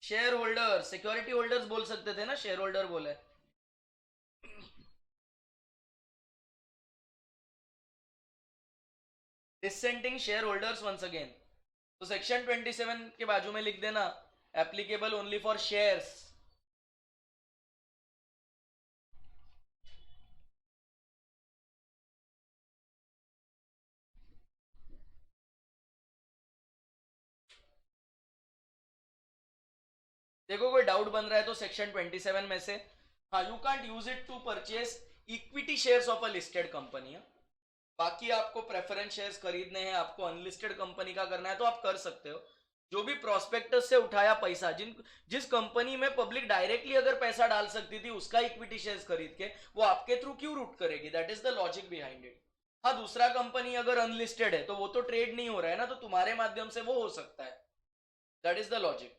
शेयर होल्डर, सिक्योरिटी होल्डर्स बोल सकते थे ना, शेयर होल्डर बोले। Dissenting share holders once again, तो सेक्शन 27 के बाजू में लिख देना एप्लीकेबल ओनली फॉर शेयर्स। देखो कोई डाउट बन रहा है तो सेक्शन 27 में से, हाँ, you can't use it to purchase equity shares of a listed company है। बाकी आपको प्रेफरेंस शेयर्स खरीदने हैं, आपको अनलिस्टेड कंपनी का करना है तो आप कर सकते हो। जो भी प्रोस्पेक्टस से उठाया पैसा, जिस कंपनी में पब्लिक डायरेक्टली अगर पैसा डाल सकती थी उसका इक्विटी शेयर्स खरीद के वो आपके थ्रू क्यों रूट करेगी? That is the logic behind it. हाँ, दूसरा कंपनी अगर अनलिस्टेड है तो वो तो ट्रेड नहीं हो रहा है ना, तो तुम्हारे माध्यम से वो हो सकता है। That is the logic.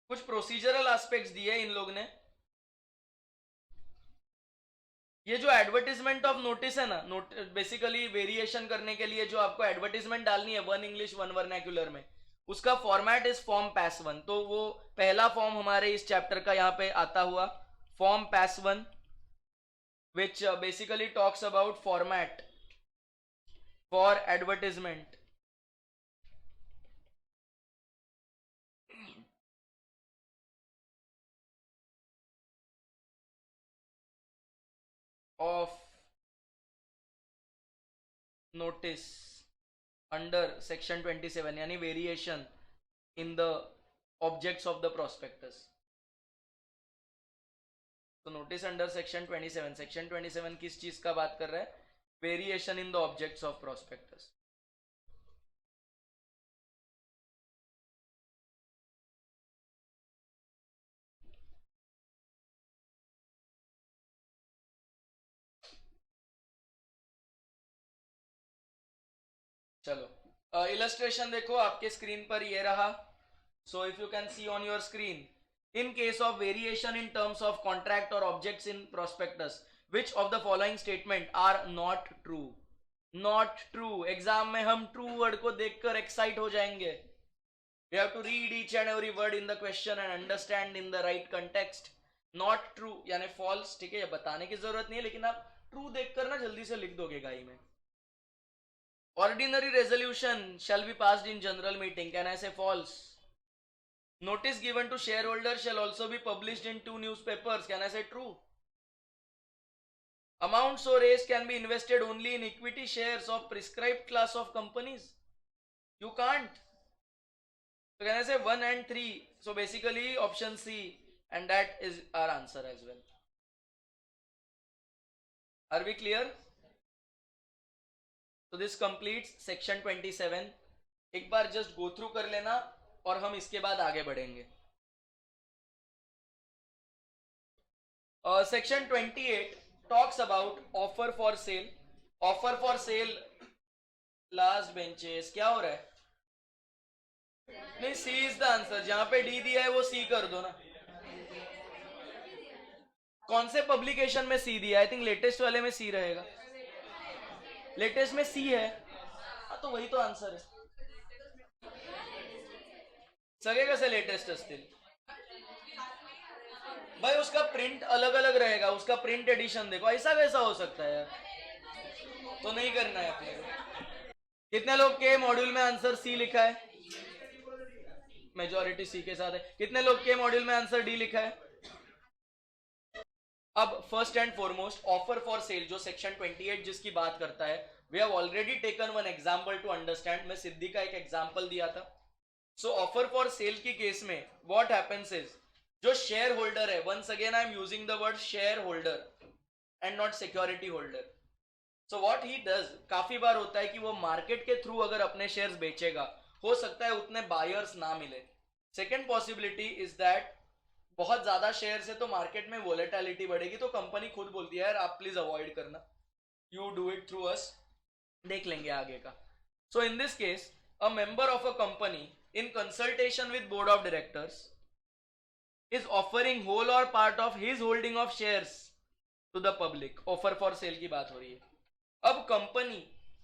कुछ प्रोसीजरल एस्पेक्ट्स दिए इन लोग ने। ये जो एडवर्टीजमेंट ऑफ नोटिस है ना, बेसिकली वेरिएशन करने के लिए जो आपको एडवर्टीजमेंट डालनी है वन इंग्लिश वन वर्नैक्युलर में, उसका फॉर्मेट इज फॉर्म पैस वन। तो वो पहला फॉर्म हमारे इस चैप्टर का यहाँ पे आता हुआ फॉर्म पैस one, which basically talks about format for advertisement of notice under section 27, यानी variation in the objects of the prospectus. तो नोटिस अंडर सेक्शन 27, सेक्शन 27 किस चीज का बात कर रहा है? Variation in the objects of prospectus. चलो इलस्ट्रेशन देखो आपके स्क्रीन पर ये रहा। So if you can C on your screen, in case of variation in terms of contract or objects in prospectus, which of the following statement are not true? Not true। Exam में हम true word को देखकर एक्साइट हो जाएंगे। We have to read each and every word in the question and understand in the right context। Not true यानी false, ठीक है, ये बताने की जरूरत नहीं है, लेकिन आप true देखकर ना जल्दी से लिख दोगे गाई में। Ordinary resolution shall be passed in general meeting, can I say false? Notice given to shareholders shall also be published in 2 newspapers, can I say true? Amount so raised can be invested only in equity shares of prescribed class of companies, you can't। So can I say 1 and 3? So basically option C, and that is our answer as well। Are we clear? So this completes section 27। एक बार just go through कर लेना और हम इसके बाद आगे बढ़ेंगे। Section 28 talks about offer for cell. Offer for cell, last benches, क्या हो रहा है? नहीं, सी इज द आंसर। जहां पे डी दिया है वो सी कर दो ना। कौन से पब्लिकेशन में सी दिया? आई थिंक लेटेस्ट वाले में सी रहेगा। लेटेस्ट में सी है, हाँ तो वही तो आंसर है। सगळे कसे लेटेस्ट असतील भाई? उसका प्रिंट अलग अलग रहेगा, उसका प्रिंट एडिशन देखो, ऐसा कैसा हो सकता है यार? तो नहीं करना है अपने को। कितने लोग के मॉड्यूल में आंसर सी लिखा है? मेजॉरिटी सी के साथ है। कितने लोग के मॉड्यूल में आंसर डी लिखा है? अब first and foremost offer for sale जो सेक्शन 28 जिसकी बात करता है, we have already taken one example to understand. मैं सिद्धि का एक एग्जांपल दिया था। सो ऑफर फॉर सेल की केस में व्हाट हैपेंस इज, जो शेयर होल्डर है, once again I am using the word share holder and not security holder. So what he does, काफी बार होता है कि वो मार्केट के थ्रू अगर अपने शेयर्स बेचेगा, हो सकता है उतने बायर्स ना मिले। सेकेंड पॉसिबिलिटी इज दैट बहुत ज्यादा शेयर है तो मार्केट में वोलेटिलिटी बढ़ेगी, तो कंपनी खुद बोलती है यार आप प्लीज अवॉइड करना, you do it through us, देख लेंगे आगे का। So in this case a member of a company in consultation with board of directors is offering whole or part of his holding of shares to the public। Offer for sale की बात हो रही है। अब कंपनी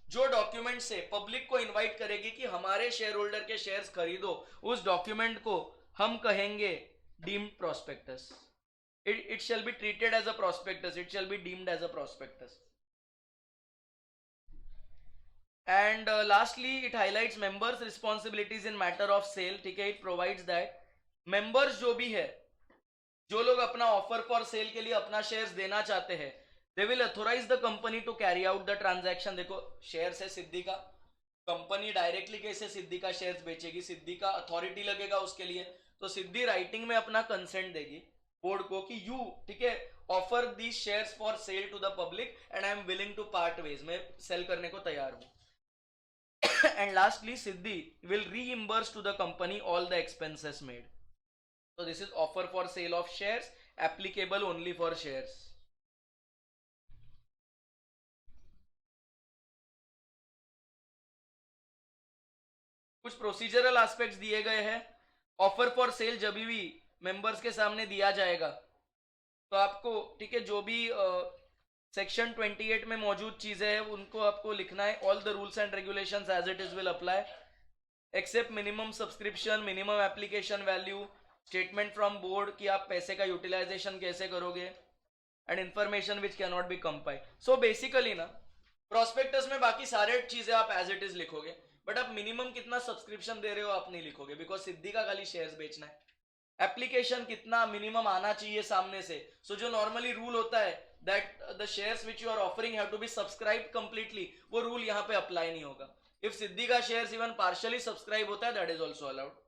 जो डॉक्यूमेंट से पब्लिक को इनवाइट करेगी कि हमारे शेयर होल्डर के शेयर्स खरीदो, उस डॉक्यूमेंट को हम कहेंगे deemed prospectus. it shall be treated as a prospectus, it shall be deemed as a prospectus। And lastly it highlights members responsibilities in matter of sale, ठीक है। it provides that members जो भी है, जो लोग अपना ऑफर फॉर सेल के लिए अपना शेयर्स देना चाहते हैं, they will authorize the company to carry out the transaction। देखो शेयर्स है सिद्धि का, कंपनी डायरेक्टली कैसे सिद्धि का शेयर्स बेचेगी, सिद्धि का अथॉरिटी लगेगा उसके लिए, तो सिद्धि राइटिंग में अपना कंसेंट देगी बोर्ड को कि यू, ठीक है, offer these shares for sale to the public and I am willing to part ways, मैं सेल करने को तैयार हूं। And lastly Siddhi will reimburse to the company all the expenses made. So this is offer for sale of shares applicable only for shares. कुछ प्रोसीजरल एस्पेक्ट्स दिए गए हैं। ऑफर फॉर सेल जब भी मेंबर्स के सामने दिया जाएगा तो आपको, ठीक है, जो भी सेक्शन 28 में मौजूद चीजें हैं उनको आपको लिखना है। All the rules and regulations as it is will apply except minimum subscription, minimum application value, statement from board कि आप पैसे का यूटिलाइजेशन कैसे करोगे, and information which can not be compile. So basically ना प्रोस्पेक्टस में बाकी सारे चीजें आप एज इट इज लिखोगे, बट आप मिनिमम कितना सब्सक्रिप्शन दे रहे हो आप नहीं लिखोगे, बिकॉज सिद्धि का खाली शेयर्स बेचना है। एप्लीकेशन कितना मिनिमम आना चाहिए सामने से, सो जो नॉर्मली रूल होता है that the shares which you are offering have to be subscribed completely, वो रूल यहाँ पे अप्लाई नहीं होगा। इफ सिद्धि का शेयर्स इवन पार्शियली सब्सक्राइब होता है दैट इज ऑल्सो अलाउड।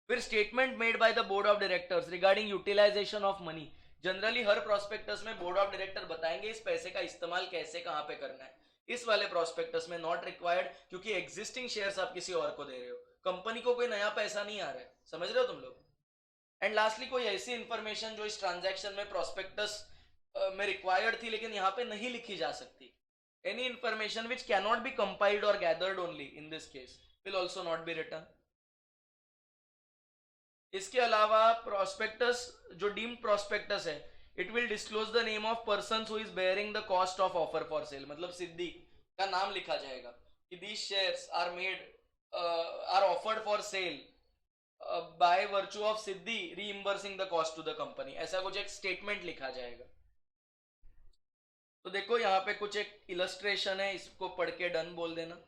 फिर statement made by the board of directors regarding utilization of money. Generally हर प्रोस्पेक्टस में बोर्ड ऑफ डायरेक्टर बताएंगे इस पैसे का इस्तेमाल कैसे कहां पे करना है। इस वाले प्रोस्पेक्टस में नॉट रिक्वायर्ड, क्योंकि एग्जिस्टिंग शेयर्स आप किसी और को दे रहे हो, कंपनी को कोई नया पैसा नहीं आ रहा है, समझ रहे हो तुम लोग। एंड लास्टली कोई ऐसी इंफॉर्मेशन जो इस ट्रांजैक्शन में प्रोस्पेक्टस में रिक्वायर्ड थी लेकिन यहाँ पे नहीं लिखी जा सकती, any information which can not be compiled or gathered only in this case will also not be return. इसके अलावा प्रोस्पेक्टस जो डीम्ड प्रोस्पेक्टस है, it will disclose the name of person who is bearing the cost of offer for sale, मतलब सिद्धि का नाम लिखा जाएगा कि these shares are made are offered for sale by virtue of Siddhi reimbursing the cost to the company, ऐसा कुछ एक स्टेटमेंट लिखा जाएगा। तो देखो यहाँ पे कुछ एक इलस्ट्रेशन है, इसको पढ़ के डन बोल देना।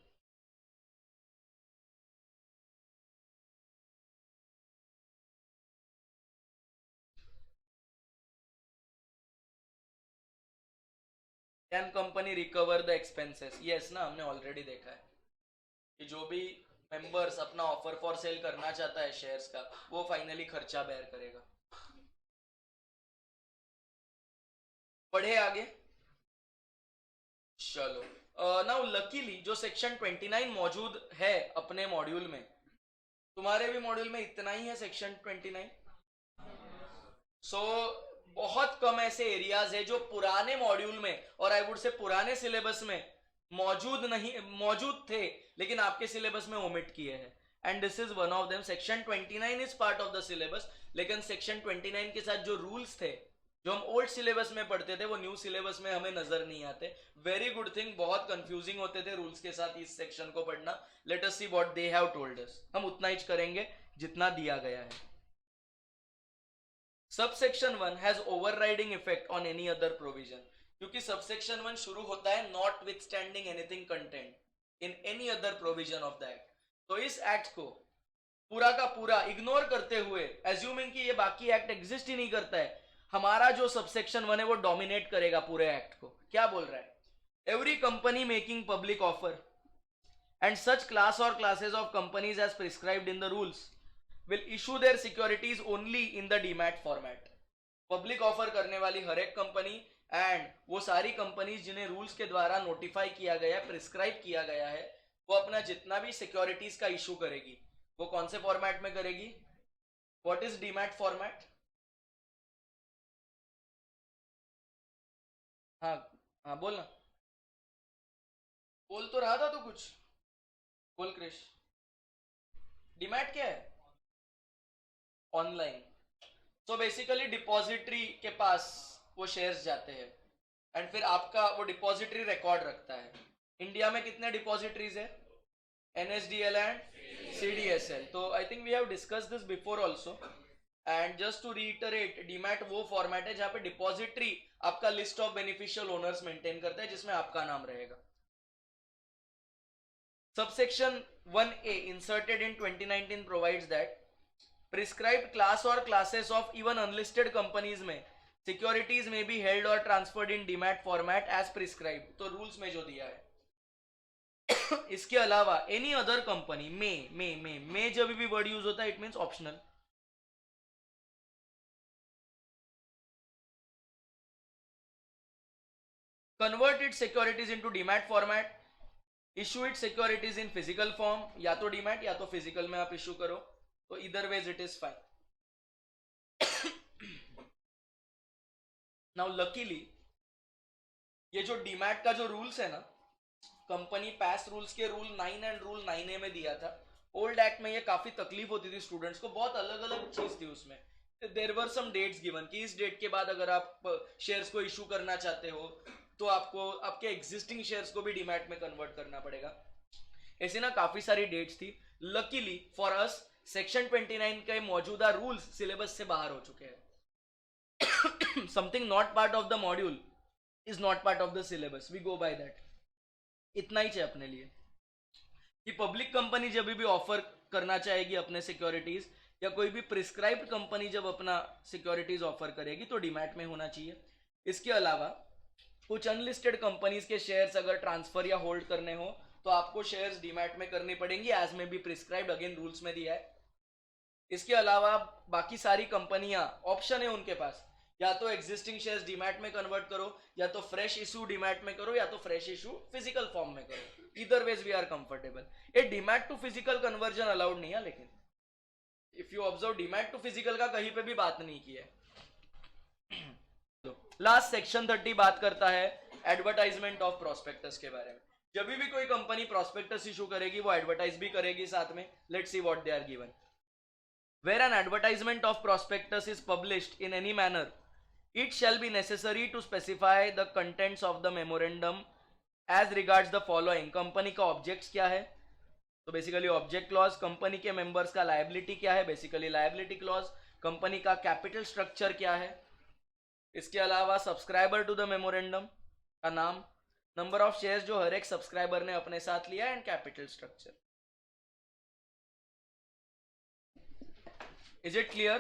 Can company recover the expenses, yes ना, हमने ऑलरेडी देखा है कि जो भी मेंबर्स अपना ऑफर फॉर सेल करना चाहता है शेयर्स का, वो फाइनली खर्चा बेयर करेगा। पढ़े आगे, चलो। नाउ लकीली जो सेक्शन 29 मौजूद है अपने मॉड्यूल में, तुम्हारे भी मॉड्यूल में इतना ही है सेक्शन 29। सो बहुत कम ऐसे एरियाज है जो पुराने मॉड्यूल में और आई वुड से पुराने सिलेबस में मौजूद थे लेकिन आपके सिलेबस में ओमिट किए हैं, and this is one of them. Section 29 is part of the syllabus, लेकिन सेक्शन 29 के साथ जो रूल्स थे जो हम ओल्ड सिलेबस में पढ़ते थे वो न्यू सिलेबस में हमें नजर नहीं आते। वेरी गुड थिंग, बहुत कंफ्यूजिंग होते थे रूल्स के साथ इस सेक्शन को पढ़ना। Let us C what they have told us, हम उतना ही करेंगे जितना दिया गया है। Subsection 1 has overriding effect on any other provision, क्योंकि सबसेक्शन 1 शुरू होता है not with standing anything content in any other provision of the act. तो इस एक्ट को पूरा का पूरा इग्नोर करते हुए, एज्यूमिंग कि ये बाकी एक्ट एग्जिस्ट ही नहीं करता है, हमारा जो सबसेक्शन 1 है वो डोमिनेट करेगा पूरे एक्ट को। क्या बोल रहा है? Every company making public offer and such class or classes of companies as prescribed in the rules will issue their securities only in the demat format. Public offer करने वाली हर एक कंपनी एंड वो सारी कंपनीज जिन्हें रूल्स के द्वारा नोटिफाई किया गया, प्रिस्क्राइब किया गया है, वो अपना जितना भी सिक्योरिटीज का इशू करेगी वो कौन से फॉर्मेट में करेगी? What is demat format? हाँ हाँ, बोल ना, बोल तो रहा था तो कुछ, बोल क्रिश। डीमैट क्या है? ऑनलाइन। सो बेसिकली डिपॉजिटरी के पास वो शेयर्स जाते हैं एंड फिर आपका वो डिपॉजिटरी रिकॉर्ड रखता है। इंडिया में कितने डिपॉजिटरीज है? NSDL and CDSL। तो I think we have discuss this before also, and just to reiterate, demat वो फॉर्मेट है जहां पे डिपॉजिटरी आपका list of beneficial owners maintain करता है जिसमें आपका नाम रहेगा। Subsection 1A inserted in 2019 provides that prescribed class or classes of even unlisted companies में सिक्योरिटीज में be held or transferred in demat format as prescribe. तो रूल्स में जो दिया है इसके अलावा एनी अदर कंपनी में जब भी वर्ड यूज होता है it means optional. Convert it securities into demat format. Issue it securities in physical form. या तो डीमैट या तो फिजिकल में आप इशू करो, तो इधर ways it is fine. Now luckily ये जो डीमैट का जो रूल्स है ना, कंपनी पास रूल्स के रूल 9 एंड रूल 9A में दिया था. ओल्ड एक्ट में ये काफी तकलीफ होती थी स्टूडेंट्स को, बहुत अलग अलग चीज थी उसमें. There were some dates given कि इस डेट के बाद अगर आप शेयर्स को इशू करना चाहते हो तो आपको आपके एग्जिस्टिंग शेयर्स को भी डीमैट में कन्वर्ट करना पड़ेगा. ऐसी ना काफी सारी डेट्स थी. लकीली फॉर अस सेक्शन 29 के मौजूदा रूल्स सिलेबस से बाहर हो चुके हैं. Something not part of the module is not part of the syllabus. We go by that. इतना ही चाहिए अपने लिए कि पब्लिक कंपनी जब भी ऑफर करना चाहेगी अपने सिक्योरिटीज, या कोई भी प्रिस्क्राइब्ड कंपनी जब अपना सिक्योरिटीज ऑफर करेगी तो डीमैट में होना चाहिए. इसके अलावा कुछ अनलिस्टेड कंपनीज के शेयर्स अगर ट्रांसफर या होल्ड करने हो तो आपको शेयर्स डीमैट में करनी पड़ेंगी, एज में बी प्रिस्क्राइब्ड, अगेन रूल्स में दिया है. इसके अलावा बाकी सारी कंपनियां ऑप्शन है उनके पास, या तो एग्जिस्टिंग शेयर्स डीमैट में कन्वर्ट करो, या तो फ्रेश इशू डीमैट में करो, या तो फ्रेश इशू फिजिकल फॉर्म में करो. इधर वेज वी आर कंफर्टेबल. ये demat to physical conversion allowed नहीं है, लेकिन if you observe demat to physical का कहीं पे भी बात नहीं की है. लास्ट सेक्शन 30 बात करता है एडवर्टाइजमेंट ऑफ प्रोस्पेक्टस के बारे में. जब भी कोई कंपनी प्रोस्पेक्टस इशू करेगी वो एडवर्टाइज भी करेगी साथ में. Let's see what they are given. Where an advertisement of prospectus is published in any manner, it shall be necessary to specify the contents of the memorandum as regards the following. Company का ऑब्जेक्ट्स क्या है, तो बेसिकली ऑब्जेक्ट क्लॉज. कंपनी के मेंबर्स का लायबिलिटी क्या है, बेसिकली लायबिलिटी क्लॉज. कंपनी का कैपिटल स्ट्रक्चर क्या है. इसके अलावा सब्सक्राइबर टू द मेमोरेंडम का नाम, नंबर ऑफ शेयर्स जो हर एक सब्सक्राइबर ने अपने साथ लिया, and capital structure. Is it clear?